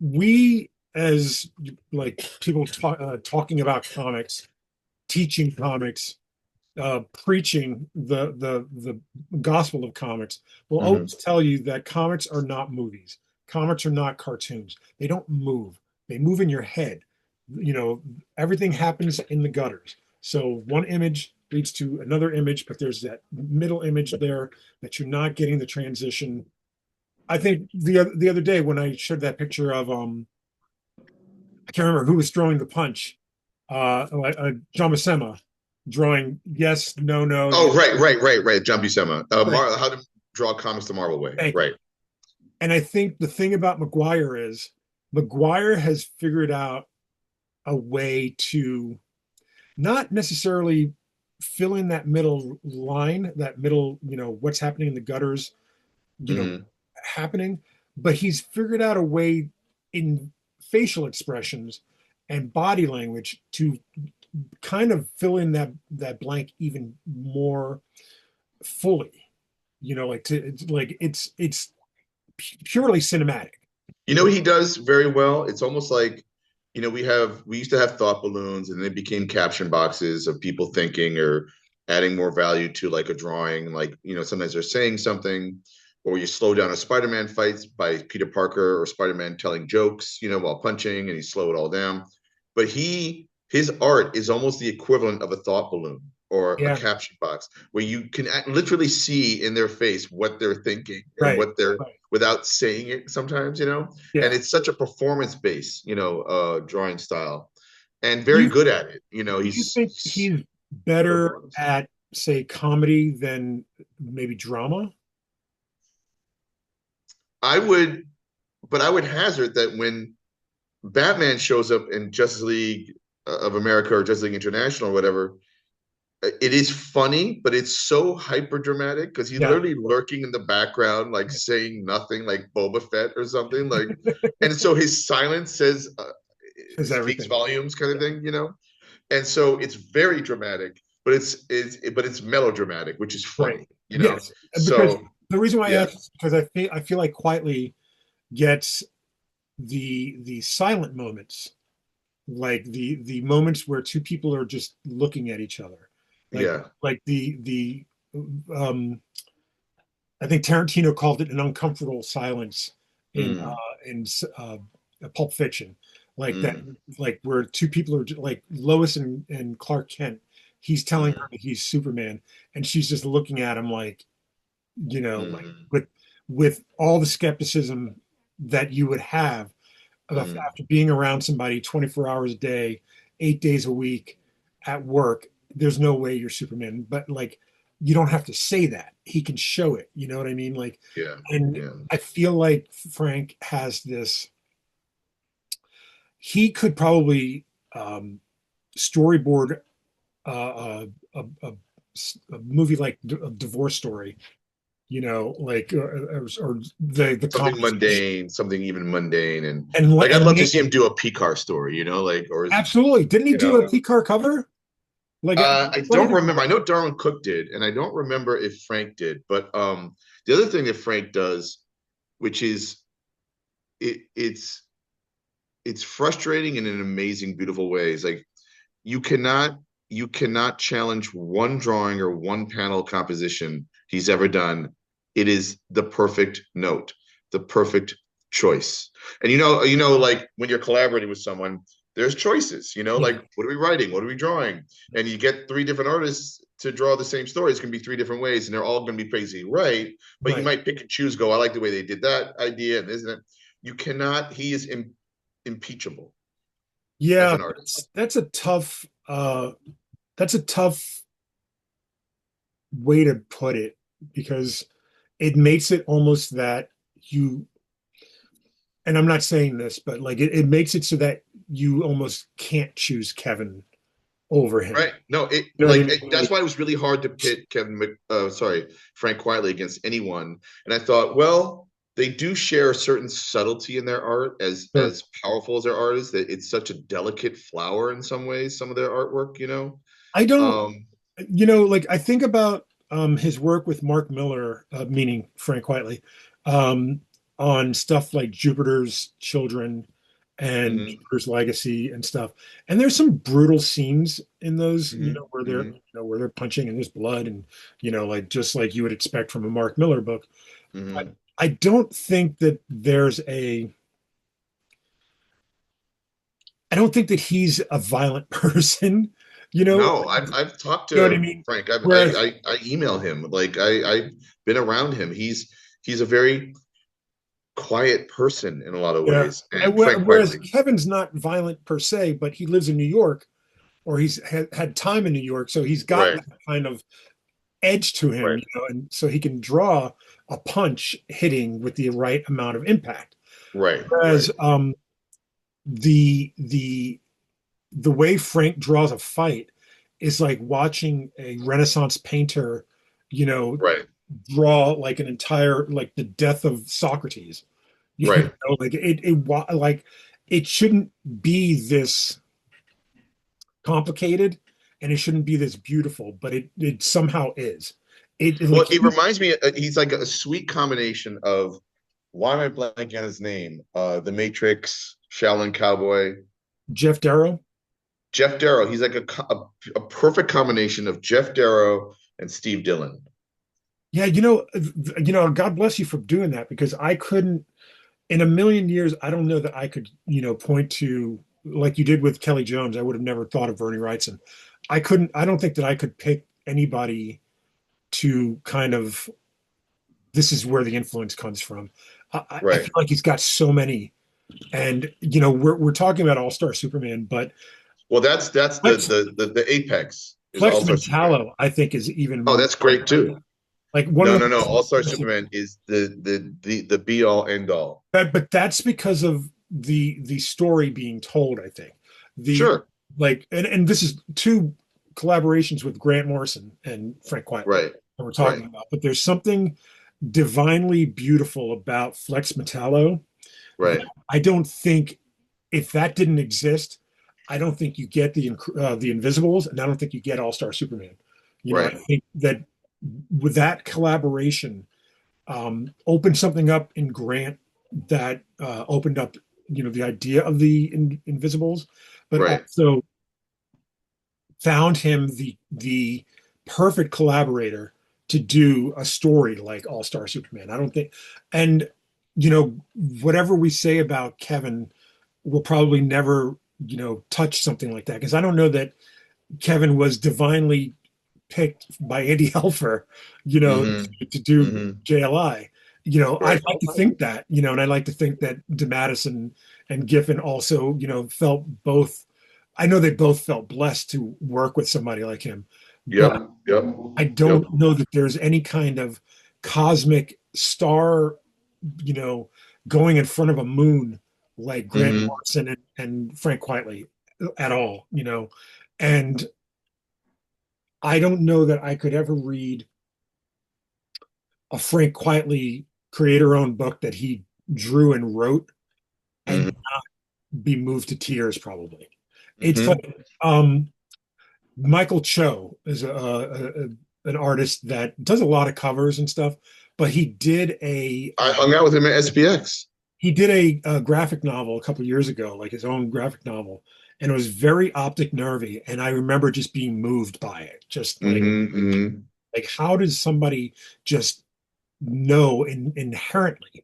We as like people talking about comics, teaching comics, preaching the gospel of comics will Hmm. always tell you that comics are not movies. Comics are not cartoons. They don't move. They move in your head. Everything happens in the gutters. So one image leads to another image, but there's that middle image there that you're not getting the transition. I think the other day when I showed that picture of I can't remember who was throwing the punch. John Buscema drawing yes, no, no, Oh, yes. right. John Buscema. Right. How to draw comics the Marvel way. Thank you. Right. And I think the thing about McGuire is McGuire has figured out a way to not necessarily fill in that middle line, that middle, what's happening in the gutters, you know, Hmm. happening, but he's figured out a way in facial expressions and body language to kind of fill in that blank even more fully. It's purely cinematic. You know what he does very well? It's almost like, we used to have thought balloons and they became caption boxes of people thinking or adding more value to like a drawing. Like, sometimes they're saying something, or you slow down a Spider-Man fight by Peter Parker or Spider-Man telling jokes, while punching, and you slow it all down. But his art is almost the equivalent of a thought balloon. or a Yeah. caption box where you can literally see in their face what they're thinking and Right. what they're Right. without saying it sometimes, and Yeah. it's such a performance based, drawing style and Do very you good at it. do you think He's he's very better honest. at, say, comedy than maybe drama? I would, but I would hazard that when Batman shows up in Justice League of America or Justice League International or whatever, it is funny, but it's so hyper dramatic because he's Yeah. literally lurking in the background, like saying nothing, like Boba Fett or something, like, and so his silence says Is speaks everything. volumes, kind of thing. And so it's very dramatic, but it's melodramatic, which is Right. funny. Yes. Because So the reason why I yeah, ask is because I feel like Quietly gets the silent moments, like the moments where two people are just looking at each other, like yeah, the um I think Tarantino called it an uncomfortable silence in mm, Pulp Fiction, like that, mm, like where two people are like Lois and Clark Kent. He's telling her mm, that he's Superman, and she's just looking at him like, like mm, with all the skepticism that you would have mm, after being around somebody 24 hours a day, 8 days a week at work. There's no way you're Superman, but like you don't have to say that. He can show it. You know what I mean? Like, yeah, and yeah, I feel like Frank has this. He could probably storyboard a movie like a Divorce Story. Like or the something conversation, mundane, something even mundane, and and like I'd and love to see him do a Picard story, like, or is absolutely. Didn't he you do a know. P-car cover? Like, I funny don't because remember. I know Darwin Cook did, and I don't remember if Frank did. But the other thing that Frank does, which is it's frustrating in an amazing, beautiful way, is like you cannot you cannot challenge one drawing or one panel composition he's ever done. It is the perfect note, the perfect choice. And like when you're collaborating with someone, there's choices, yeah, like what are we writing? What are we drawing? And you get three different artists to draw the same story. It's gonna be three different ways, and they're all gonna be crazy, right? But you right. might pick and choose, go, I like the way they did that idea, and isn't it? You cannot, he is impeachable as Yeah, an artist. that's a tough way to put it because it makes it almost that you, and I'm not saying this, but like it makes it so that you almost can't choose Kevin over him. Right. No, You know what I mean? that's why it was really hard to pit Frank Quietly against anyone. And I thought, well, they do share a certain subtlety in their art, Sure. as powerful as their art is, that it's such a delicate flower in some ways, some of their artwork. I don't, Um, like I think about his work with Mark Miller, meaning Frank Quietly, um, on stuff like Jupiter's Children and mhm, Jupiter's Legacy and stuff. And there's some brutal scenes in those, mhm, where they're mhm, where they're punching and there's blood and like just like you would expect from a Mark Miller book. But mhm. I don't think that I don't think that he's a violent person, No, I've talked you know what I to mean? Frank. Whereas I email him. Like I've been around him. He's a very quiet person in a lot of Yeah. ways. And Frank Whereas Quietly. Kevin's not violent per se, but he lives in New York or he's had time in New York. So he's got Right. that kind of edge to him, Right. and so he can draw a punch hitting with the right amount of impact. Right. Whereas Right. the way Frank draws a fight is like watching a Renaissance painter, you know, Right. draw like an entire like the death of Socrates. Right. Like like it shouldn't be this complicated and it shouldn't be this beautiful, but it somehow is. It Well, like it reminds me, he's like a sweet combination of, why am I blanking on his name? The Matrix, Shaolin Cowboy, Jeff Darrow. Jeff Darrow. He's like a perfect combination of Jeff Darrow and Steve Dillon. Yeah, God bless you for doing that because I couldn't in a million years, I don't know that I could, point to like you did with Kelly Jones. I would have never thought of Bernie Wrightson. I don't think that I could pick anybody to kind of, this is where the influence comes from. I Right. feel like he's got so many, and we're talking about All Star Superman, but Well, that's Flex the apex is Flex All-Star Superman. Mentallo, I think, is even Oh, more that's great too. like one No, of no, the no. most All-Star impressive. Superman is the be all end all. But that's because of the story being told, I think. The Sure. like and this is two collaborations with Grant Morrison and Frank Quitely Right. that we're talking Right. about, but there's something divinely beautiful about Flex Metallo that Right. I don't think, if that didn't exist, I don't think you get the Invisibles, and I don't think you get All Star Superman. I Right. think that with that collaboration, opened something up in Grant that opened up, the idea of the Invisibles, but Right. also found him the perfect collaborator to do a story like All Star Superman. I don't think, and whatever we say about Kevin, will probably never touch something like that, because I don't know that Kevin was divinely picked by Andy Helfer, Mm-hmm. to do Mm-hmm. JLI. I'd Right. like to think that, and I'd like to think that DeMatteis and Giffen also, felt both. I know they both felt blessed to work with somebody like him, but Yep. Yep. I Yep. don't know that there's any kind of cosmic star, you know, going in front of a moon like Grant Mm-hmm. Morrison and Frank Quitely at all, And I don't know that I could ever read a Frank Quitely creator-owned book that he drew and wrote and Mm-hmm. be moved to tears, probably. It's Mm-hmm. like Michael Cho is an artist that does a lot of covers and stuff, but I hung out with him at SPX. he did a graphic novel a couple years ago, like his own graphic novel, and it was very optic nervy. And I remember just being moved by it, just Mm-hmm. Mm-hmm. like how does somebody just know inherently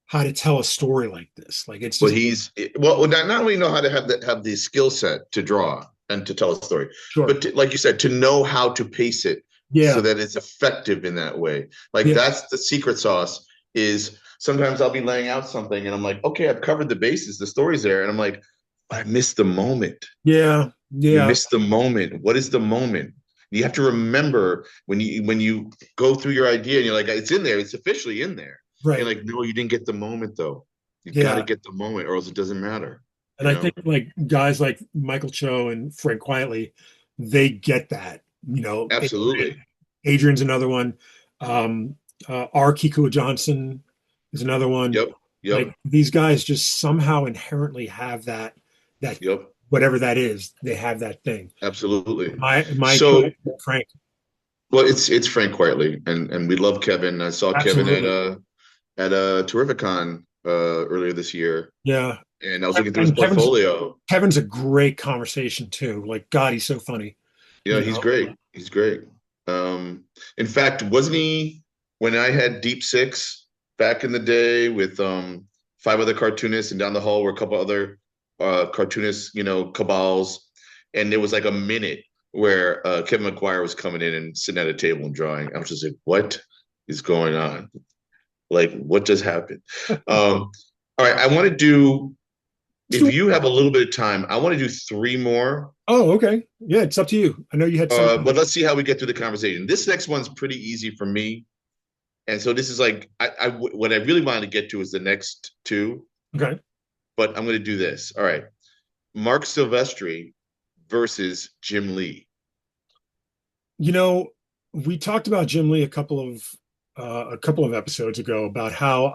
how to tell a story like this? Like it's Well, just he's not only know how to have the skill set to draw and to tell a story, sure, but like you said, to know how to pace it so yeah, that it's effective in that way. Like yeah, that's the secret sauce. Is sometimes I'll be laying out something and I'm like, okay, I've covered the bases, the story's there, and I'm like, I missed the moment. yeah, You yeah, missed the moment. What is the moment? You have to remember when you go through your idea and you're like, it's in there, it's officially in there. And right, you're like, no, you didn't get the moment though. You got to yeah. get the moment, or else it doesn't matter. And You I think know? like guys like Michael Cho and Frank Quietly, they get that. Absolutely. Adrian's another one. Um, R. Kikuo Johnson is another one. Yep. Like Yep. these guys just somehow inherently have that Yep. whatever that is, they have that thing. Absolutely. My So, choice, Frank. well, it's Frank Quietly, and we love Kevin. I saw Kevin Absolutely. at a Terrificon earlier this year, Yeah. and I was looking through his And portfolio. Kevin's a great conversation too. Like God, he's so funny. You know, You he's know. great. He's great. In fact, wasn't he when I had Deep Six back in the day with five other cartoonists, and down the hall were a couple other cartoonists, cabals, and there was like a minute where Kevin McGuire was coming in and sitting at a table and drawing. I was just like, what is going on? Like, what just happened? All right, I want to do, if you have a little bit of time, I want to do three more. Oh, okay. Yeah, it's up to you. I know you had some. But let's see how we get through the conversation. This next one's pretty easy for me, and so this is like what I really wanted to get to is the next two, Okay. but I'm going to do this. All right, Mark Silvestri versus Jim Lee. You know, we talked about Jim Lee a couple of episodes ago about how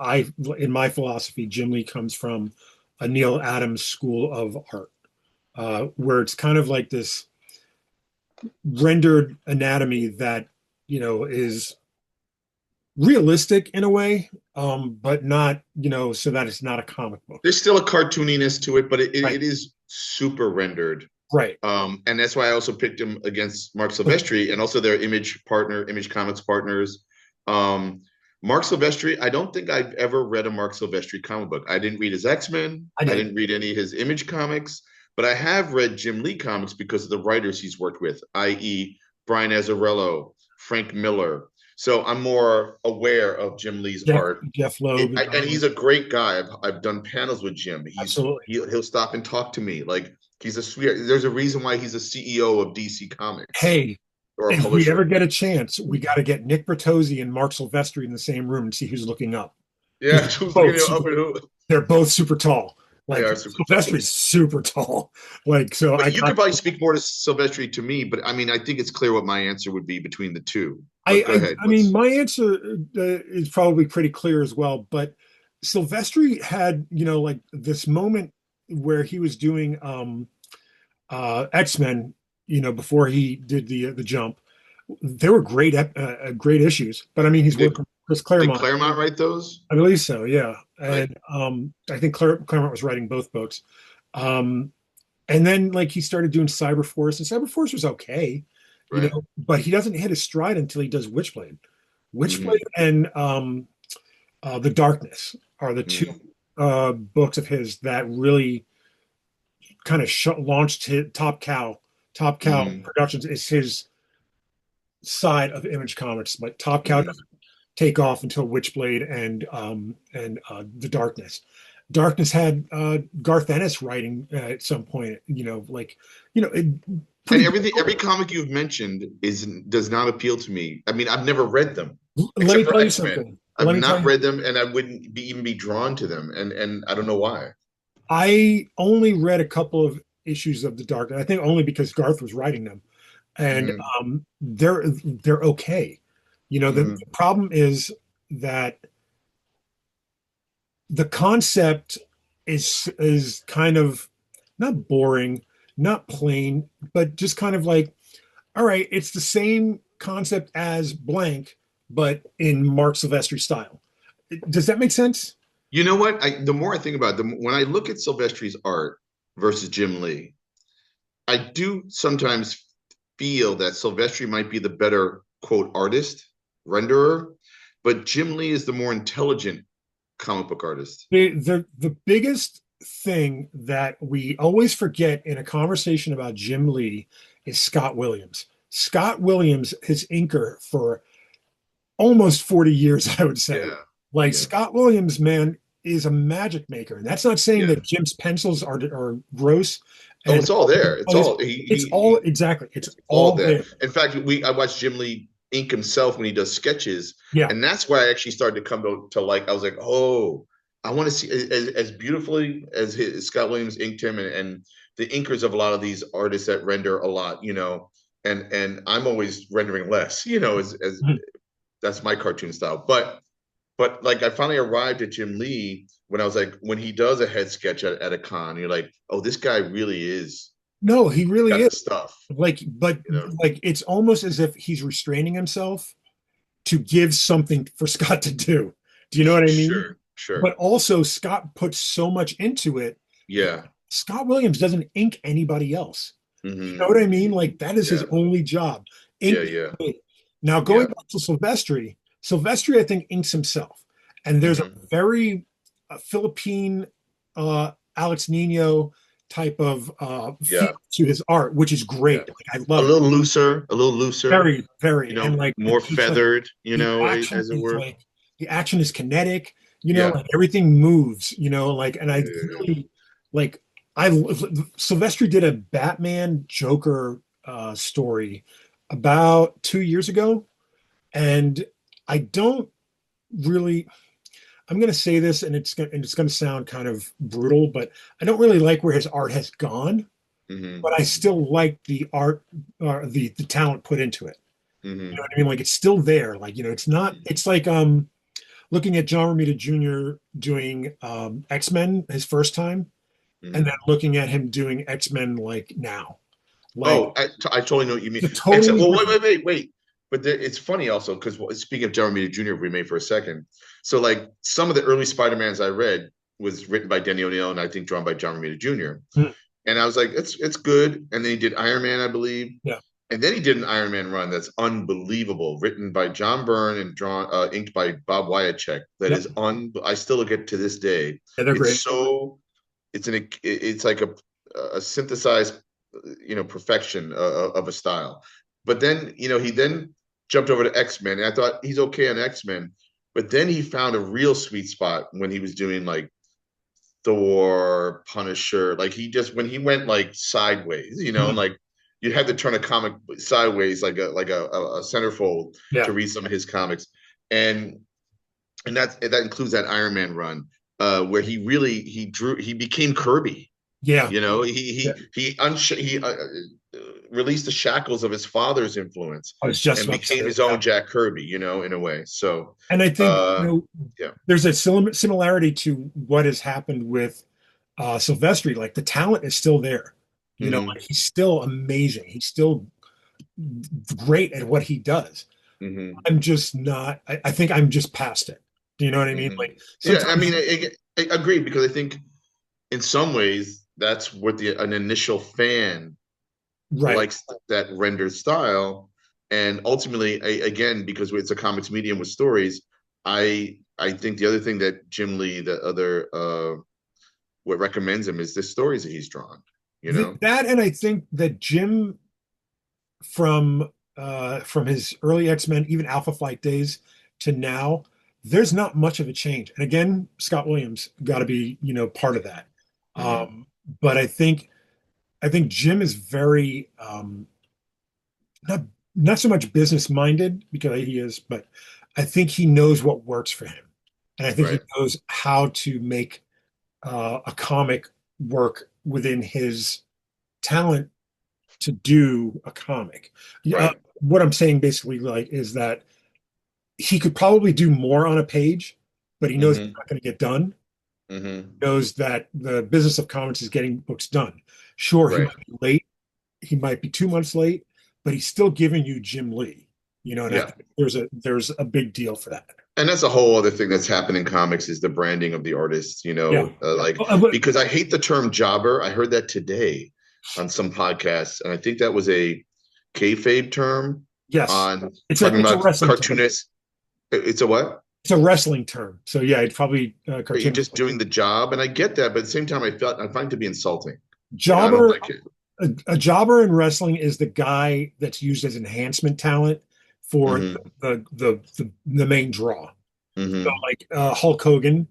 in my philosophy, Jim Lee comes from a Neil Adams school of art, where it's kind of like this rendered anatomy that is realistic in a way, but not so that it's not a comic book. There's still a cartooniness to it, but Right. it is super rendered. Right. And that's why I also picked him against Mark Silvestri and also their Image Comics partners. Mark Silvestri, I don't think I've ever read a Mark Silvestri comic book. I didn't read his X-Men. I I did. didn't read any of his Image comics. but I have read Jim Lee comics because of the writers he's worked with, i.e., Brian Azzarello, Frank Miller. So I'm more aware of Jim Lee's Jeff art. Jeff Loeb, And he's a great guy. I've done panels with Jim. absolutely. He'll stop and talk to me. Like he's a sweet. There's a reason why he's a CEO of DC Comics Hey, or a if we ever publisher. get a chance, we got to get Nick Bertozzi and Mark Silvestri in the same room and see who's looking up Yeah, because who's looking both at up super, and who they're both super tall. they Like are super tall. Silvestri's super tall. Like so, But I you got. could probably speak more to Silvestri to me. But I mean, I think it's clear what my answer would be between the two. But go ahead. I mean, What's my answer is probably pretty clear as well. But Silvestri had, like this moment where he was doing X-Men, before he did the jump. They were great issues. But I mean, he's did working with Chris did Claremont. Claremont write those? I believe so, yeah. Right, And I think Claremont was writing both books. Um, and then like he started doing Cyberforce, and Cyberforce was okay, right. but he doesn't hit his stride until he does Witchblade. Witchblade Mm-hmm, and The Darkness are the two mm-hmm, books of his that really kind of launched his Top Cow. Top Cow mm-hmm, Productions is his side of Image Comics, but Top Cow mm-hmm. doesn't take off until Witchblade and The Darkness. Darkness had Garth Ennis writing at some point, it, And pretty. every comic you've mentioned does not appeal to me. I mean, I've never read them Let me except for tell you X-Men. something. I've Let me tell not you, read them, and I wouldn't even be drawn to them, and I don't know why. I only read a couple of issues of The Darkness. I think only because Garth was writing them, and Mm-hmm, they're okay. The mm-hmm, problem is that the concept is kind of not boring, not plain, but just kind of like, all right, it's the same concept as blank, but in Mark Silvestri style. Does that make sense? You know what? The more I think about it, when I look at Silvestri's art versus Jim Lee, I do sometimes feel that Silvestri might be the better quote artist, renderer, but Jim Lee is the more intelligent comic book artist. The biggest thing that we always forget in a conversation about Jim Lee is Scott Williams. Scott Williams, his inker for almost 40 years, I would say. Yeah, Like yeah, Scott Williams, man, is a magic maker. And that's not saying yeah. that Jim's pencils are gross Oh, and it's all there. It's all it's all exactly. It's it's all all there. there. In fact, I watched Jim Lee ink himself when he does sketches, Yeah. and that's why I actually started to come to like. I was like, oh, I want to see as beautifully as Scott Williams inked him, and the inkers of a lot of these artists that render a lot, and I'm always rendering less, as Mhm. that's my cartoon style. But like I finally arrived at Jim Lee when I was like, when he does a head sketch at a con, you're like, oh, this guy really is No, he really got is. the stuff, But you know. like it's almost as if he's restraining himself to give something for Scott to do. Do you know what I mean? Sure, sure. But also Scott puts so much into it. Yeah. Scott Williams doesn't ink anybody else. You know Hmm. what I mean? Like that is his Yeah. only job. Yeah. Ink. Yeah. Now Yeah. going back to Silvestri, Silvestri I think inks himself, and there's a Hmm. very Philippine Alex Nino type of feel Yeah. to his art, which is Yeah. great. Like I A love it. little looser, a little looser, Very, very, and like more just like feathered, the action as it is were. like the action is kinetic. Yeah. Like everything moves. Like and Yeah. I Yeah. Yeah. really like I Silvestri did a Batman Joker story about 2 years ago, and I don't really. I'm going to say this, and it's going to sound kind of brutal, but I don't really like where his art has gone. Hmm. But I still like the art, the talent put into it. You know Hmm. what I mean? Like it's still there. Like it's not. It's like looking at John Romita Jr. doing X-Men his first time, and then Hmm. looking at him doing X-Men like now. Like Oh, I totally know what you mean. it's a Except, totally well, different. wait. But it's funny also because speaking of Jeremy Jr., if we may for a second. So, like some of the early Spider-Mans I read was written by Denny O'Neil and I think drawn by John Romita Jr. Mm, And I was like, it's good. And then he did Iron Man, I believe. yeah, And then he did an Iron Man run that's unbelievable, written by John Byrne and drawn inked by Bob Wiacek. That yep, is I still look at to this day. yeah, they're It's great. so it's like a a synthesized, perfection of a style. But then, he then jumped over to X-Men, and I thought he's okay on X-Men, but then he found a real sweet spot when he was doing like Thor, Punisher. Like when he went like sideways, and like you had to turn a comic sideways like a centerfold Yeah. to read some of his comics. And that includes that Iron Man run, where he became Kirby. Yeah. He released the shackles of his father's influence I was just and about to say became his that. own Jack Kirby, in a way. So, And I think yeah. there's a similarity to what has happened with Silvestri. Like the talent is still there. Mm-hmm. Like he's still amazing. He's still great at what he does. Mm-hmm. I'm just not. I think I'm just past it. Do you know what I mean? Mm-hmm. Like Yeah, I sometimes, mean, I agree, because I think in some ways that's what an initial fan right? likes, that rendered style. And ultimately, again, because it's a comics medium with stories, I think the other thing that Jim Lee, the other what recommends him, is the stories that he's drawn. That, and I think that Jim from his early X-Men, even Alpha Flight days to now, there's not much of a change. And again, Scott Williams got to be, part of that. Mm-hmm. But I think Jim is very not not so much business minded because he is, but I think he knows what works for him, and I think he Right. knows how to make a comic work within his talent to do a comic. Yeah, Right. what I'm saying basically like is that he could probably do more on a page, but he knows it's Mm-hmm. not going to get done. Mm-hmm. Knows that the business of comics is getting books done. Sure, he Right. might be late. He might be 2 months late, but he's still giving you Jim Lee. And I Yeah. think there's a big deal for that. And that's a whole other thing that's happened in comics, is the branding of the artists, Yeah. like, But because I hate the term jobber. I heard that today on some podcasts, and I think that was a kayfabe term yes, on it's a talking it's a about wrestling term. cartoonists. It's a what? It's a wrestling term. So yeah, it's probably You're cartoon. just doing the job, and I get that, but at the same time, I find it to be insulting. I don't Jobber like it. a jobber in wrestling is the guy that's used as enhancement talent for Mm-hmm. the main draw. So Mm-hmm. like Hulk Hogan,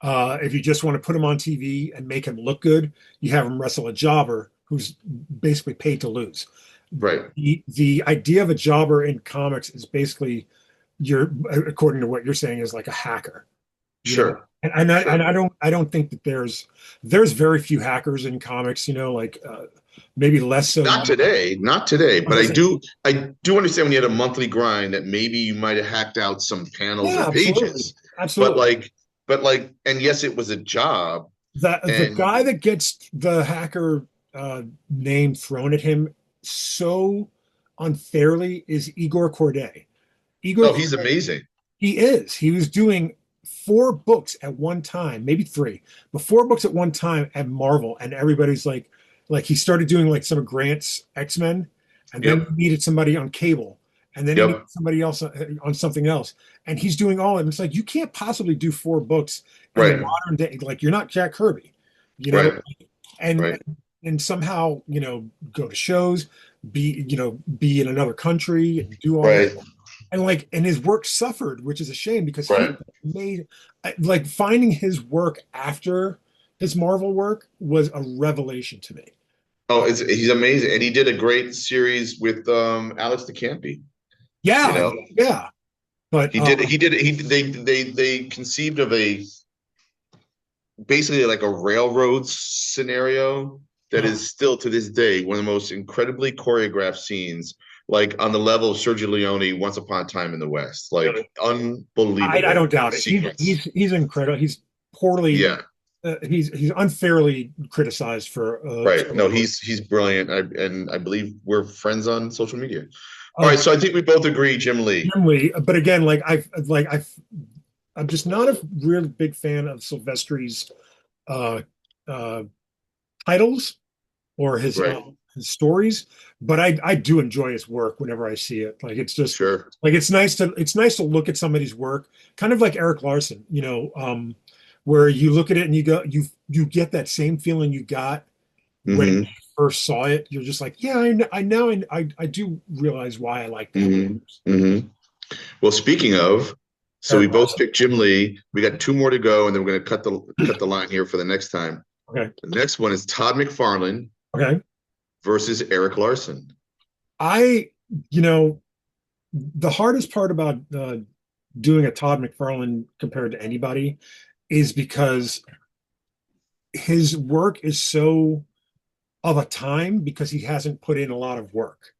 if you just want to put him on TV and make him look good, you have him wrestle a jobber who's basically paid to lose. Right. The idea of a jobber in comics is basically you're according to what you're saying is like a hacker, Sure. and Sure. I don't think that there's very few hackers in comics, like maybe less so Not now. today, not today. I was But gonna say, I do understand when you had a monthly grind that maybe you might have hacked out some panels yeah, or absolutely, pages. But absolutely. like, and yes, it was a job. The And guy that gets the hacker name thrown at him so unfairly is Igor Corday. Igor oh, he's Corday, amazing. he is. He was doing 4 books at one time, maybe three, but 4 books at one time at Marvel, and everybody's like he started doing like some of Grant's X-Men, and then he Yep. needed somebody on cable, and then he needed Yep. somebody else on something else, and he's doing all of it. It's like you can't possibly do 4 books in the Right. modern day. Like you're not Jack Kirby, you know, Right. and Right. and somehow go to shows, be in another country and do all that Right. and his work suffered, which is a shame because he Right. made like finding his work after his Marvel work was a revelation to me. Oh, he's amazing. And he did a great series with Alex DeCampi, you Yeah, know. yeah, but They conceived of a basically like a railroad scenario that uh, is still to this day one of the most incredibly choreographed scenes, like on the level of Sergio Leone Once Upon a Time in the West. Like I unbelievable don't doubt it. He's sequence. he's he's incredible. He's poorly Yeah, he's unfairly criticized for right. No, he's brilliant. I believe we're friends on social media. All right, uh so I think we both agree, Jim Lee. Gimli, but again, I'm just not a real big fan of Silvestri's uh uh titles or Right. his stories, but I do enjoy his work whenever I see it. Like it's just Sure. like it's nice to look at somebody's work, kind of like Eric Larson, where you look at it and you go you get that same feeling you got when hmm you first saw it, you're just like, yeah, I do realize why I like that. hmm hmm Well, speaking of, so we Eric both Larson. picked Jim Lee. We got two more to go, and then we're going to cut the line here for the next time. Okay. The next one is Todd McFarlane Okay. versus Eric Larson. I, you know, the hardest part about doing a Todd McFarlane compared to anybody is because his work is so of a time because he hasn't put in a lot of work.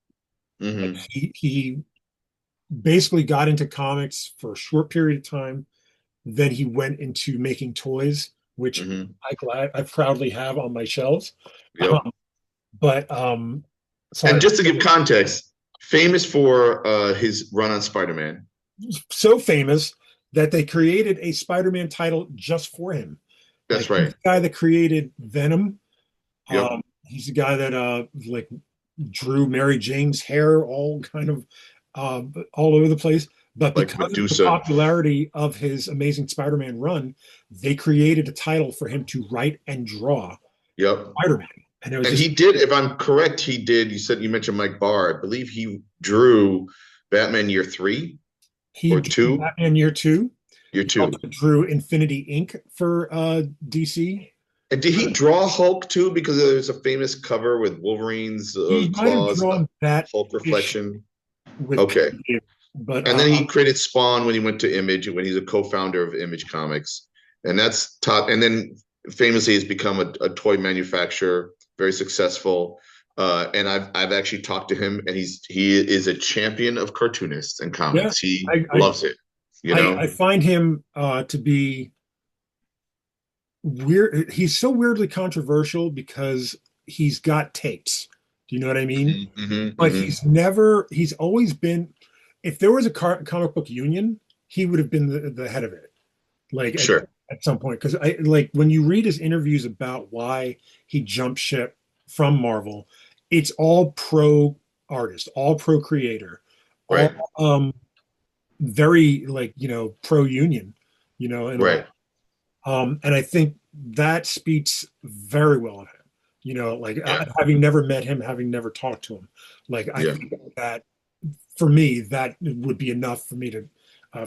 Like hmm he basically got into comics for a short period of time. Then he went into making toys, which hmm I proudly have on my shelves. Yep. But so And just to give context, famous for his run on Spider-Man. so famous that they created a Spider-Man title just for him. That's Like he's right. the guy that created Venom. Yep. He's the guy that like drew Mary Jane's hair all kind of uh, all over the place. But Like because of the Medusa. popularity of his Amazing Spider-Man run, they created a title for him to write and draw Yep. Spider-Man. And it was And just he did, if I'm correct, he did. You mentioned Mike Barr. I believe he drew Batman Year Three he or drew two. Batman Year Two. Year He also two. drew Infinity Inc. for DC. And did he draw Hulk too? Because there's a famous cover with Wolverine's He might have claws and the drawn that Hulk issue reflection. with Okay. Peter David, but And then he created Spawn when he went to Image, when he's a co-founder of Image Comics. And that's top. And then famously has become a toy manufacturer, very successful. And I've actually talked to him, and he is a champion of cartoonists and yeah, comics. He I I, loves it, you I know. find him to be weird. He's so weirdly controversial because he's got takes. Do you know what I mean? hmm But hmm he's always been, if there was a comic book union, he would have been the head of it, like Sure. at some point. Because I like when you read his interviews about why he jumped ship from Marvel, it's all pro artist, all pro creator, all Right. very like, pro union, in a way. Right. And I think that speaks very well of him. Like Yeah. having never met him, having never talked to him, like I Yeah. think that for me, that would be enough for me to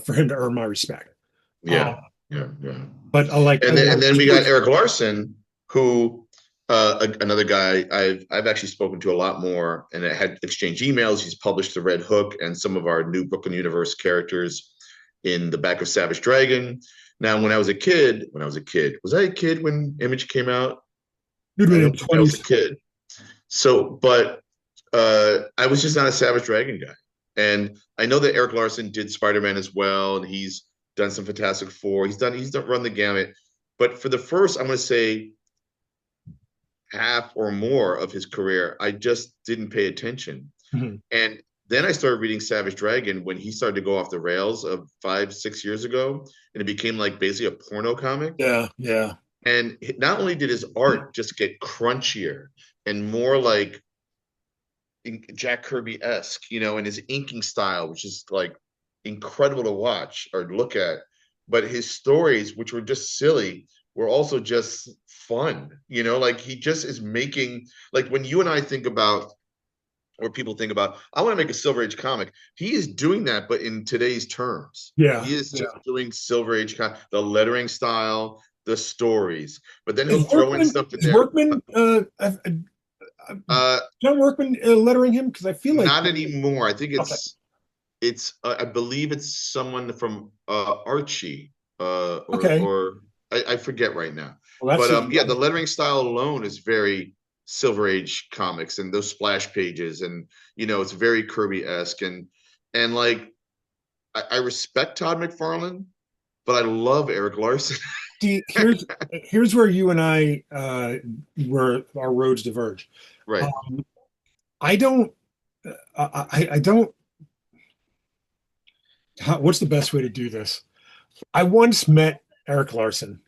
for him to earn my respect. Yeah. Um, Yeah. Yeah. but And then we got Eric Larson, who another guy I've actually spoken to a lot more, and I had exchanged emails. He's published the Red Hook and some of our new Brooklyn Universe characters in the back of Savage Dragon. Now, was I a kid when Image came out? you'd I been in don't think I was a 20s. kid. So, but I was just not a Savage Dragon guy. And I know that Eric Larson did Spider-Man as well, and he's done some Fantastic Four. He's done run the gamut. But for the first, I'm going to say half or more of his career, I just didn't pay attention. Mhm. And then I started reading Savage Dragon when he started to go off the rails of 5, 6 years ago, and it became like basically a porno comic. Yeah, yeah. And not only did his art just get crunchier and more like Jack Kirby-esque, and his inking style, which is like incredible to watch or look at, but his stories, which were just silly, were also just fun. Like he just is making, like when you and I think about, or people think about, I want to make a Silver Age comic. He is doing that, but in today's terms. Yeah, He is yeah. just doing Silver Age the lettering style, the stories, but then he'll Is throw in Workman stuff in is there. Workman Uh, John Workman lettering him? Because I feel like Not anymore. I think okay, I believe it's someone from Archie, okay. or I forget right now. Well, that's But it. yeah, the lettering style alone is very Silver Age comics, and those splash pages, and it's very Kirby-esque, and like I respect Todd McFarlane, but I love Eric Larson. See, here's where you and I where our roads diverge. Right. Um, I don't. I don't. What's the best way to do this? I once met Eric Larson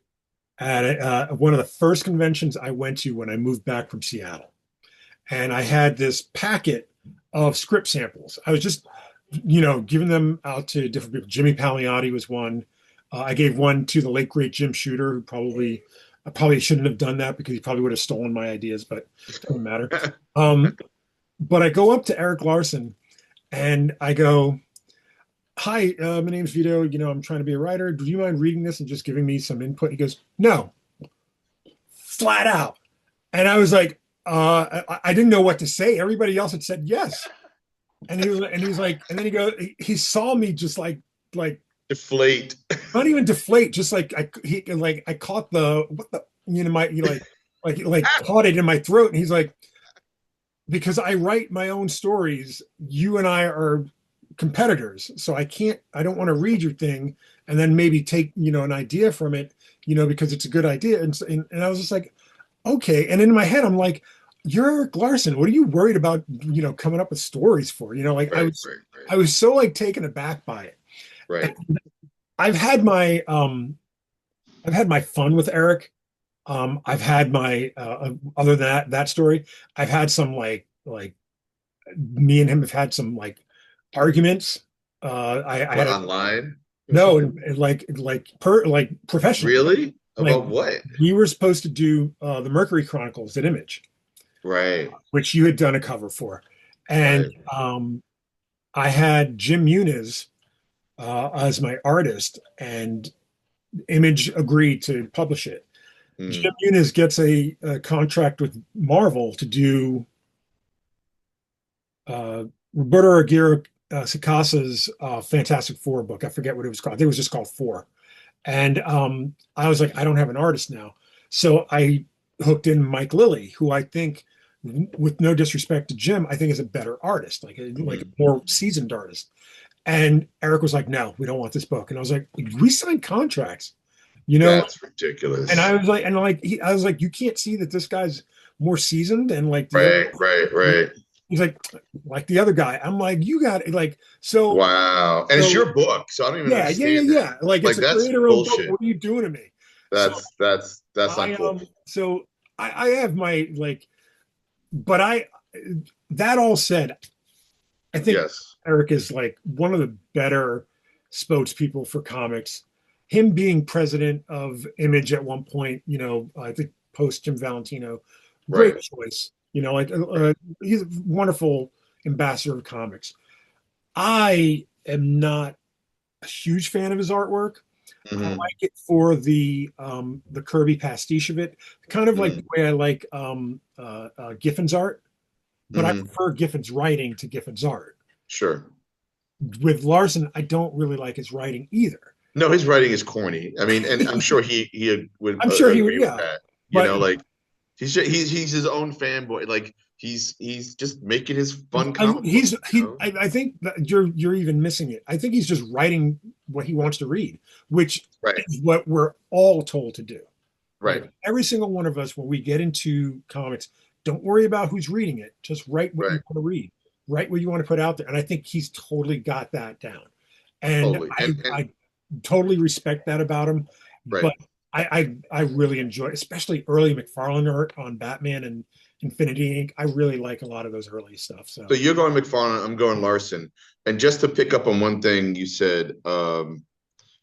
at one of the first conventions I went to when I moved back from Seattle, and I had this packet of script samples. I was just, giving them out to different people. Jimmy Palmiotti was one. I gave one to the late great Jim Shooter, who probably I probably shouldn't have done that because he probably would have stolen my ideas, but it doesn't matter. Um, but I go up to Eric Larson and I go, "Hi, my name's Vito. I'm trying to be a writer. Do you mind reading this and just giving me some input?" He goes, "No," flat out. And I was like, I didn't know what to say. Everybody else had said yes. And he's like, and then he saw me just like Deflate. not even deflate, just like I caught the what the my like caught it in my throat, and he's like, because I write my own stories, you and I are competitors, so I don't want to read your thing and then maybe take an idea from it, because it's a good idea, and I was just like, okay, and in my head I'm like, you're Eric Larson. What are you worried about? Coming up with stories for? Like Right, right, I was so like taken aback by it. right, I've had my fun with Eric. I've had my other than that story, I've had some like me and him have had some like arguments. I What, had a online or no, something? and like professionally. Really? Like About what? we were supposed to do the Mercury Chronicles at Image, Right, which you had done a cover for, and right. I had Jim Muniz as my artist, and Image agreed to publish it. Jim Mm. Muniz gets a contract with Marvel to do Roberto Aguirre Sacasa's Fantastic Four book. I forget what it was called. I think it was just called Four. And I was like, I don't have an artist now. So I hooked in Mike Lilly, who I think, with no disrespect to Jim, I think is a better artist, like a Mm. more seasoned artist. And Eric was like, no, we don't want this book. And I was like, we signed contracts, you know? That's And ridiculous. I was like, I was like, you can't see that this guy's more seasoned and like the other, Right, right, right. he's like the other guy. I'm like, you got it. Like, so, Wow. And it's so your book, so I don't even yeah, yeah, yeah, understand that. yeah. Like it's Like a that's creator-owned book. bullshit. What are you doing to me? So That's not I cool. so I have my like, but that all said, I think Yes. Eric is like one of the better spokespeople for comics. Him being president of Image at one point, I think post Jim Valentino, great Right. choice. Like Right. he's a wonderful ambassador of comics. I am not a huge fan of his artwork. I Hmm. like it for the Kirby pastiche of it, kind of like the Hmm. way I like Giffin's art, but I Hmm. prefer Giffin's writing to Giffin's art. Sure. With Larson, I don't really like his writing either. No, his writing is corny. I mean, and I'm sure he would I'm sure he would, agree with yeah, that. but Like he's his own fanboy. Like he's just making his fun I, comic he's books, he. I think that you're even missing it. I think he's just writing what he wants to read, which Right. is what we're all told to do. Right. Like every single one of us, when we get into comics, don't worry about who's reading it. Just write what you Right. want to read, write what you want to put out there. And I think he's totally got that down. And Totally. And I totally respect that about him. right. But I really enjoy, especially early McFarlane art on Batman and Infinity Inc. I really like a lot of those early stuff. So So you're going McFarlane, I'm going Larson. And just to pick up on one thing you said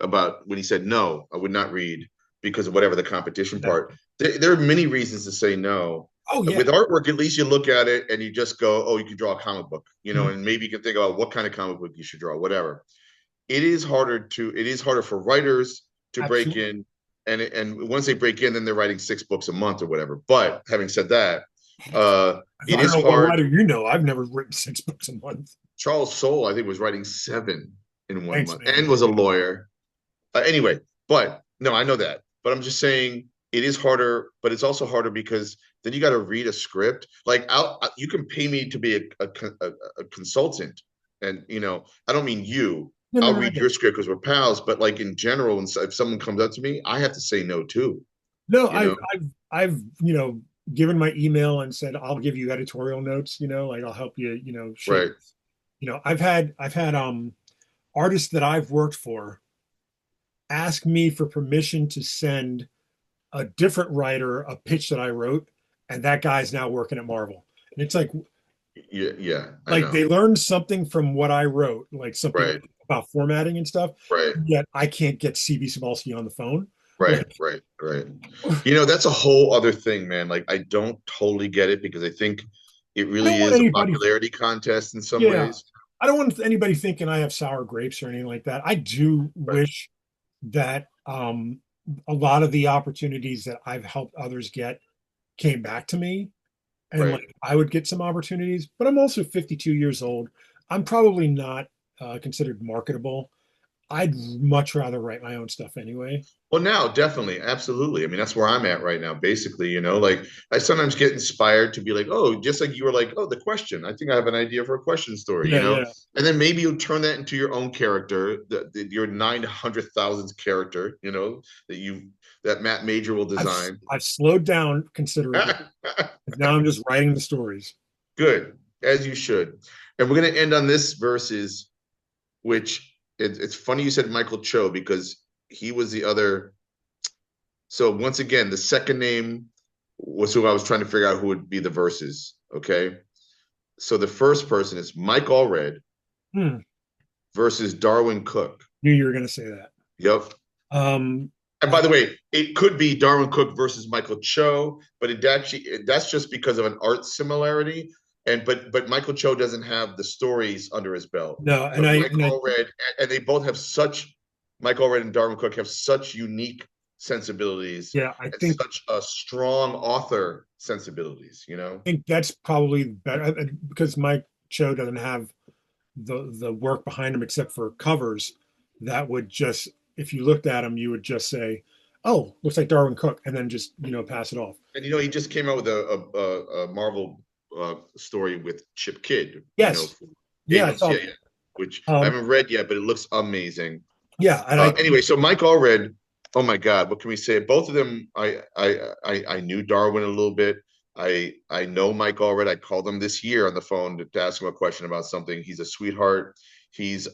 about when he said no, I would not read because of whatever the competition yeah. part. There are many reasons to say no. Oh With yeah. artwork, at least you look at it and you just go, "Oh, you can draw a comic book," Mhm. and maybe you can think about what kind of comic book you should draw, whatever. It is harder for writers to break Absolutely. in, and once they break in, then they're writing 6 books a month or whatever. But having said that, I it don't is know what hard. writer I've never written 6 books a month. Charles Soule, I think, was writing 7 in one Thanks, month man. and was a lawyer. Anyway, but no, I know that. But I'm just saying it is harder, but it's also harder because then you got to read a script. Like you can pay me to be a consultant, and I don't mean you. No, no, I'll no, I read get your it. script because we're pals. But like in general, and so if someone comes up to me, I have to say no too. No, You know, I've given my email and said I'll give you editorial notes. Like I'll help you. Shape. right? I've had artists that I've worked for ask me for permission to send a different writer a pitch that I wrote, and that guy's now working at Marvel. And it's Yeah, yeah, I like know. they learned something from what I wrote, like something Right, about formatting and stuff. right. Yet I can't get CB Cebulski on the phone. Right, right, right. You know, that's a whole other thing, man. Like, I don't totally get it because I think it I don't really want is a anybody, popularity contest in some yeah, ways. I don't want anybody thinking I have sour grapes or anything like that. I do Right, wish that a lot of the opportunities that I've helped others get came back to me and right. like I would get some opportunities, but I'm also 52 years old. I'm probably not considered marketable. I'd much rather write my own stuff anyway. Well, now, definitely, absolutely. I mean, that's where I'm at right now, basically. You know, like I sometimes get inspired to be like, oh, just like you were like, oh, the question. I think I have an idea for a question story, you Yeah, know? yeah. And then maybe you'll turn that into your own character, your 900,000th character, you know, that Matt Major will I've design. I've slowed down considerably. Now I'm just writing the stories. Good, as you should. And we're going to end on this verses, which it's funny you said Michael Cho because he was the other. So once again, the second name was who I was trying to figure out who would be the verses. Okay. So the first person is Mike Allred Hmm. versus Darwin Cook. Knew you were going to say that. Yep. Um, And uh, by the way, it could be Darwin Cook versus Michael Cho, but that's just because of an art similarity. And but Michael Cho doesn't have the stories under his belt. no, But Mike Allred, and they both have such Mike Allred and Darwin Cook have such unique sensibilities yeah, I and think such a strong author sensibilities, you know? think that's probably better because Mike Cho doesn't have the work behind him except for covers. That would just if you looked at him, you would just say, "Oh, looks like Darwin Cook," and then just pass it off. And you know, he just came out with a Marvel story with Chip Kidd, you know, Yes, for yeah, I Abrams. saw Yeah, that. yeah. Which I Um, haven't read yet, but it looks amazing. yeah, and I Anyway, so Mike Allred, oh my God, what can we say? Both of them, I knew Darwin a little bit. I know Mike Allred. I called him this year on the phone to ask him a question about something. He's a sweetheart. He's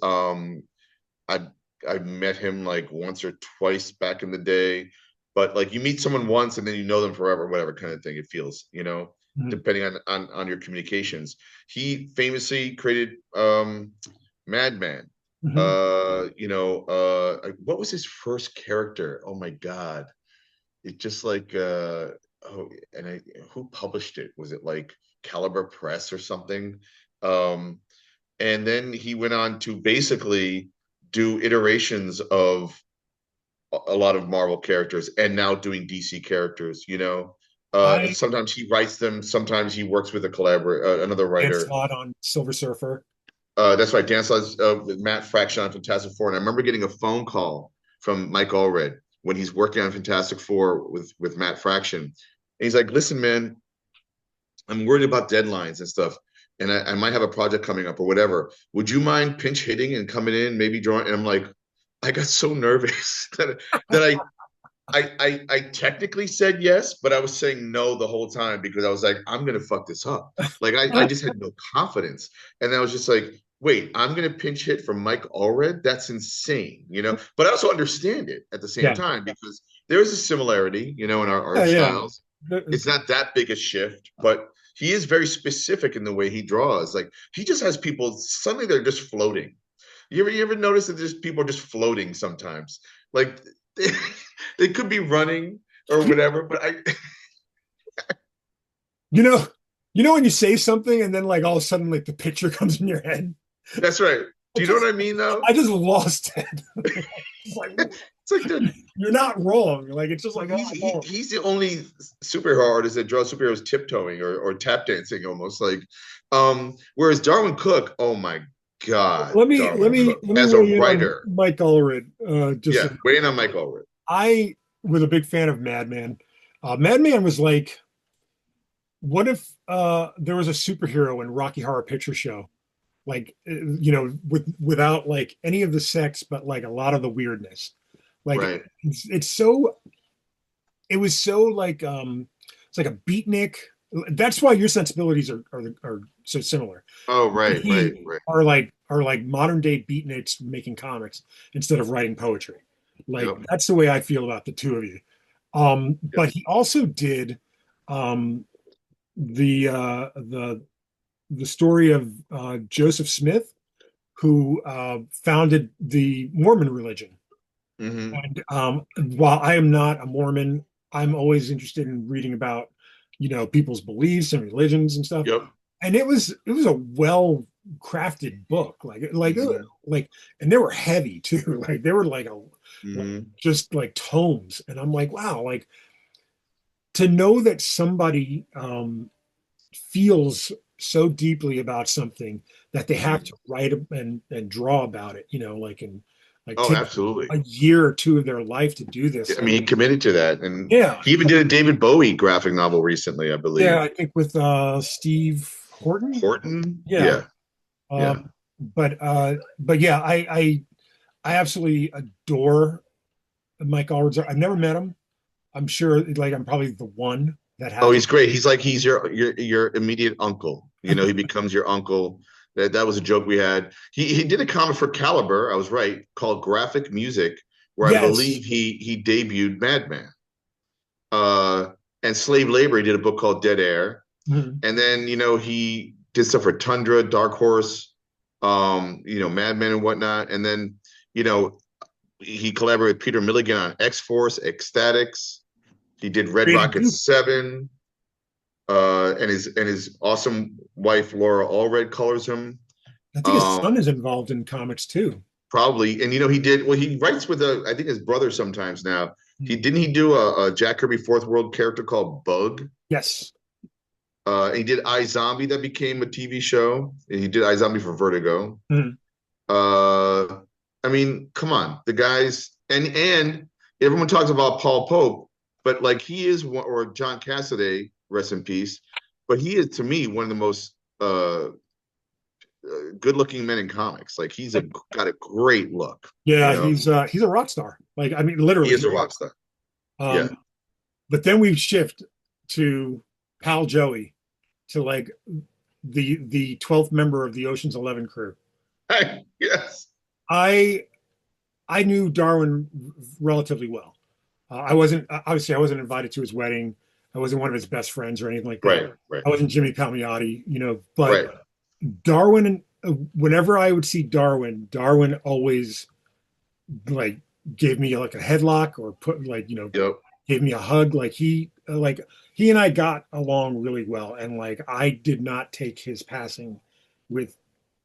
I I met him like once or twice back in the day, but like you meet someone once and then you know them forever, whatever kind of thing it feels, you know, mhm, depending on your communications. He famously created Madman. mhm. What was his first character? Oh my God. It just like oh and I who published it? Was it like Caliber Press or something? Um and then he went on to basically do iterations of a lot of Marvel characters and now doing DC characters, you know. I Sometimes he writes them, sometimes he works with a collaborator, another danced a writer. lot on Silver Surfer. That's right, Dan Slot's with Matt Fraction on Fantastic Four. And I remember getting a phone call from Mike Allred when he's working on Fantastic Four with Matt Fraction. And he's like, listen, man, I'm worried about deadlines and stuff, and I might have a project coming up or whatever. Would you mind pinch hitting and coming in, maybe drawing? And I'm like, I got so nervous that I technically said yes, but I was saying no the whole time because I was like, I'm gonna fuck this up. Like I just had no confidence, and I was just like, wait, I'm gonna pinch hit from Mike Allred? That's insane, you know. But I also understand it at the same Yeah, time because there is a similarity, you know, in our yeah, art yeah. styles. It's not that big a shift, but he is very specific in the way he draws. Like he just has people suddenly they're just floating. You ever notice that just people are just floating sometimes? Like they, they could be running or whatever, but I You know, when you say something and then like all of a sudden like the picture comes in your head. that's right. I Do you know just what I mean though? I just lost it. It's like It's like the you're not wrong. Like it's just like he's the only superhero artist that draws superheroes tiptoeing or tap dancing almost like whereas Darwin Cook, oh my God, let me let Darwin me Cook let me as a weigh in on writer. Mike Allred. Just Yeah, waiting on Mike Ulrich. I was a big fan of Madman. Madman was like, what if there was a superhero in Rocky Horror Picture Show, like without like any of the sex, but like a lot of the weirdness. Like Right. it's so it was so like it's like a beatnik. That's why your sensibilities are so similar. Oh, right, right, He right. are like modern day beatniks making comics instead of writing poetry. Like Yep. that's the way I feel about the two of you. Yep. But he also did um, the uh, the the story of Joseph Smith, who founded the Mormon religion. Hmm. And while I am not a Mormon, I'm always interested in reading about, people's beliefs and religions and stuff. Yep. And it was a well crafted book, Hmm. and they were heavy too. Like they were like Hmm. just like tomes. And I'm like, wow, like to know that somebody feels so deeply about something that they have Hmm. to write and draw about it, like Oh, take absolutely. a year or two of their life to do Yeah, this. I mean, he committed to that, and Yeah, he even did a David Bowie graphic novel recently, I yeah, believe. I think with Steve Horton. Horton? Yeah. Yeah, yeah. But yeah, I absolutely adore Mike Allred's. I've never met him. I'm sure like I'm probably the one that Oh, has. he's great. He's your immediate uncle. You know, he becomes your uncle. That was a joke we had. He did a comic for Caliber. I was right, called Graphic Music, where I Yes. believe he debuted Madman. Uh, and Slave Labor. He did a book called Dead Air, Mhm. and then he did stuff for Tundra, Dark Horse, Madman and whatnot. And then you know he collaborated with Peter Milligan on X Force, Ecstatics. He did Red Creating Rocket Goop. 7, and his awesome wife Laura Allred colors him. I think his Um, son is involved in comics too. Probably, and he did well. He writes with I think his brother sometimes now. He Hmm. didn't he do a Jack Kirby Fourth World character called Bug. Yes. He did iZombie that became a TV show. And he did iZombie for Vertigo. Mhm. Uh, I mean, come on, the guys, and everyone talks about Paul Pope, but like he is one, or John Cassaday, rest in peace. But he is to me one of the most good-looking men in comics. Like got a great look. You Yeah, know, he's a rock star. Like I mean, he literally. is a rock star. Um, Yeah. but then we shift to Pal Joey, to like the 12th member of the Ocean's 11 crew. Yes. I I knew Darwin relatively well. I wasn't obviously I wasn't invited to his wedding. I wasn't one of his best friends or anything like that. Right. Right. I wasn't Jimmy Palmiotti, but Right. Darwin, whenever I would see Darwin, Darwin always like gave me like a headlock or put like, Yep. gave me a hug. He and I got along really well. And like, I did not take his passing with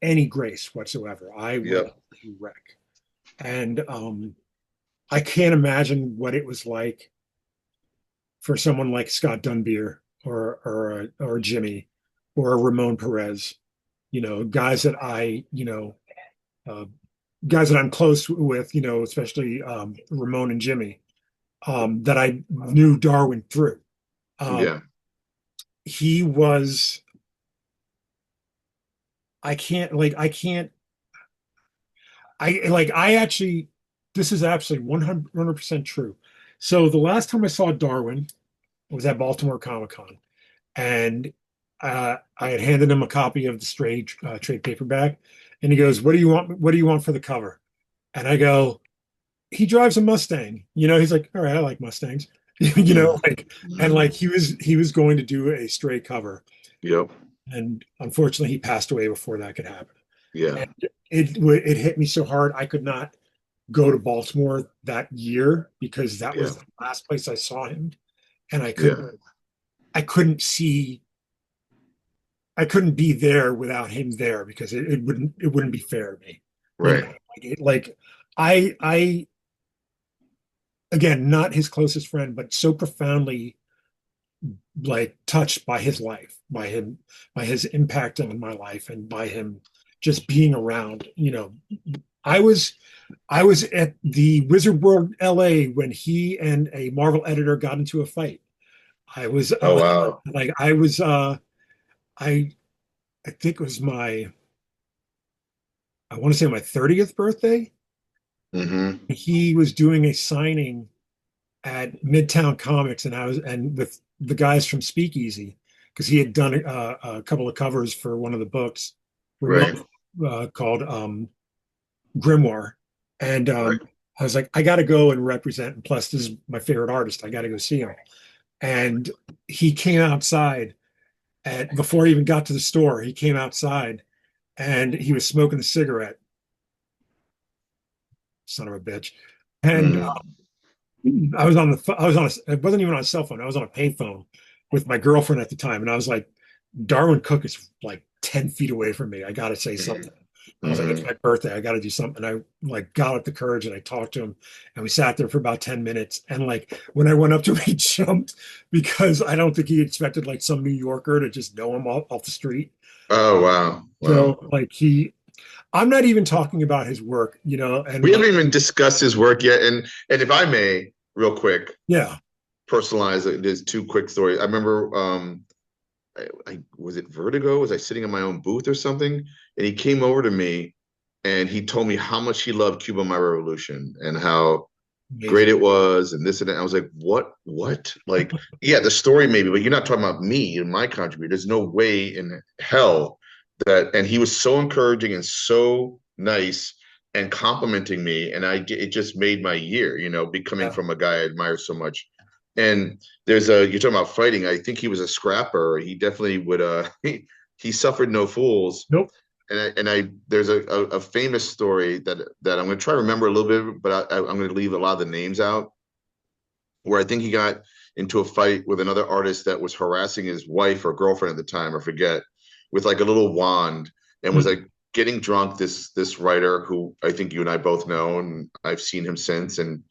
any grace whatsoever. I was Yep. a wreck. And I can't imagine what it was like for someone like Scott Dunbier or Jimmy or Ramon Perez, guys that uh, guys that I'm close with, especially Ramon and Jimmy, that I knew Darwin through. Um, Yeah. he was, I can't, I actually, this is absolutely 100% true. So the last time I saw Darwin was at Baltimore Comic Con, and I had handed him a copy of the trade paperback, and he goes, "What do you want? What do you want for the cover?" And I go, "He drives a Mustang." He's like, "All right, I like Mustangs." Mhm. And Mhm. like he was going to do a stray cover, Yep. and unfortunately, he passed away before that could happen. Yeah. And it hit me so hard I could not go to Baltimore that year because that Yeah. was the last place I saw him, and Yeah. I couldn't see I couldn't be there without him there because it wouldn't be fair to me. You know, Right. I again, not his closest friend, but so profoundly like touched by his life, by his impact on my life, and by him just being around. I was I was at the Wizard World LA when he and a Marvel editor got into a fight. I was Oh wow. like I was I I think it was I want to say my 30th birthday. Hmm. He was doing a signing at Midtown Comics, and with the guys from Speakeasy because he had done a couple of covers for one of the books, Right. remote called Grimoire, and Right. I was like, I got to go and represent. And plus, this is my favorite artist. I got to go see him. And he came outside, and before he even got to the store, he came outside and he was smoking a cigarette. Son of a bitch. And Mm. I was on the I was on a, it wasn't even on a cell phone. I was on a payphone with my girlfriend at the time, and I was like, Darwin Cook is like 10 feet away from me. I got to say something. I was like, it's Mm. my birthday. I got to do something. I like got up the courage and I talked to him, and we sat there for about 10 minutes. And like when I went up to him, he jumped because I don't think he expected like some New Yorker to just know him off the street. Oh, wow. So Wow. like I'm not even talking about his work, and We like, haven't even discussed his work yet. And if I may, real quick, yeah, personalize it. There's two quick stories. I remember I was it Vertigo? Was I sitting in my own booth or something? And he came over to me and he told me how much he loved Cuba My Revolution and how great amazing. it was and this and that. I was like, what? Like, yeah, the story maybe, but you're not talking about me and my contribution. There's no way in hell that, and he was so encouraging and so nice and complimenting me. And it just made my year, becoming Yeah. from a guy I admire so much. And you're talking about fighting. I think he was a scrapper. He definitely would, he suffered no fools Nope. there's a famous story that I'm going to try to remember a little bit, but I'm going to leave a lot of the names out. Where I think he got into a fight with another artist that was harassing his wife or girlfriend at the time, I forget, with like a little wand and was like getting drunk. This writer who I think you and I both know, and I've seen him since, and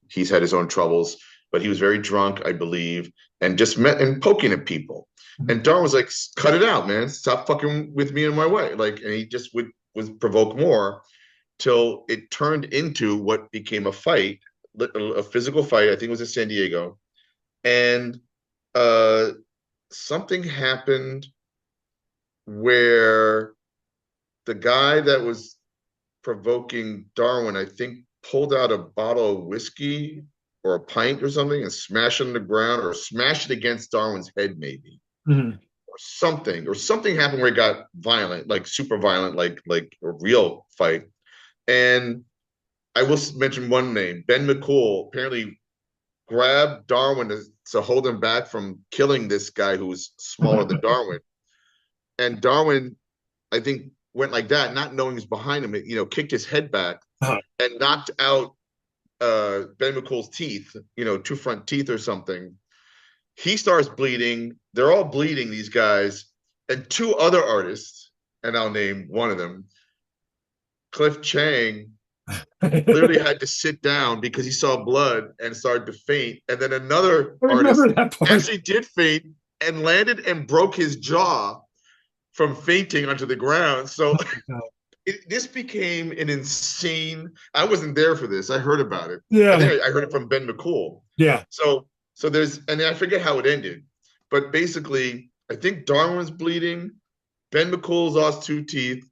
he's had his own troubles, but he was very drunk, I believe, and just met and poking at people. And Darwin was like, "Cut it out, man! Stop fucking with me and my way." Like, and he just would provoke more till it turned into what became a fight, a physical fight. I think it was in San Diego, and uh, something happened where the guy that was provoking Darwin, I think, pulled out a bottle of whiskey or a pint or something and smashed it on the ground or smashed it against Darwin's head, maybe. Mhm. Or something happened where he got violent, like super violent, like a real fight. And I will mention one name. Ben McCool apparently grabbed Darwin to hold him back from killing this guy who was smaller than Darwin. And Darwin, I think, went like that, not knowing he's behind him. Kicked his head back Uh-huh. and knocked out Ben McCool's teeth, two front teeth or something. He starts bleeding. They're all bleeding, these guys. And two other artists, and I'll name one of them, Cliff Chang, literally I had to sit down because he saw blood and started to faint. And then another artist remember that part. actually did faint and landed and broke his jaw from fainting onto the ground. So this became an insane. I wasn't there for this. I heard about it. I Yeah, think I heard it from Ben McCool. yeah. So and I forget how it ended, but basically, I think Darwin's bleeding. Ben McCool's lost two teeth.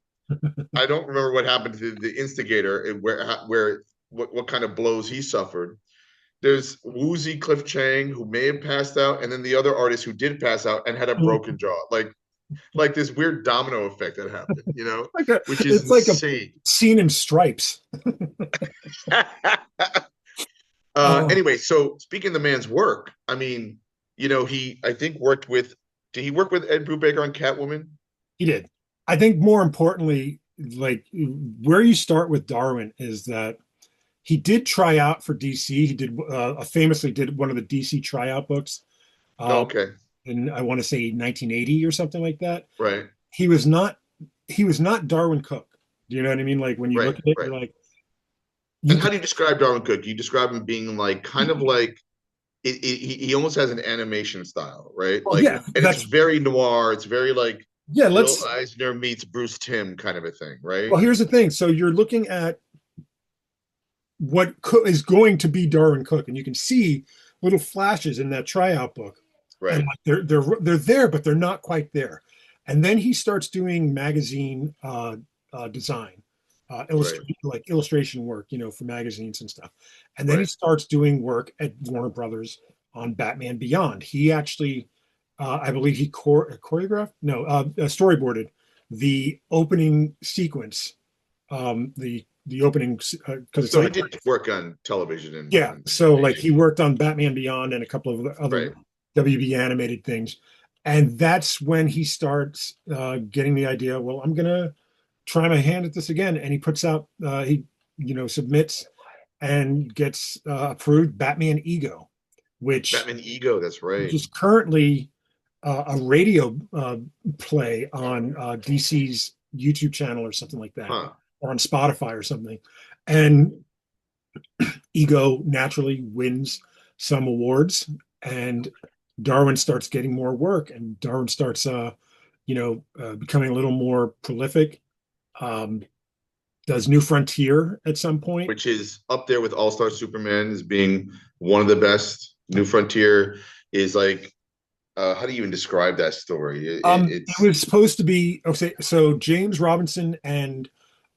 I don't remember what happened to the instigator and what kind of blows he suffered. There's woozy Cliff Chang who may have passed out, and then the other artist who did pass out and had a broken jaw. Like this weird domino effect that happened, which is It's like a insane. scene in Stripes. Oh, Anyway, so speaking of the man's work, I mean, he I think did he work with Ed Brubaker on Catwoman? he did. I think more importantly, like where you start with Darwin is that he did try out for DC. He did famously did one of the DC tryout books, uh, Okay, in I want to say 1980 or something like that. right, He was not he was not Darwin Cook. Do you know what I mean? Like when you right, look at it, right. you're like And you how could. do you describe Darwin Cook? You describe him being like kind of like he almost has an animation style, right? Well, Like, yeah, and it's very noir. It's very like yeah. Will Let's. Eisner meets Bruce Timm kind of a thing, right? Well, here's the thing. So you're looking at what is going to be Darwin Cook, and you can see little flashes in that tryout book, and Right, like they're there, but they're not quite there. And then he starts doing magazine design, right, illustration work, for magazines and stuff. And then he right. starts doing work at Warner Brothers on Batman Beyond. He actually, I believe, he choreographed, no, storyboarded the opening sequence, the opening because it's So he like, did work on television yeah. and So like animation. he worked on Batman Beyond and a couple of Right. other WB animated things, and that's when he starts getting the idea. Well, I'm gonna try my hand at this again, and he puts out he submits and gets approved Batman Ego, which Batman Ego, that's which right. is currently a radio play on DC's YouTube channel or something like that, Huh. or on Spotify or something. And Ego naturally wins some awards, and Darwin starts getting more work, and Darwin starts, becoming a little more prolific. Um, does New Frontier at some point. Which is up there with All Star Superman as being one of the best. New Frontier is like, how do you even describe that story? It It's was supposed to be okay. So James Robinson and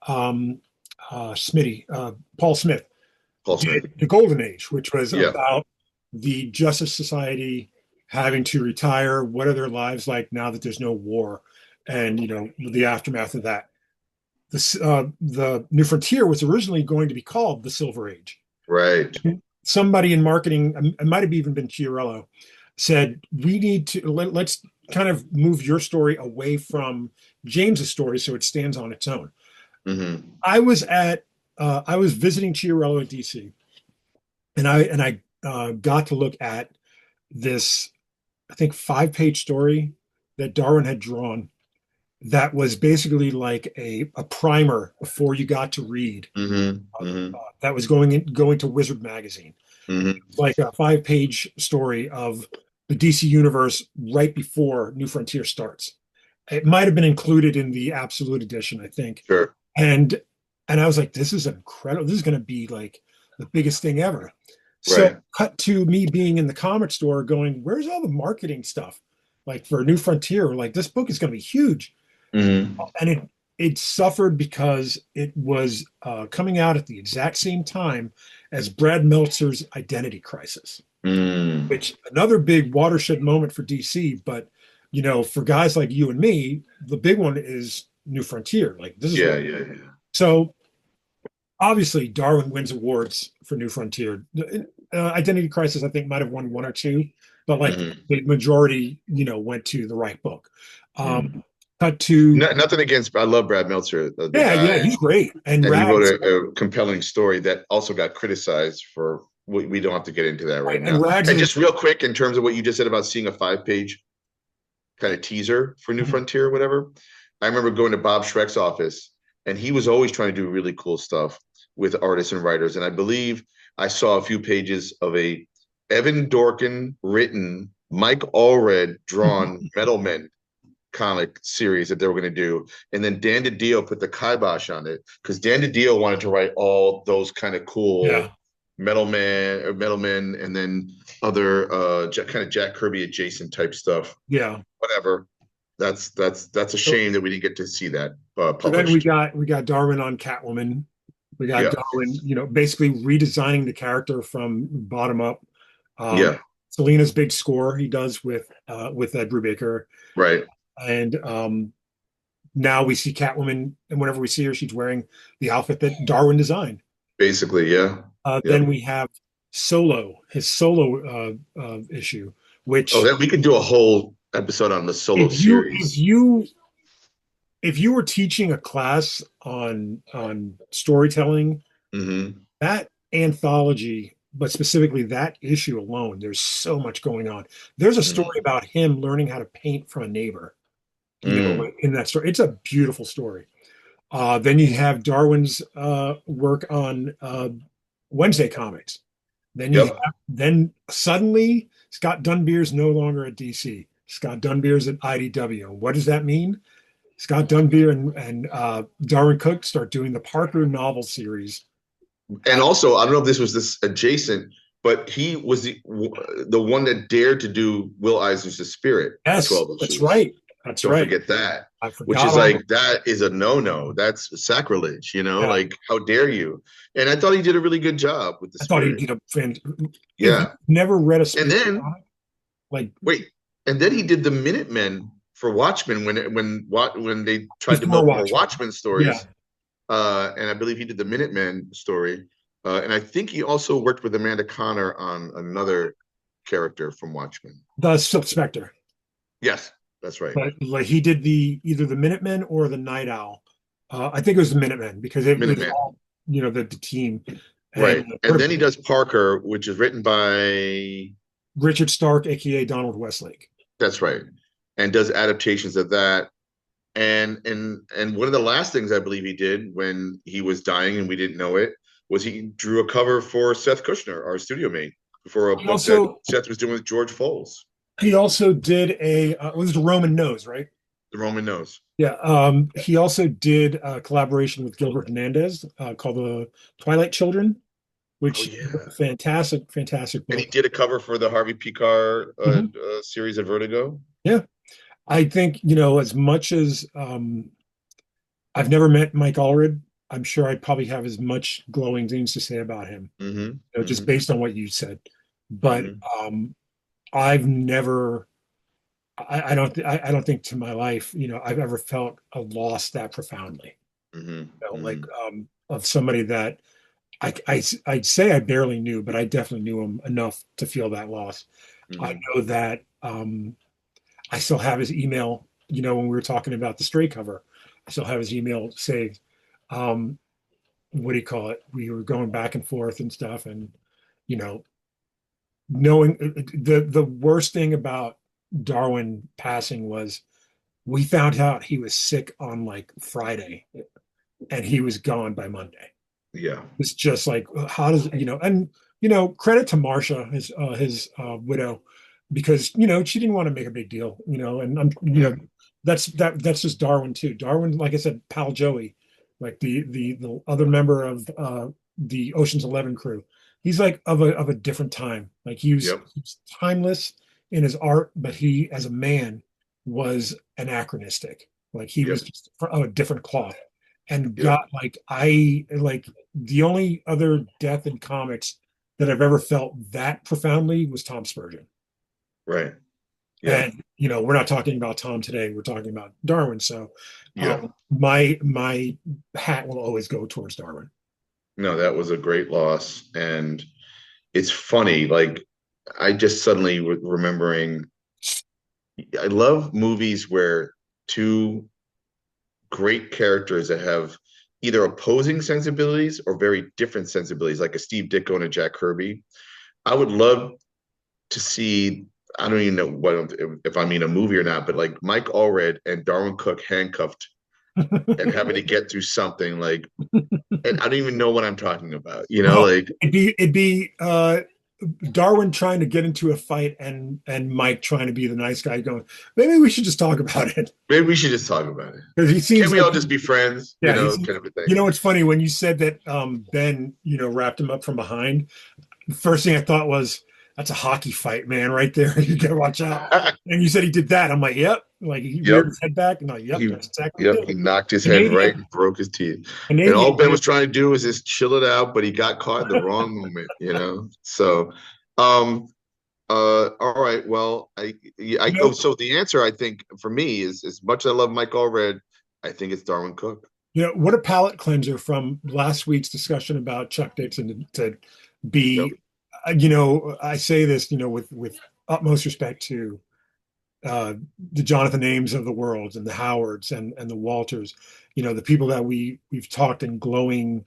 um, Paul Smith Paul Smith. did The Golden Age, which was Yeah. about the Justice Society having to retire. What are their lives like now that there's no war, and the aftermath of that. The New Frontier was originally going to be called The Silver Age. Right. Somebody in marketing, it might have even been Chiarello, said we need to let's kind of move your story away from James's story so it stands on its own. Hmm. I was visiting Chiarello at DC, and I got to look at this, I think, 5-page story that Darwin had drawn that was basically like a primer before you got to read. Hmm. Hmm. That was going to Wizard magazine, Hmm. like a 5-page story of the DC universe right before New Frontier starts. It might have been included in the Absolute Edition, I think. Sure. And I was like, this is incredible. This is going to be like the biggest thing ever. So Right. cut to me being in the comic store going, where's all the marketing stuff? Like for New Frontier, like this book is going to be huge. Hmm. And it suffered because it was coming out at the exact same time as Brad Meltzer's Identity Crisis, Mm. which another big watershed moment for DC. But for guys like you and me, the big one is New Frontier. Like this is Yeah, what. yeah, yeah. So obviously, Darwin wins awards for New Frontier. Identity Crisis, I think, might have won one or two, but like Hmm. the majority, went to the right book. Mm. Um, cut to Nothing against. I love Brad Meltzer, the Yeah, yeah, guy, he's great. And and he wrote Rags, a compelling story that also got criticized for. We don't have to get into that right right, and now. Rags And is just real quick, in terms of what you just said about seeing a 5-page kind of teaser for New Frontier or whatever, I remember going to Bob Schreck's office, and he was always trying to do really cool stuff with artists and writers. And I believe I saw a few pages of a Evan Dorkin written, Mike Allred drawn Metal Men comic series that they were going to do. And then Dan DiDio put the kibosh on it because Dan DiDio wanted to write all those kind of yeah. cool Metal Men, and then other kind of Jack Kirby adjacent type stuff. Yeah. Whatever. That's a So, shame that we didn't get to see that so then we published. got we got Darwin on Catwoman. We got Yeah. Darwin, basically redesigning the character from bottom up. Um, Yeah. Selena's big score he does with Ed Brubaker, Right. and now we see Catwoman, and whenever we see her, she's wearing the outfit that Darwin designed. Basically, yeah. Then Yep. we have his solo issue, Oh, which that we could do a whole episode on the solo if you if series. you if you were teaching a class on storytelling, Hmm. that anthology, but specifically that issue alone, there's so much going on. There's a story Hmm. about him learning how to paint from a neighbor, Mm. in that story. It's a beautiful story. Then you have Darwin's work on Wednesday comics. Yep. Then suddenly Scott Dunbier's no longer at DC. Scott Dunbier's at IDW. What does that mean? Scott Dunbier and Darwin Cook start doing the Parker novel series. And also, I don't know if this adjacent, but he was the one that dared to do Will Eisner's Spirit for Yes, 12 that's issues. right. That's Don't right. forget that, I which forgot is all. like, that is a no-no. That's sacrilege, Yeah, like, how dare you? And I thought he did a really good job with the I thought he Spirit. did a fan. If you've Yeah. never read a And Spirit then, comic, like wait, and then he did the Minutemen for Watchmen when they tried to before milk more Watchmen. Watchmen Yeah, stories. And I believe he did the Minutemen story. And I think he also worked with Amanda Connor on another character from Watchmen. the Silk Spectre. Yes, that's right. But like he did either the Minutemen or the Night Owl. I think it was the Minutemen because it was Minutemen. all the team. and Right. And then he does Parker, which is written by, Richard Stark, aka Donald Westlake. that's right, and does adaptations of that. And one of the last things I believe he did when he was dying and we didn't know it was he drew a cover for Seth Kushner, our studio mate, for a He book that also Seth was doing with George Foles, he also did a was the Roman Nose, right? The Roman Nose. Yeah. He also did a collaboration with Gilbert Hernandez called The Twilight Children, Oh which is yeah. a fantastic, fantastic And he book. did a cover for the Harvey Picar Mhm. series of Vertigo. Yeah. I think, as much as I've never met Mike Allred, I'm sure I'd probably have as much glowing things to say about him, Mm-hmm. just Mm-hmm. based on what you said. But Mm-hmm. I've never, I don't think to my life, I've ever felt a loss that profoundly. Mm-hmm. Like Mm-hmm. of somebody that I'd say I barely knew, but I definitely knew him enough to feel that loss. I Mm-hmm. know that I still have his email. When we were talking about the Stray cover, I still have his email saved. Um, what do you call it? We were going back and forth and stuff, and you know, knowing the worst thing about Darwin passing was we found out he was sick on like Friday, and he was gone by Monday. Yeah. It's just like how does and credit to Marsha, his widow, because she didn't want to make a big deal, and I'm Yeah. that's just Darwin too. Darwin, like I said, pal Joey, like the other member of the Ocean's 11 crew. He's like of a different time. Like Yep. he's timeless in his art, but he as a man was anachronistic. Like he was Yep. just of a different cloth and Yep. got like I like the only other death in comics that I've ever felt that profoundly was Tom Spurgeon. Right. Yep. And we're not talking about Tom today. We're talking about Darwin. So Yeah. my hat will always go towards Darwin. No, that was a great loss. And it's funny, like I just suddenly remembering I love movies where two great characters that have either opposing sensibilities or very different sensibilities, like a Steve Ditko and a Jack Kirby. I would love to see, I don't even know what if I mean a movie or not, but like Mike Allred and Darwin Cook handcuffed and having to get through something like, and I don't even know what I'm talking about, Oh, like it'd be Darwin trying to get into a fight and Mike trying to be the nice guy going, maybe we should just talk about it. maybe we should just talk about it. Because he Can seems we like all just be friends, yeah, kind of a thing. it's funny when you said that Ben, wrapped him up from behind. The first thing I thought was that's a hockey fight, man, right there. You gotta watch out. And you said he did that. I'm like, yep. Like he reared Yep. his head back. And like, yep, He, that's exactly what yep, he he did. knocked his head right Canadian, and broke his teeth. And all Canadian. Ben was trying to do was just chill it out, but he got caught in the wrong moment. So, all right. Well, I You go. know, So the answer, I think, for me is as much as I love Mike Allred, I think it's Darwin Cook. what a palate cleanser from last week's discussion about Chuck Dixon to Yep. be, I say this, with utmost respect to the Jonathan Ames of the world and the Howards and the Walters, the people that we've talked in glowing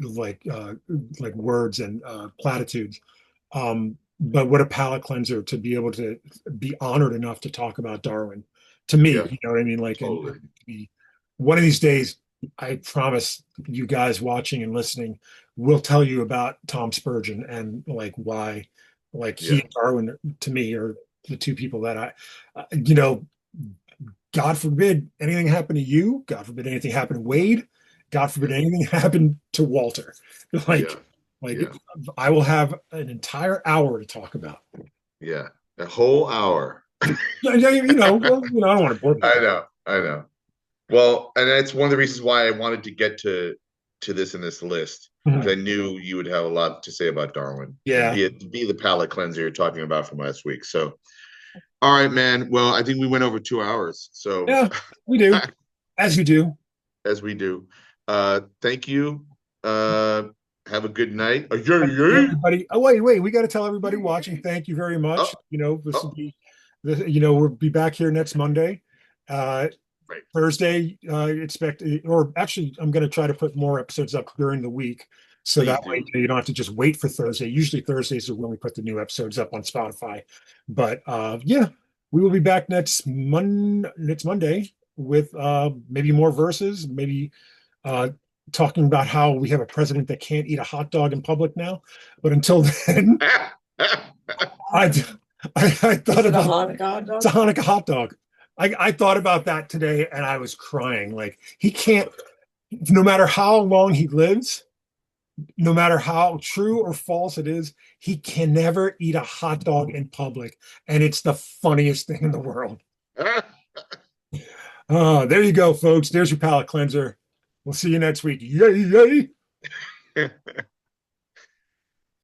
like words and platitudes. But what a palate cleanser to be able to be honored enough to talk about Darwin. To me, Yeah. you know what I mean? Like, and Totally. one of these days, I promise you guys watching and listening, will tell you about Tom Spurgeon and like why, like he Yeah. and Darwin to me are the two people that uh, you know, God forbid anything happen to you. God forbid anything happen to Wade. God forbid Yeah. anything happen to Walter. Yeah. Like, like Yeah. I will have an entire hour to talk about. Yeah. A whole hour. Yeah, yeah, well, I don't want to bore I people. know. I know. Well, and that's one of the reasons why I wanted to get to this in this list because Mhm. I knew you would have a lot to say about Darwin and Yeah, be the palate cleanser you're talking about from last week. So, all right, man. Well, I think we went over 2 hours. So, yeah, we do, as we do. as we do, thank you. Have a good night. Yeah, yeah. Everybody, oh wait, we got to tell everybody watching. Thank you very much. Oh, This will oh, be, we'll be back here next Monday. Uh, right. Thursday, expect, or actually, I'm going to try to put more episodes up during the week. So that Please way do. you don't have to just wait for Thursday. Usually Thursdays are when we put the new episodes up on Spotify. But yeah, we will be back next Monday with maybe more verses, maybe uh, talking about how we have a president that can't eat a hot dog in public now. But until then, I I Is thought it a about Hanukkah hot it's a dog? Hanukkah hot dog. I thought about that today and I was crying. Like he can't, no matter how long he lives, no matter how true or false it is, he can never eat a hot dog in public. And it's the funniest thing in the world. There you go, folks. There's your palate cleanser. We'll see you next week. Yay, yay.